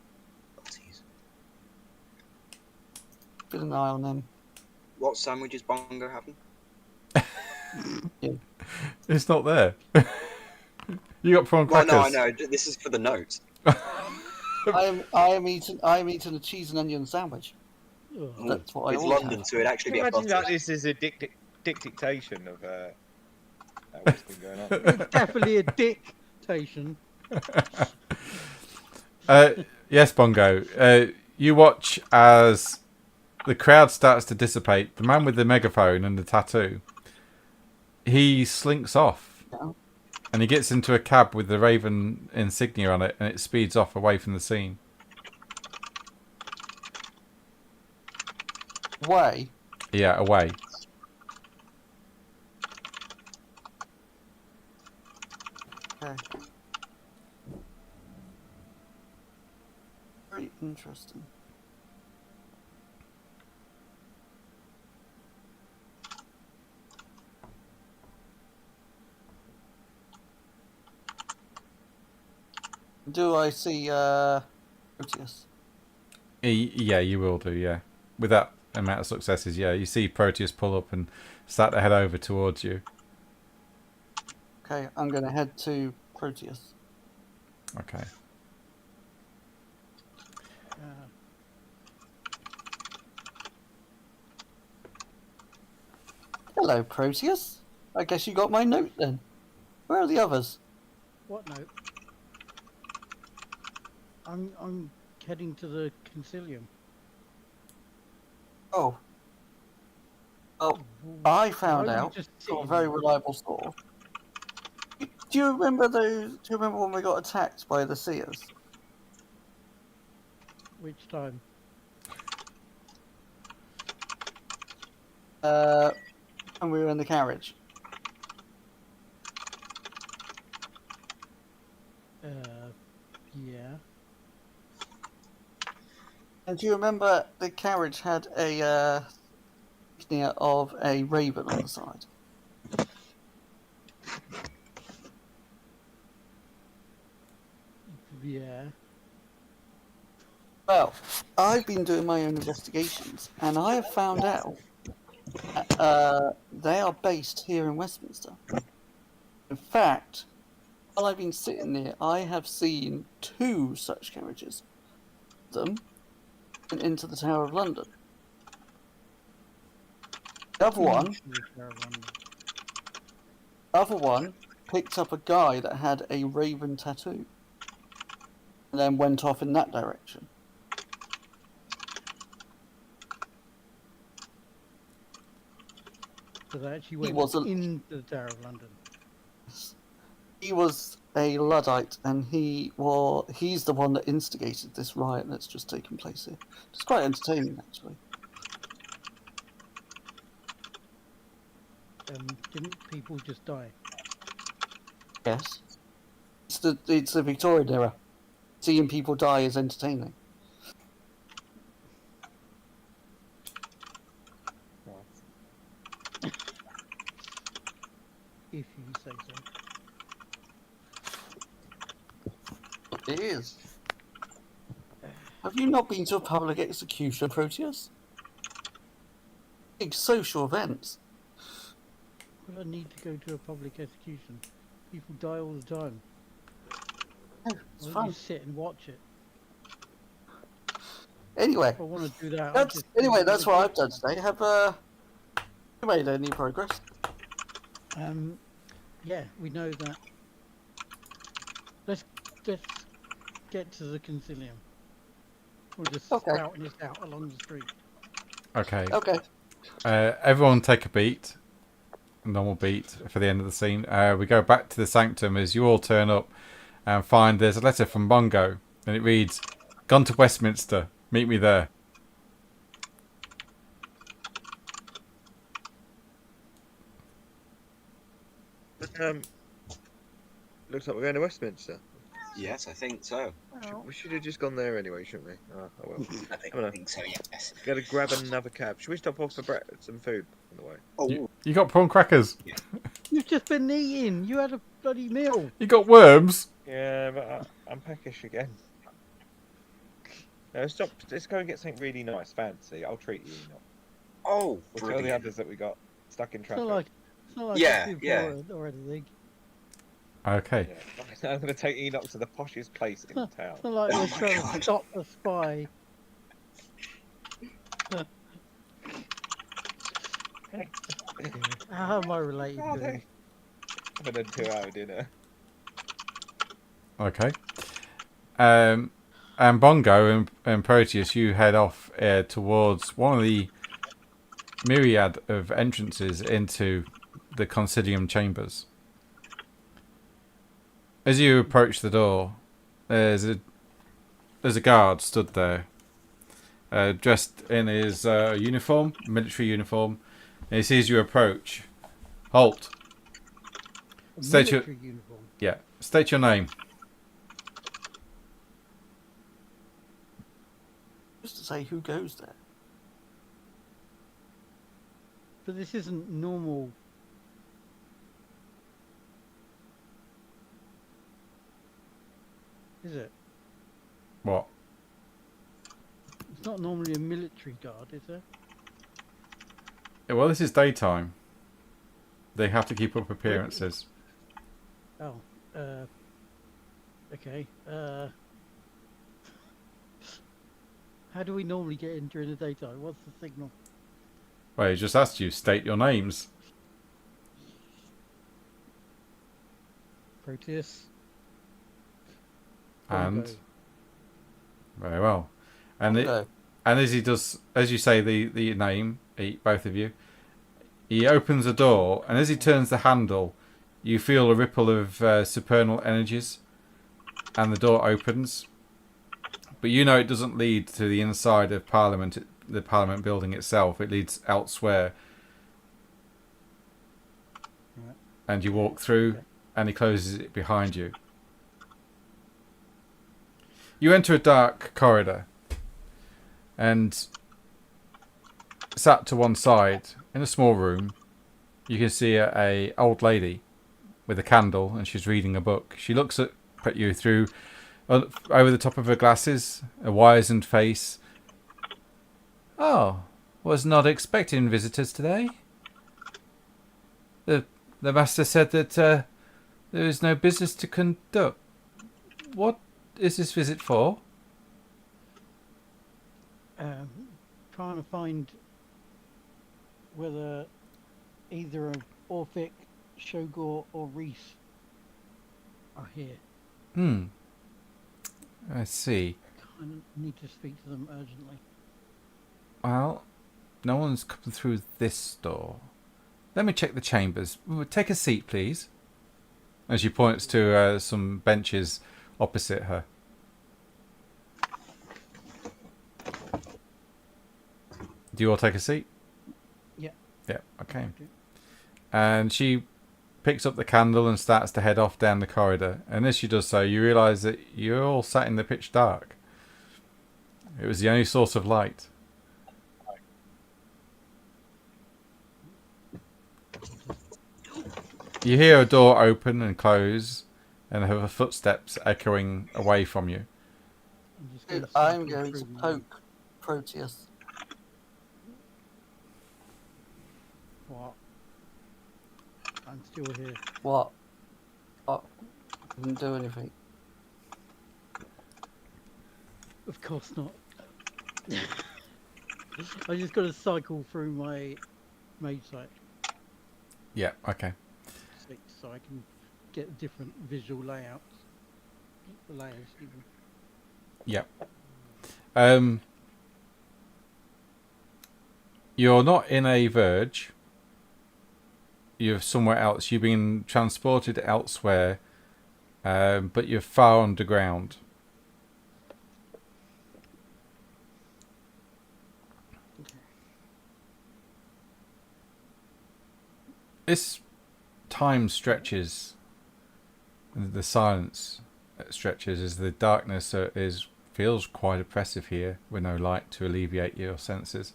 keeping an eye on him. What sandwiches Bongo having? It's not there. You got prawn Well, crackers. no, I know. This is for the notes. I am eating a cheese and onion sandwich. Ugh. That's what I It's always London, have. so it'd actually be a Imagine butter. that this is a dictation of what's been going on. It's definitely a dictation. Yes, Bongo. You watch as the crowd starts to dissipate. The man with the megaphone and the tattoo, he slinks off. Yeah. And he gets into a cab with the Raven insignia on it, and it speeds off away from the scene. Way. Yeah, away. Okay. Very interesting. Do I see Proteus? Yeah, you will do, yeah. With that amount of successes, yeah. You see Proteus pull up and start to head over towards you. Okay, I'm going to head to Proteus. Okay. Hello, Proteus. I guess you got my note then. Where are the others? What note? I'm heading to the Consilium. Oh. Oh, I found Why are you out just from a sitting very there? reliable source. Do you remember those? Do you remember when we got attacked by the Seers? Which time? When we were in the carriage. Yeah. And do you remember the carriage had a insignia of a raven on the side? Yeah. Well, I've been doing my own investigations, and I have found out that, they are based here in Westminster. In fact, while I've been sitting there, I have seen 2 such carriages. Them and into the Tower of London. The other one picked up a guy that had a raven tattoo, and then went off in that direction. So they actually went wasn't- into the Tower of London. He was a Luddite, and he's the one that instigated this riot that's just taken place here. It's quite entertaining, actually. Didn't people just die? Yes. It's the Victorian era. Seeing people die is entertaining. If you say so. It is. Have you not been to a public execution, Proteus? Big social events. Well, I need to go to a public execution. People die all the time. Oh, it's Why don't fun. you sit and watch it? Anyway, If I want to do that, I'll that's just that's what I've done today. Have you made any progress? Yeah, we know that. Let's get to the Consilium. We'll just Okay. spouting this out along the street. Okay. Okay. Everyone take a beat. A normal beat for the end of the scene. We go back to the sanctum as you all turn up and find there's a letter from Bongo. And it reads, "Gone to Westminster. Meet me there." Looks like we're going to Westminster. Yes, I think so. Well, We should have just gone there anyway, shouldn't we? Oh well. I think so. Yes. Gotta grab another cab. Should we stop off for some food on the way? Oh, You got prawn crackers. you've just been eating. You had a bloody meal. You got worms. Yeah, but I'm peckish again. No, stop. Let's go and get something really nice, fancy. I'll treat you. Enoch. oh, We'll tell the brilliant. others that we got stuck in It's traffic. not like Yeah, it's too yeah. boring or anything. Okay. Yeah. I'm going to take Enoch to the poshest place in town. It's not like Oh we're my trying God. to stop the spy. How am I related Are to they? him? Having a 2-hour dinner. Okay. And Bongo and Proteus, you head off towards one of the myriad of entrances into the Consilium chambers. As you approach the door, there's a guard stood there, dressed in his uniform, military uniform, and he sees you approach. Halt. A State your- military uniform. Yeah. State your name. Just to say who goes there. But this isn't normal. Is it? What? It's not normally a military guard, is it? Well, this is daytime. They have to keep up appearances. Oh, okay. How do we normally get in during the daytime? What's the signal? Well, he just asked you, state your names. Proteus. And Bongo. very well. And Bongo. and as he does, as you say the name, both of you, he opens the door, and as he turns the handle, you feel a ripple of supernal energies, and the door opens. But you know it doesn't lead to the inside of Parliament, the Parliament building itself. It leads elsewhere. Right. And you walk through, Okay. and he closes it behind you. You enter a dark corridor, and sat to one side in a small room, you can see a old lady with a candle, and she's reading a book. She looks at you through over the top of her glasses, a wizened face. Oh, was not expecting visitors today. The master said that there is no business to conduct. What is this visit for? Trying to find whether either of Orphic, Shogor, or Reese are here. I see. Kind of need to speak to them urgently. Well, no one's come through this door. Let me check the chambers. Take a seat, please. And she points to some benches opposite her. Do you all take a seat? Yeah. Yeah, okay. Okay. And she picks up the candle and starts to head off down the corridor. And as she does so, you realise that you're all sat in the pitch dark. It was the only source of light. You hear a door open and close, and her footsteps echoing away from you. I'm just I'm cycle going to through poke Proteus. What? I'm still here. What? I didn't do anything. Of course not. I just got to cycle through my Mage site Yeah, okay. so I can get different visual layouts. Layers even. Yeah. You're not in a verge. You're somewhere else. You've been transported elsewhere, but you're far underground. This time stretches, the silence stretches as the darkness feels quite oppressive here with no light to alleviate your senses.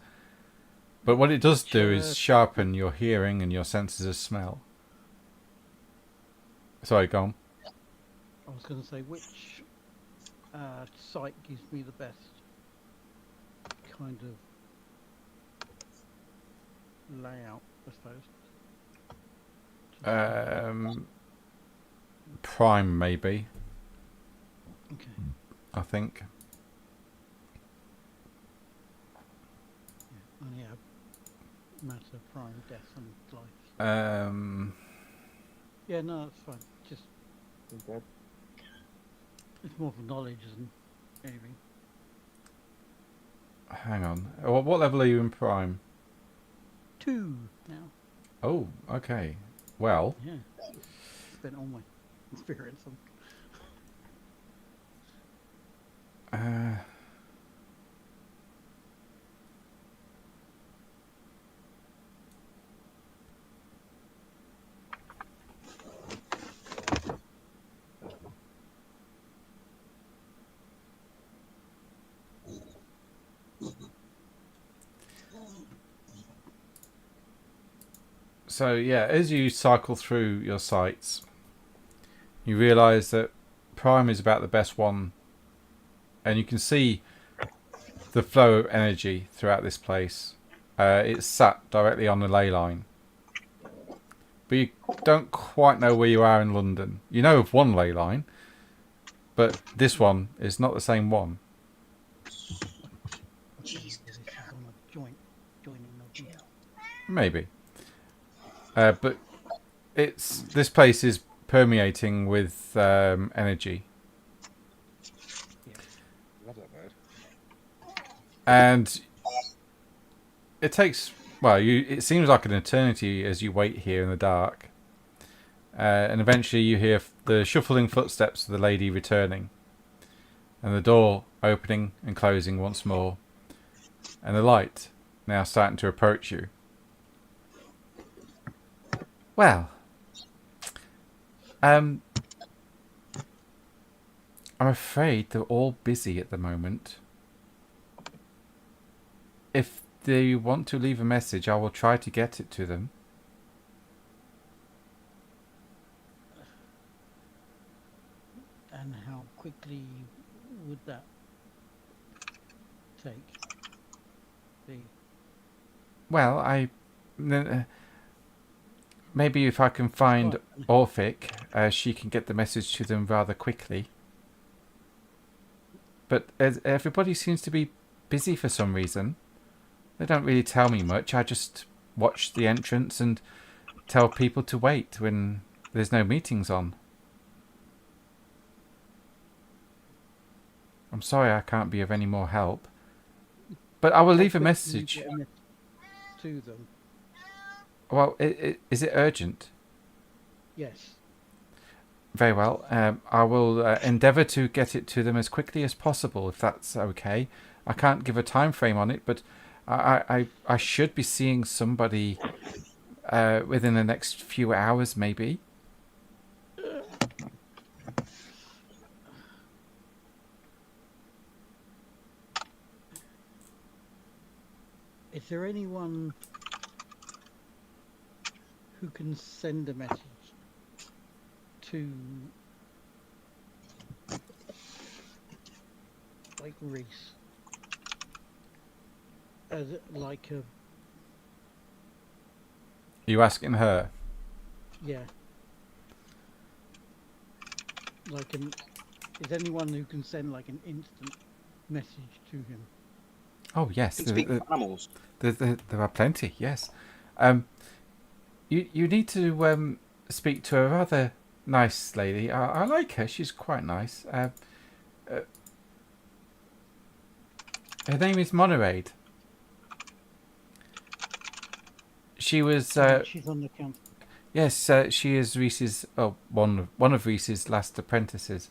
But what it does do is sharpen your hearing and your senses of smell. Sorry, go on. I was going to say, which site gives me the best kind of layout, I suppose? Prime, maybe. Okay. I think. Yeah, only have matter, prime, death, and life. Yeah, no, that's fine. Just Okay. it's more for knowledge than anything. Hang on. What level are you in Prime? 2 now. Oh, okay. Well, Yeah. Spent all my experience on. so yeah, as you cycle through your sites, you realise that Prime is about the best one, and you can see the flow of energy throughout this place. It's sat directly on the ley line, but you don't quite know where you are in London. You know of one ley line, but this one is not the same one. Jesus. This is on a joining of them. Maybe. But this place is permeating with energy. Love that bird. And it takes, it seems like an eternity as you wait here in the dark. And eventually you hear the shuffling footsteps of the lady returning. And the door opening and closing once more. And the light now starting to approach you. Well, I'm afraid they're all busy at the moment. If they want to leave a message, I will try to get it to them. And how quickly would that take? Well, maybe if I can find Orphic, she can get the message to them rather quickly. But everybody seems to be busy for some reason. They don't really tell me much. I just watch the entrance and tell people to wait when there's no meetings on. I'm sorry I can't be of any more help. But I will leave a message. To them. Well, is it urgent? Yes. Very well. I will endeavour to get it to them as quickly as possible, if that's okay. I can't give a time frame on it, but I should be seeing somebody within the next few hours, maybe. Is there anyone who can send a message to, like, Reese? As like a... You asking her? Yeah. Like is anyone who can send like an instant message to him? Oh yes, Speak of animals. there are plenty. Yes. You need to speak to a rather nice lady. I like her. She's quite nice. Her name is Monoraid. She was. She's on the camp. Yes, she is Reese's. Oh, one of Reese's last apprentices,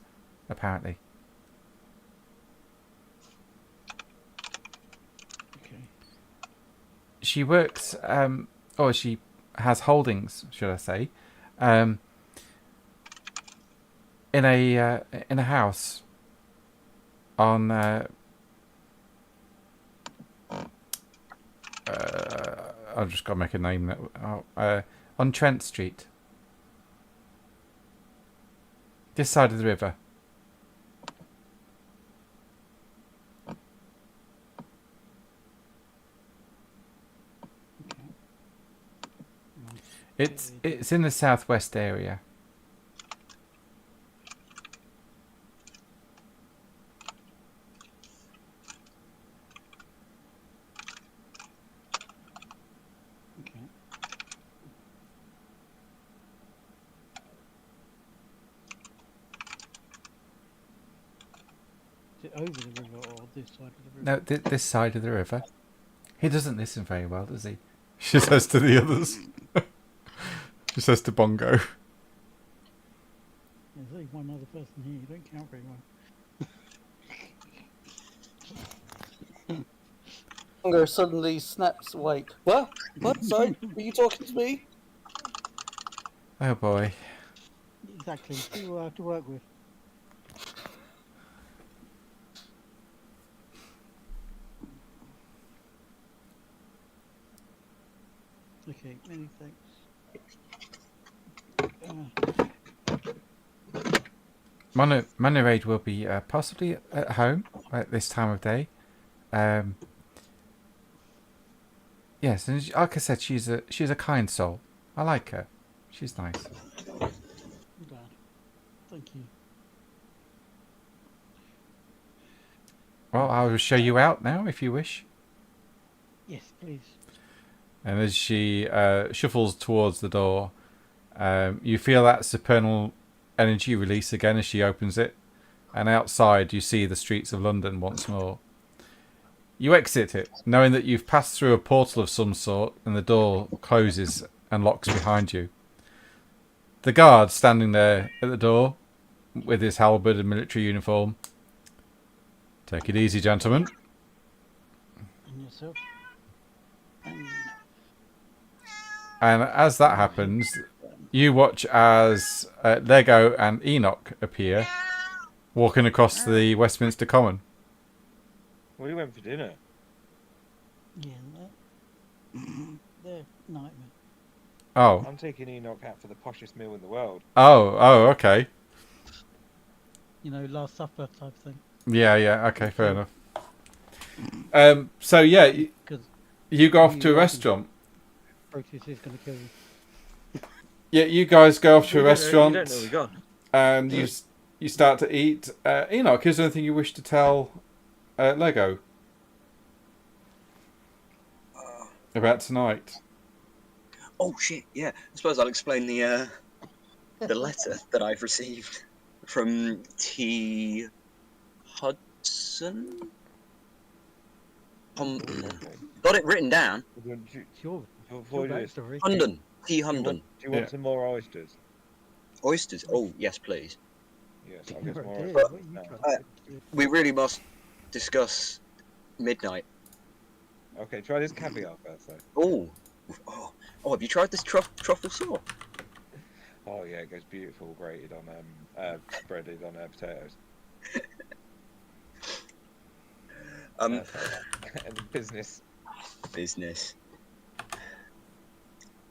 apparently. Okay. She works. Or she has holdings, should I say, In a house on I've just got to make a name that on Trent Street, this side of the river. It's in the southwest area. Okay. Is it over the river or this side of the river? No, this side of the river. He doesn't listen very well, does he? She says to the others. She says to Bongo. There's only one other person here. You don't count very well. Bongo suddenly snaps awake. What? What? Sorry? Were you talking to me? Oh boy. Exactly. Who will I have to work with? Okay, many thanks. Monoraid will be possibly at home at this time of day. Yes, and like I said, she's a kind soul. I like her. She's nice. I'm glad. Thank you. Well, I will show you out now if you wish. Yes, please. And as she shuffles towards the door, you feel that supernal energy release again as she opens it. And outside, you see the streets of London once more. You exit it, knowing that you've passed through a portal of some sort, and the door closes and locks behind you. The guard standing there at the door, with his halberd and military uniform. Take it easy, gentlemen. And yourself? And as that happens, you watch as Lego and Enoch appear, walking across the Westminster Common. Well, you went for dinner. Yeah, they're nightmare. Oh. I'm taking Enoch out for the poshest meal in the world. Oh, okay. You know, Last Supper type thing. Yeah, okay, fair enough. So yeah, you go off to a restaurant. Proteus is going to kill you. Yeah, you guys go off to a restaurant. You don't know we got. And you start to eat. Enoch, is there anything you wish to tell Lego about tonight? Oh shit! Yeah, I suppose I'll explain the letter that I've received from T. Hudson. Got it written down. Sure. Before Your you backstory. Hunden. T. do Hunden. you want Yeah. some more oysters? Oysters. Oh yes, please. Yes, I'll get some more Dear, oysters. what are you now. trying to do? We really must discuss midnight. Okay, try this caviar first, though. Oh, have you tried this truffle sauce? Oh yeah, it goes beautiful, grated on breaded on potatoes. And business. Business.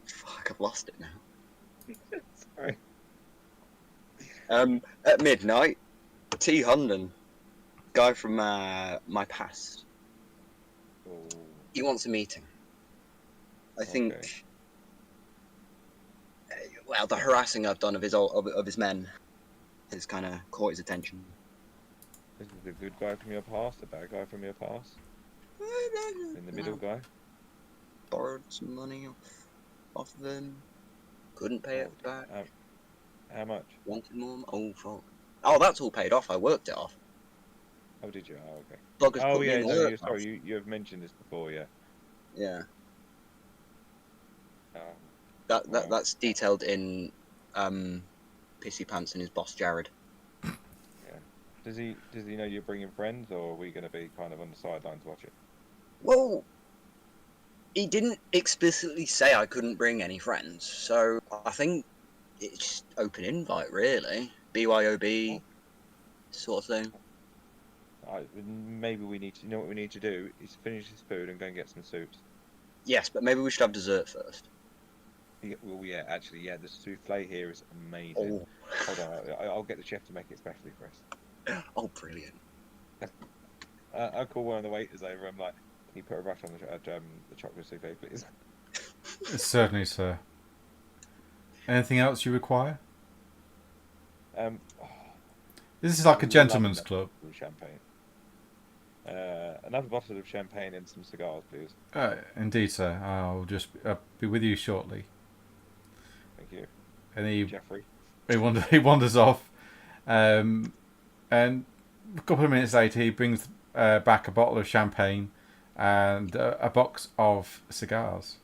Fuck, I've lost it now. Sorry. At midnight, T. Hunden, guy from my past, Oh, he wants a meeting. I think. Okay. Well, the harassing I've done of his men has kind of caught his attention. this is the good guy from your past, the bad guy from your past, and the middle guy. Borrowed some money off them. Couldn't pay it back. How much? Wanted more. Oh fuck. Oh, that's all paid off. I worked it off. Oh, did you? Oh, okay. Buggers Oh put me yeah, in the no, work you're off. sorry. You have mentioned this before, yeah. Yeah. Um, That's detailed in Pissy Pants and his boss Jared. Does he know you're bringing friends, or are we going to be kind of on the sidelines to watch it? Well, he didn't explicitly say I couldn't bring any friends, so I think it's just open invite, really. BYOB sort of thing. Maybe we need to. You know what we need to do is finish this food and go and get some soups. Yes, but maybe we should have dessert first. Yeah, actually, yeah. The souffle here is amazing. Oh, Hold on, I'll get the chef to make it specially for us. oh, brilliant. I call one of the waiters over. I'm like, can you put a rush on the chocolate souffle, please? Certainly, sir. Anything else you require? Oh, This is like a love gentleman's another club. bottle of champagne. Another bottle of champagne and some cigars, please. Indeed, sir. I'll just be with you shortly. Thank you, And Jeffrey. he wanders off, and a couple of minutes later, he brings back a bottle of champagne and a box of cigars.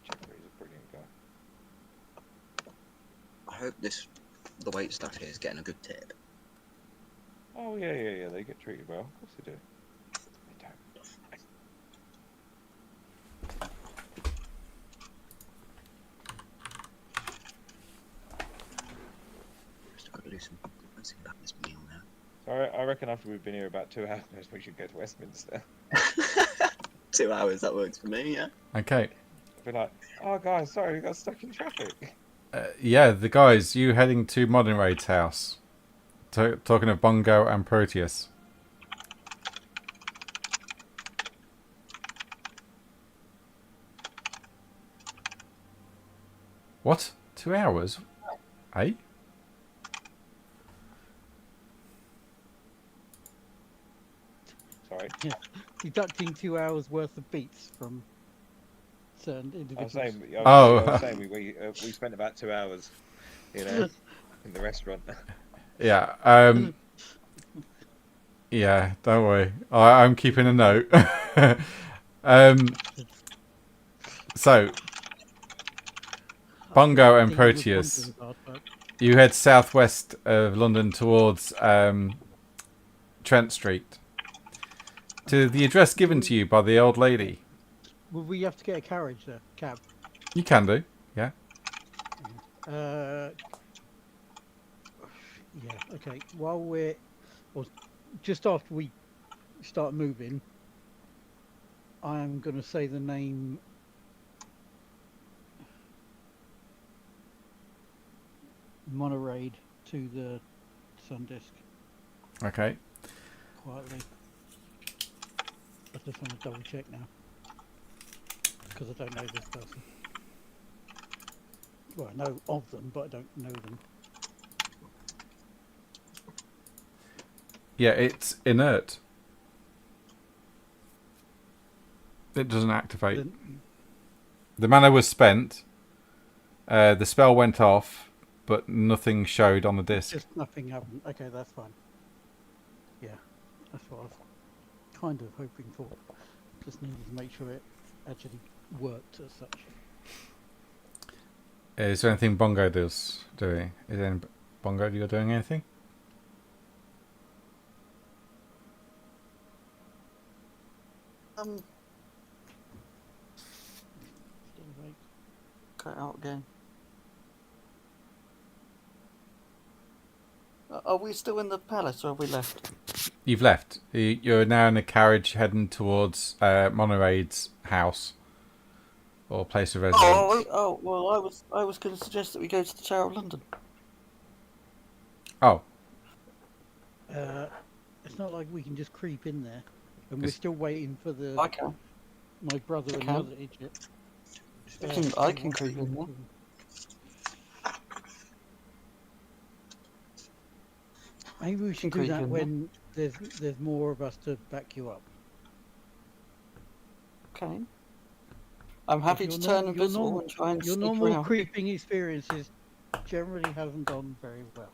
Jeffrey is a brilliant guy. I hope the wait staff here is getting a good tip. Oh yeah. They get treated well. Of course they do. They don't. Just got to do some thinking about this meal now. So I reckon after we've been here about 2 hours, we should go to Westminster. 2 hours, that works for me, yeah. Okay. Be like, oh guys, sorry, we got stuck in traffic. Yeah, the guys, you heading to Modern Raid's house. Talking of Bongo and Proteus. What? 2 hours? Eh? Sorry. Deducting 2 hours worth of beats from certain I was individuals. saying, Oh. I was saying we spent about 2 hours, in the restaurant. Yeah. Yeah, don't worry. I'm keeping a note. So, Bongo and Thinking was Proteus, wondering about, but you head southwest of London towards Trent Street to the address given to you by the old lady. Would we have to get a carriage there? Cab? You can do, yeah. Yeah, okay. While just after we start moving, I'm going to say the name Monoraid to the sun disk Okay. quietly. I just want to double check now because I don't know this person. Well, I know of them, but I don't know them. Yeah, it's inert. It doesn't activate. The mana was spent. The spell went off, but nothing showed on the disc. Just nothing happened. Okay, that's fine. Yeah, that's what I was kind of hoping for. Just needed to make sure it actually worked as such. Is there anything Bongo doing? Is any Bongo you're doing anything? Still awake. Cut out again. Are we still in the palace or have we left? You've left. You're now in a carriage heading towards Monoraid's house or place of residence. Well, I was going to suggest that we go to the Tower of London. Oh, It's not like we can just creep in there, and we're It's- still waiting for the I can. my brother You and can. the other idiot. I can creep in there. Maybe we should Can do creep that in when there's more of us to back you up. Okay. I'm happy Your to nor- turn your invisible normal- and try and Your sneak normal around. creeping experiences generally haven't gone very well.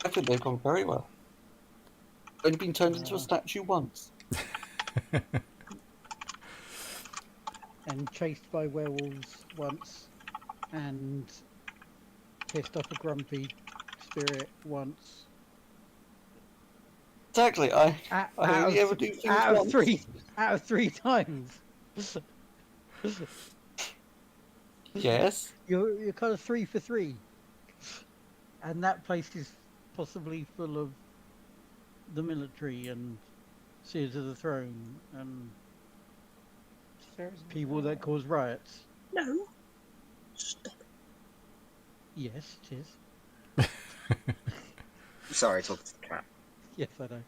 I think they've gone very well. Only been turned into a statue once. And chased by werewolves once, and pissed off a grumpy spirit once. Exactly. I Out, only ever do things once. out of three times. Yes. You're kind of 3 for 3, and that place is possibly full of the military and Seers of the Throne and people that cause riots. No. Stop. Yes, it is. Sorry, talking to the cat. Yes, I know.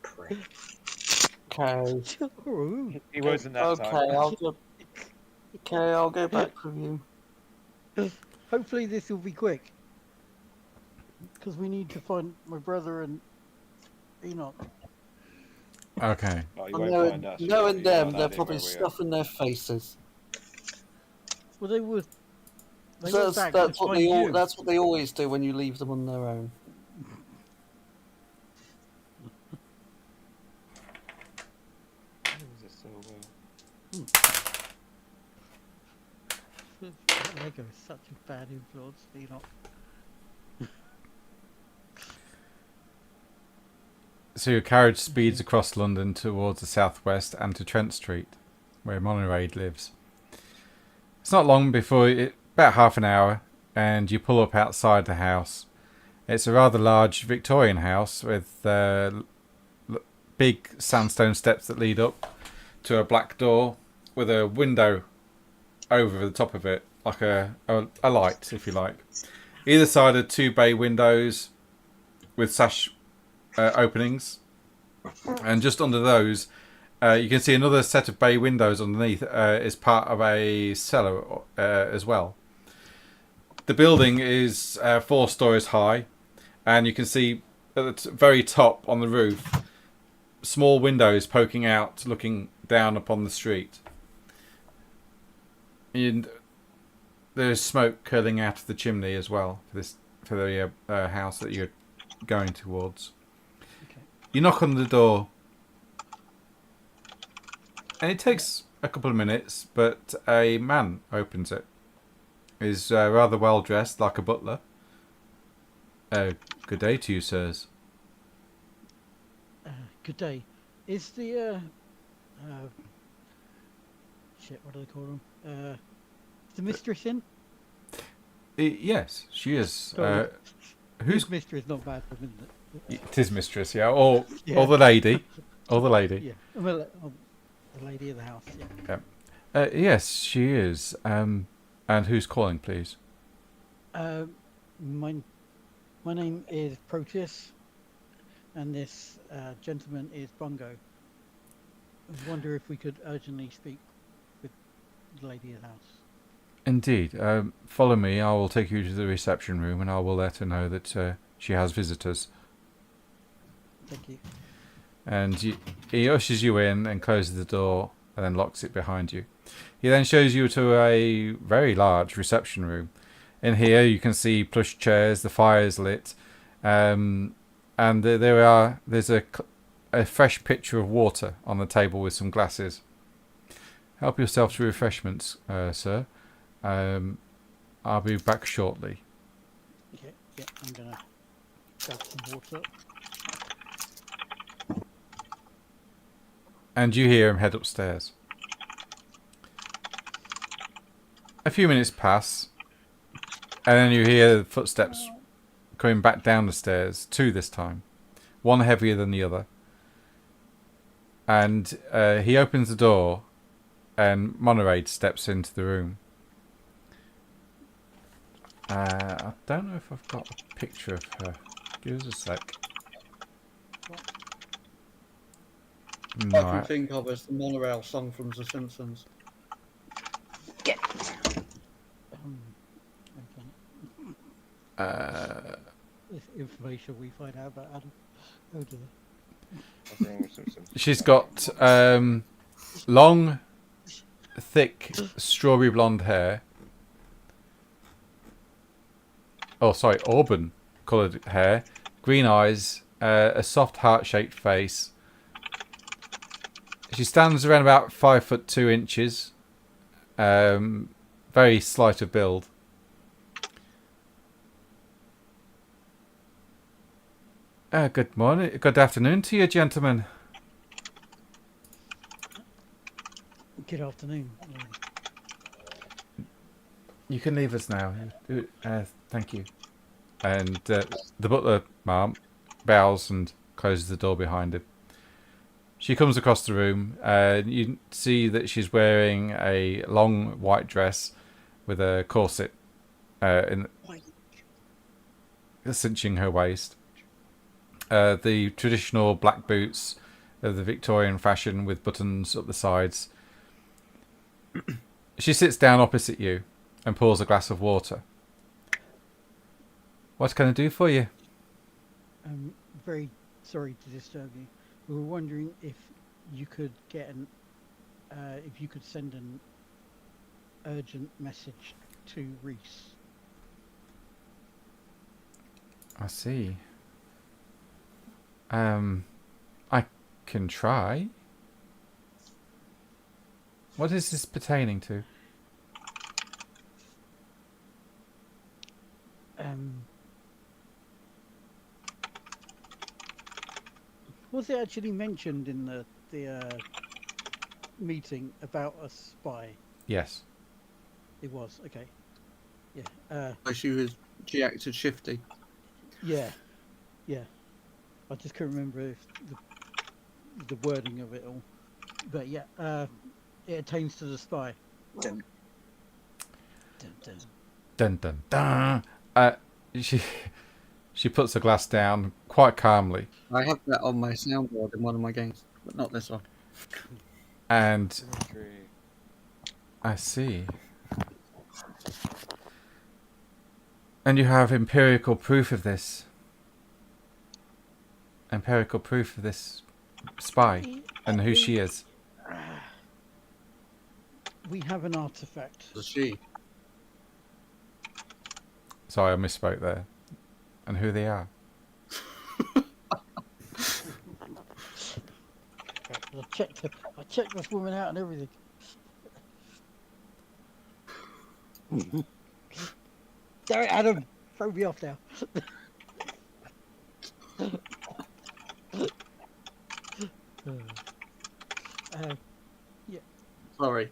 Prick. Okay. Ooh. He wasn't that Okay, time. I'll go back with you. Hopefully this will be quick, because we need to find my brother and Enoch. Okay. Oh, you And won't find us. knowing You've them, got they're that in probably where we are. stuffing their faces. Well, they were. They So went back that's to what find you. that's what they always do when you leave them on their own. Is it still, That Lego is such a bad influence, Enoch. So your carriage speeds across London towards the southwest and to Trent Street, where Monoraid lives. It's not long before about half an hour, and you pull up outside the house. It's a rather large Victorian house with big sandstone steps that lead up to a black door with a window over the top of it, like a light, if you like. Either side are 2 bay windows with sash openings, and just under those you can see another set of bay windows underneath is part of a cellar as well. The building is 4 stories high, and you can see at the very top on the roof small windows poking out looking down upon the street, and there's smoke curling out of the chimney as well for the house that you're going towards. You knock on the door, and it takes a couple of minutes, but a man opens it. He's rather well dressed, like a butler. Good day to you, sirs. Good day. Is the shit? What do they call them? Is the mistress in? Yes, she is. Whose Who's mistress? Not bad for isn't it? it is mistress? Yeah, or Yeah. the lady, or the lady. Yeah. Well, the lady of the house. Yeah. Yes, she is. And who's calling, please? My name is Proteus, and this gentleman is Bongo. I wonder if we could urgently speak with the lady of the house. Indeed. Follow me. I will take you to the reception room, and I will let her know that she has visitors. Thank you. And he ushers you in and closes the door and then locks it behind you. He then shows you to a very large reception room. In here you can see plush chairs, the fire's lit, and there's a fresh pitcher of water on the table with some glasses. Help yourself to refreshments, sir. I'll be back shortly. Okay, yeah, I'm gonna grab some water. And you hear him head upstairs. A few minutes pass, and then you hear footsteps coming back down the stairs, 2 this time, one heavier than the other. And he opens the door, and Monoraid steps into the room. I don't know if I've got a picture of her. Give us a sec. No, I can think of as the monorail song from The Simpsons. Okay. This information we find out about Adam. Oh dear. What's wrong with Simpsons? she's got long, thick, strawberry blonde hair. Oh, sorry, auburn coloured hair, green eyes, a soft heart-shaped face. She stands around about 5'2". Very slight of build. Good morning, good afternoon to you, gentlemen. Good afternoon. You can leave us now. Thank you. And the butler, ma'am, bows and closes the door behind him. She comes across the room. You see that she's wearing a long white dress with a corset cinching her waist. The traditional black boots of the Victorian fashion with buttons up the sides. She sits down opposite you and pours a glass of water. What can I do for you? I'm very sorry to disturb you. We were wondering if you could get if you could send an urgent message to Reese. I see. I can try. What is this pertaining to? Was it actually mentioned in the meeting about a spy? Yes. It was. Okay. Yeah. She acted shifty. Yeah. I just couldn't remember if the wording of it all. But yeah, it attains to the spy. Dun, dun. Dun dun dun. She puts the glass down quite calmly. I have that on my soundboard in one of my games, but not this one. And I see. And you have empirical proof of this. Empirical proof of this spy and who she is. We have an artifact. Was she? Sorry, I misspoke there. And who they are. I checked this woman out and everything. Damn it, Adam! Throw me off now. Yeah. Sorry.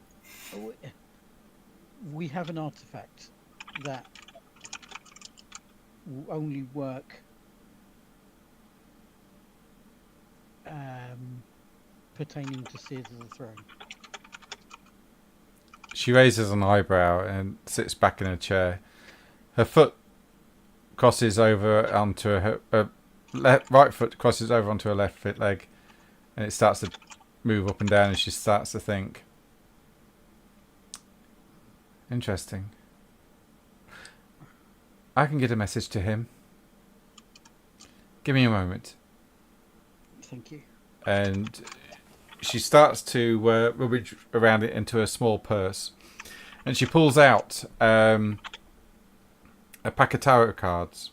We have an artifact that will only work pertaining to Seers of the Throne. She raises an eyebrow and sits back in a chair. Her foot crosses over onto her right foot crosses over onto her left foot leg, and it starts to move up and down, and she starts to think. Interesting. I can get a message to him. Give me a moment. Thank you. And she starts to rummage around it into a small purse, and she pulls out a pack of tarot cards,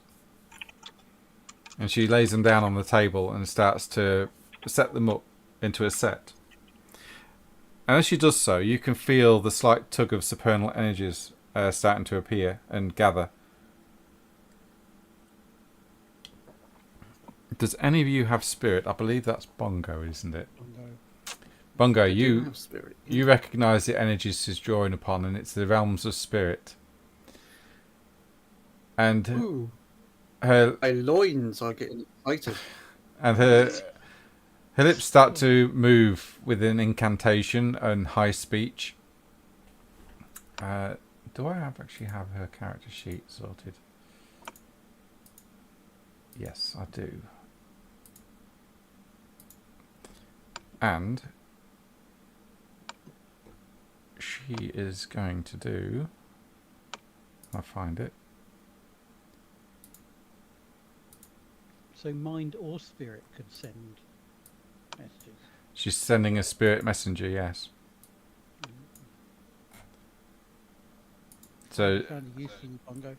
and she lays them down on the table and starts to set them up into a set. And as she does so, you can feel the slight tug of supernal energies starting to appear and gather. Does any of you have spirit? I believe that's Bongo, isn't it? Bongo, you recognise the energies she's drawing upon, and it's the realms of spirit. And Ooh, her my loins are getting excited. And her lips start to move with an incantation and high speech. Do I actually have her character sheet sorted? Yes, I do. And she is going to do... I'll find it. So mind or spirit could send messages. She's sending a spirit messenger, yes. So Kind of useful, Bongo.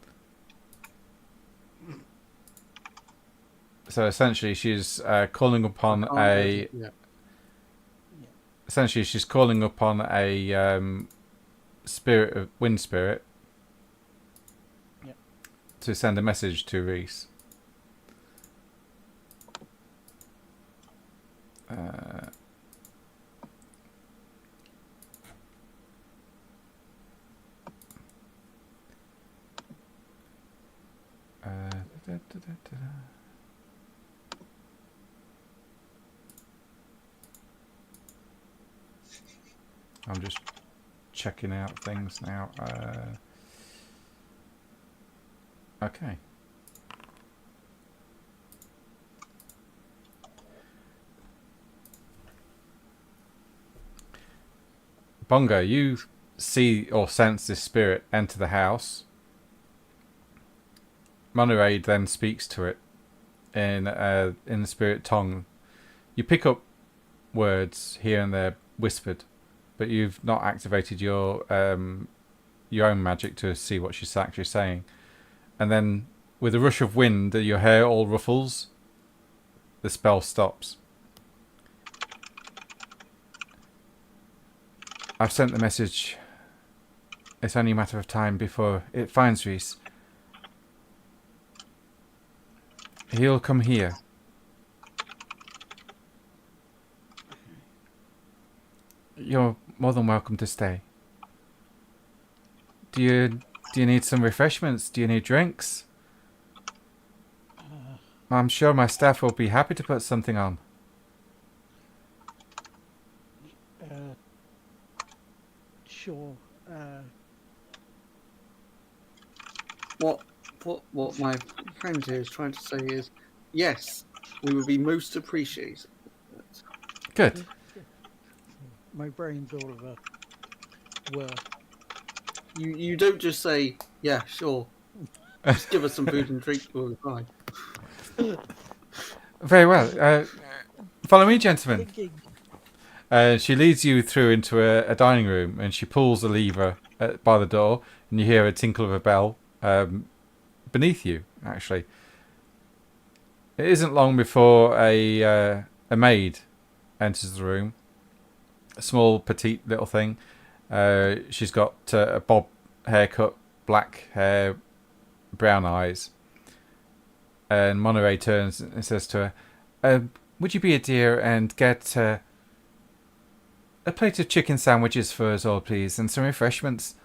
So essentially, she's calling upon a. Yeah. Essentially, she's calling upon a spirit of wind spirit. Yep. To send a message to Reese. Da, da, da, da. I'm just checking out things now. Okay. Bongo, you see or sense this spirit enter the house. Monterey then speaks to it in the spirit tongue. You pick up words here and there whispered, but you've not activated your own magic to see what she's actually saying. And then, with a rush of wind, your hair all ruffles. The spell stops. I've sent the message. It's only a matter of time before it finds Reese. He'll come here. You're more than welcome to stay. Do you need some refreshments? Do you need drinks? I'm sure my staff will be happy to put something on. Sure. What my friend here is trying to say is, yes, we would be most appreciated. Good. My brain's all of a whir. You don't just say, yeah, sure. Just give us some food and drink all the time. Very well. Follow me, gentlemen. She leads you through into a dining room, and she pulls a lever by the door, and you hear a tinkle of a bell beneath you, actually. It isn't long before a maid enters the room. A small, petite little thing. She's got a bob haircut, black hair, brown eyes. And Monterey turns and says to her, would you be a dear and get a plate of chicken sandwiches for us all, please, and some refreshments?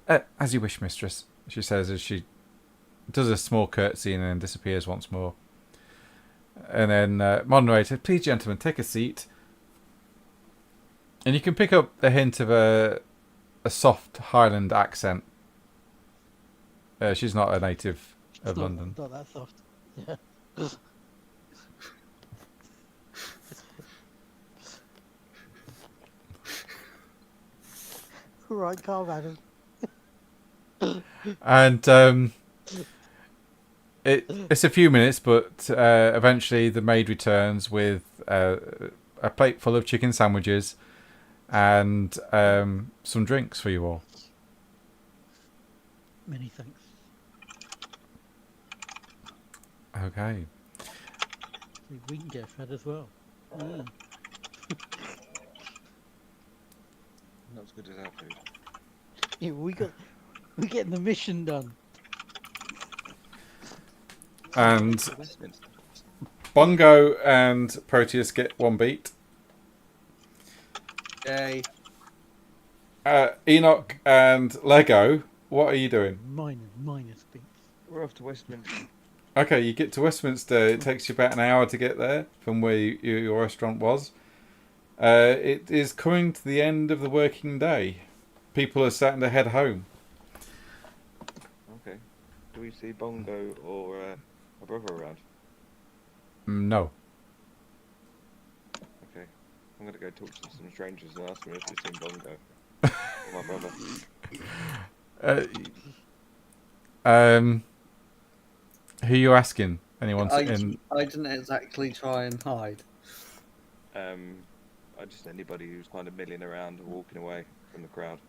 As you wish, mistress, she says as she does a small curtsy and then disappears once more. And then Monterey says, please, gentlemen, take a seat. And you can pick up a hint of a soft Highland accent. She's not a native of London. Not that soft. Yeah. Right, calm, Adam. And it's a few minutes, but eventually the maid returns with a plate full of chicken sandwiches and some drinks for you all. Many thanks. Okay. We can get fed as well. Yeah. Not as good as our food. Yeah, we're getting the mission done. And Bongo and Proteus get one beat. Yay. Enoch and Lego, what are you doing? Minus beats. We're off to Westminster. Okay, you get to Westminster. It takes you about an hour to get there from where your restaurant was. It is coming to the end of the working day. People are starting to head home. Okay. Do we see Bongo or a brother around? No. Okay. I'm going to go talk to some strangers and ask them if they've seen Bongo. Or my brother. Who are you asking? Anyone? I didn't exactly try and hide. Just anybody who's kind of milling around or walking away from the crowd.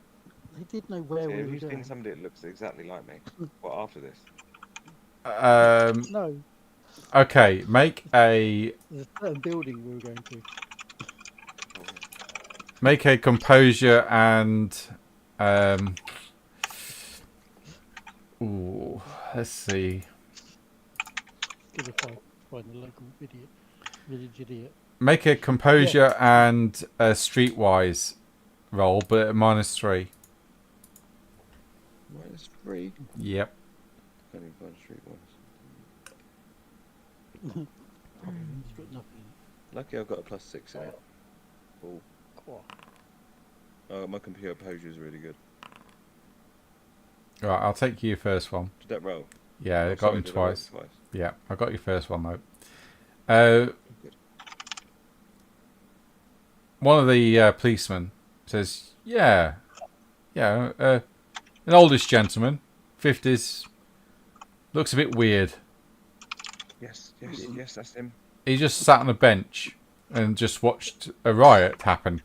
They did know where we Have were you seen going. somebody that looks exactly like me? What, after this? No, Okay, make a there's a certain building we were going to. composure and ooh, let's see. Give a find the local village idiot. Make a composure and a streetwise roll, but at -3. -3. Yep. Only one street ones. It's got nothing Lucky I've got a +6 in it. Oh, in it. Cool. my computer posure is really good. Right, I'll take your first one. Did that roll? Yeah, I Oh, got sorry, him did I roll twice. twice? Yeah, I got your first one though. Good. One of the policemen says, "Yeah, an oldish gentleman, 50s, looks a bit weird. Yes, that's him. He just sat on a bench and just watched a riot happen.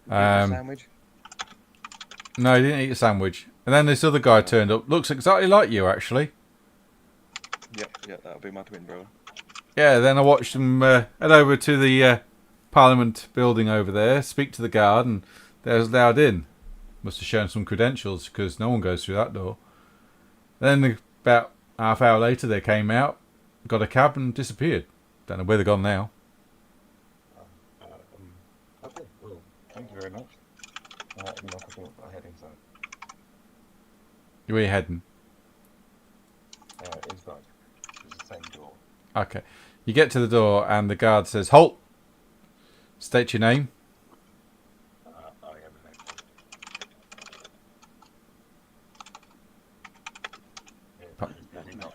Did you eat the sandwich? No, he didn't eat a sandwich. And then this other guy turned up. Looks exactly like you, actually. Yep, that'll be my twin brother. Yeah, then I watched him head over to the Parliament building over there, speak to the guard, and they was allowed in. Must have shown some credentials, because no one goes through that door. Then about half hour later, they came out, got a cab, and disappeared. Don't know where they're gone now. Okay, well, thank you very much. Enoch, I think I head inside. Where are you heading? Inside. It's the same door. Okay. You get to the door, and the guard says, "Halt! State your name." I am an Enoch.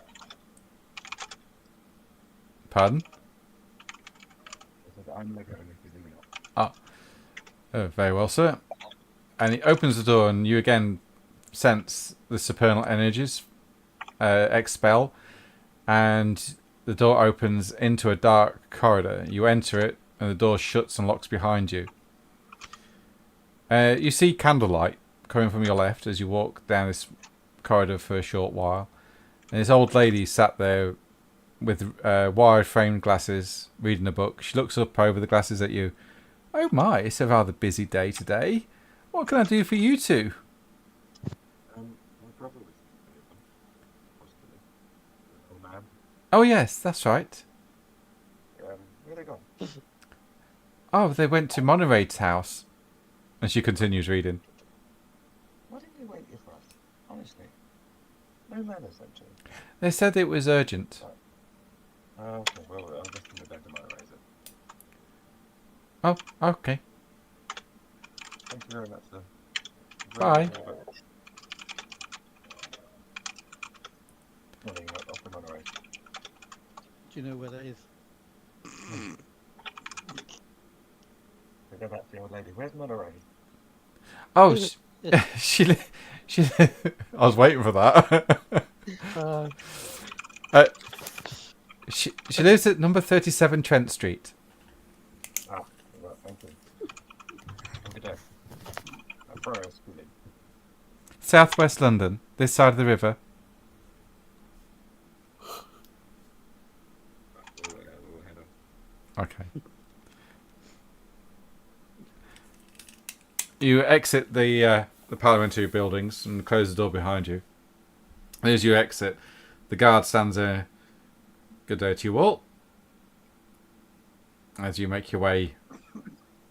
Pardon? I said, I'm Lego and this is Enoch. Oh, very well, sir. And he opens the door, and you again sense the supernal energies expel, and the door opens into a dark corridor. You enter it, and the door shuts and locks behind you. You see candlelight coming from your left as you walk down this corridor for a short while. And this old lady sat there with wide-framed glasses, reading a book. She looks up over the glasses at you. "Oh my, it's a rather busy day today. What can I do for you two?" My brother was possibly. Old man. "Oh yes, that's right. Where are they gone? Oh, they went to Monterey's house." And she continues reading. Why didn't you wait here for us? Honestly. No manners, don't you? They said it was urgent. Oh, okay, well, I'll just come back to my razor. Oh, okay. Thank you very much, sir. Bye. Morning, off the Monterey. Do you know where that is? We go back to the old lady. Where's Monterey? Oh, she. I was waiting for that. She lives at number 37 Trent Street. Ah, right, thank you. Have a good day. I'm sorry, I was schooling. Southwest London, this side of the river. We'll head on. Okay. You exit the parliamentary buildings and close the door behind you. And as you exit, the guard stands there. "Good day to you all." As you make your way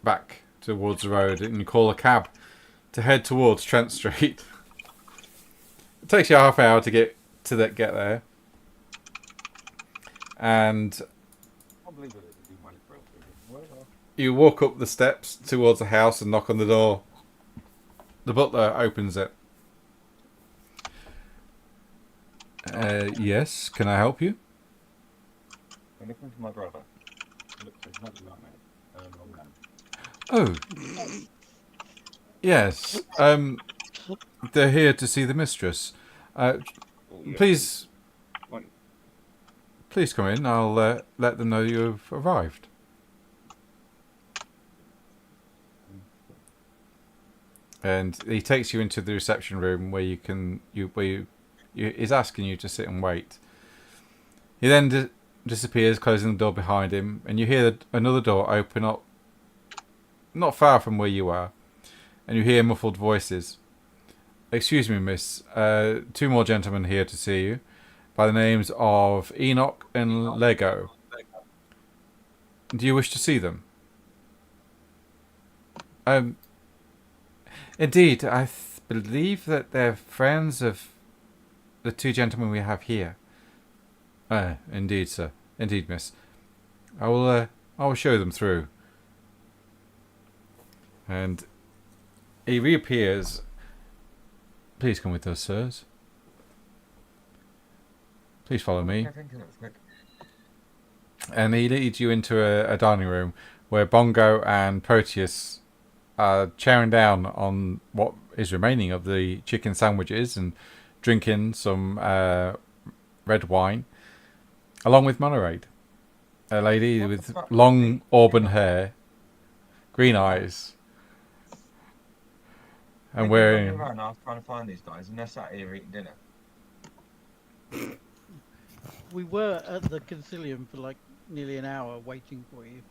back towards the road and you call a cab to head towards Trent Street. It takes you half an hour to get there. And I believe it is. You might well do it. Well, you walk up the steps towards the house and knock on the door. The butler opens it. Yes, can I help you? I'm looking for my brother. Looks exactly like me. Old man. Oh. Yes. They're here to see the mistress. Oh, yeah. Please Right. Please come in. I'll let them know you've arrived. And he takes you into the reception room where he's asking you to sit and wait. He then disappears, closing the door behind him, and you hear another door open up, not far from where you are, and you hear muffled voices. "Excuse me, miss. 2 more gentlemen here to see you, by the names of Enoch and Lego. Do you wish to see them?" Indeed, I believe that they're friends of the 2 gentlemen we have here. Indeed, sir. Indeed, miss. I will show them through. And he reappears. Please come with us, sirs. Please follow me. Okay, thank you, that was quick. And he leads you into a dining room where Bongo and Proteus are chowing down on what is remaining of the chicken sandwiches and drinking some red wine, along with Monoraid, a lady What the with fuck? long auburn hair, green eyes, and Running wearing. around, I was trying to find these guys, and they're sat here eating dinner. We were at the Consilium for like nearly an hour waiting for you.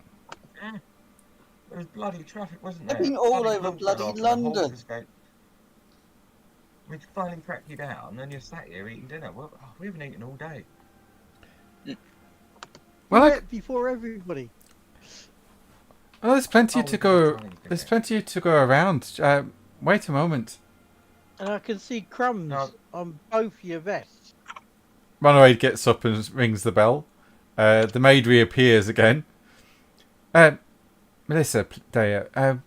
There was bloody traffic, wasn't They've there? been all Bloody over wheels bloody fell off and the horse London. escaped. We finally cracked you down, and you're sat here eating dinner. Well, we haven't eaten all day. Well, We went before everybody. well, there's plenty Oh, to we go. didn't find There's anything plenty to go around. Wait a moment. And I can see crumbs No. on both your vests. Monoraid gets up and rings the bell. The maid reappears again. Melissa, Daya,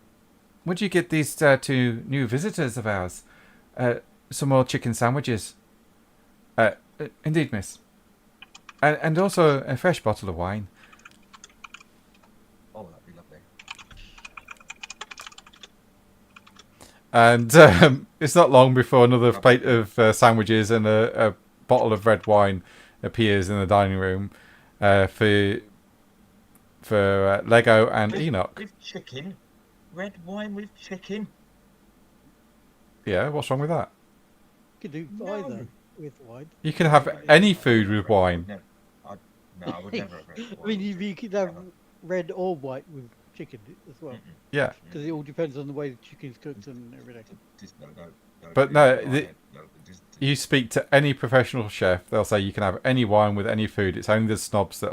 would you get these two new visitors of ours some more chicken sandwiches? Indeed, miss. And also a fresh bottle of wine. Oh, that'd be lovely. And it's not long before another plate of sandwiches and a bottle of red wine appears in the dining room for Lego and Enoch. With chicken? Red wine with chicken? Yeah, what's wrong with that? You could do No. either with wine. You can have any food with wine. No, I would never have red I wine. mean, you could have red or white with chicken as well. Mm-mm. Yeah. Because it all depends on the way the chicken's cooked and everything. Just no. But please, no, go the- ahead. No, just- You speak to any professional chef, they'll say you can have any wine with any food. It's only the snobs that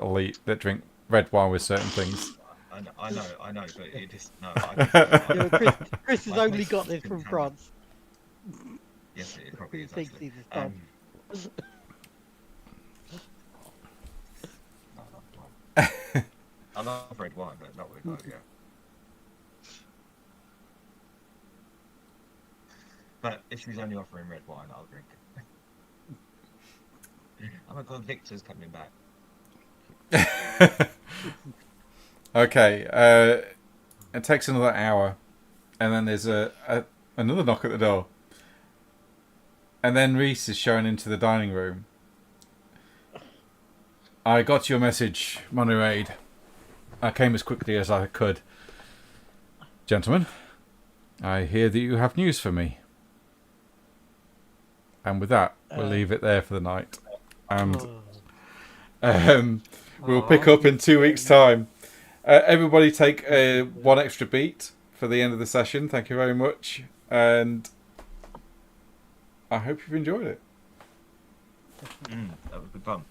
drink red wine with certain things. I know, but it just no. Yeah, Chris has My only place got is this from contaminated. France. Yes, it probably He is. thinks Actually. he's a snob. I love red wine, but not with yeah. But if she's only offering red wine, I'll drink it. Oh my god, Victor's coming back. Okay, it takes another hour, and then there's another knock at the door. And then Reese is shown into the dining room. I got your message, Monoraid. I came as quickly as I could. Gentlemen, I hear that you have news for me. And with that, we'll leave it there for the night. And we'll pick up in 2 weeks' time. Everybody take one extra beat for the end of the session. Thank you very much. And I hope you've enjoyed it. That was good fun.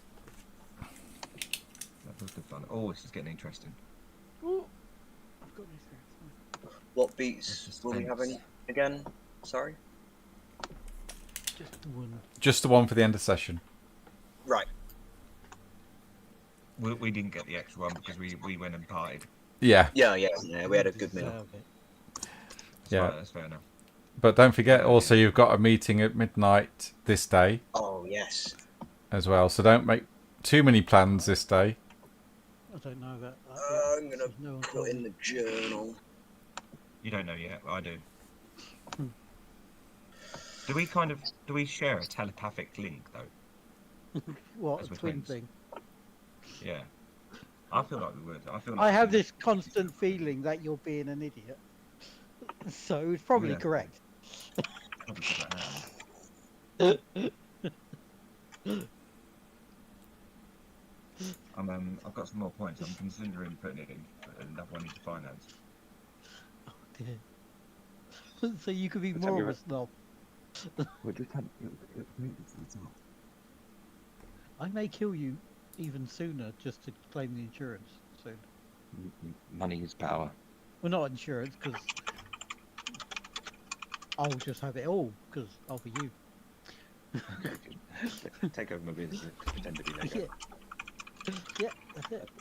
That was good fun. Oh, this is getting interesting. Ooh, I've got this. What beats This is will we have any again? Sorry. Just the one. Just the one for the end of session. Right. We didn't get the extra one because we went and partied. Yeah, Yeah. We had a good meal. Deserve it. Yeah. That's fair enough. but don't forget also you've got a meeting at midnight this day Oh yes. as well. So don't make too many plans this day. I don't know about that. I'm gonna No one put told in me. the journal. You don't know yet. I do. Hmm. Do we share a telepathic link though? What As a we're twin twins. thing. Yeah. I feel like we would. I have this constant feeling that you're being an idiot. So it's probably Yeah. correct. Probably 'cause I am. I've got some more points. I'm considering putting it in another one into finance. So you could be Let's more have of a your- snob. We'll just have I may kill you even sooner just to claim the insurance soon. money is power. Well, not insurance, because I'll just have it all, because I'll be you. Take over my business. Pretend to be Lego. Yeah. Yeah, that's it.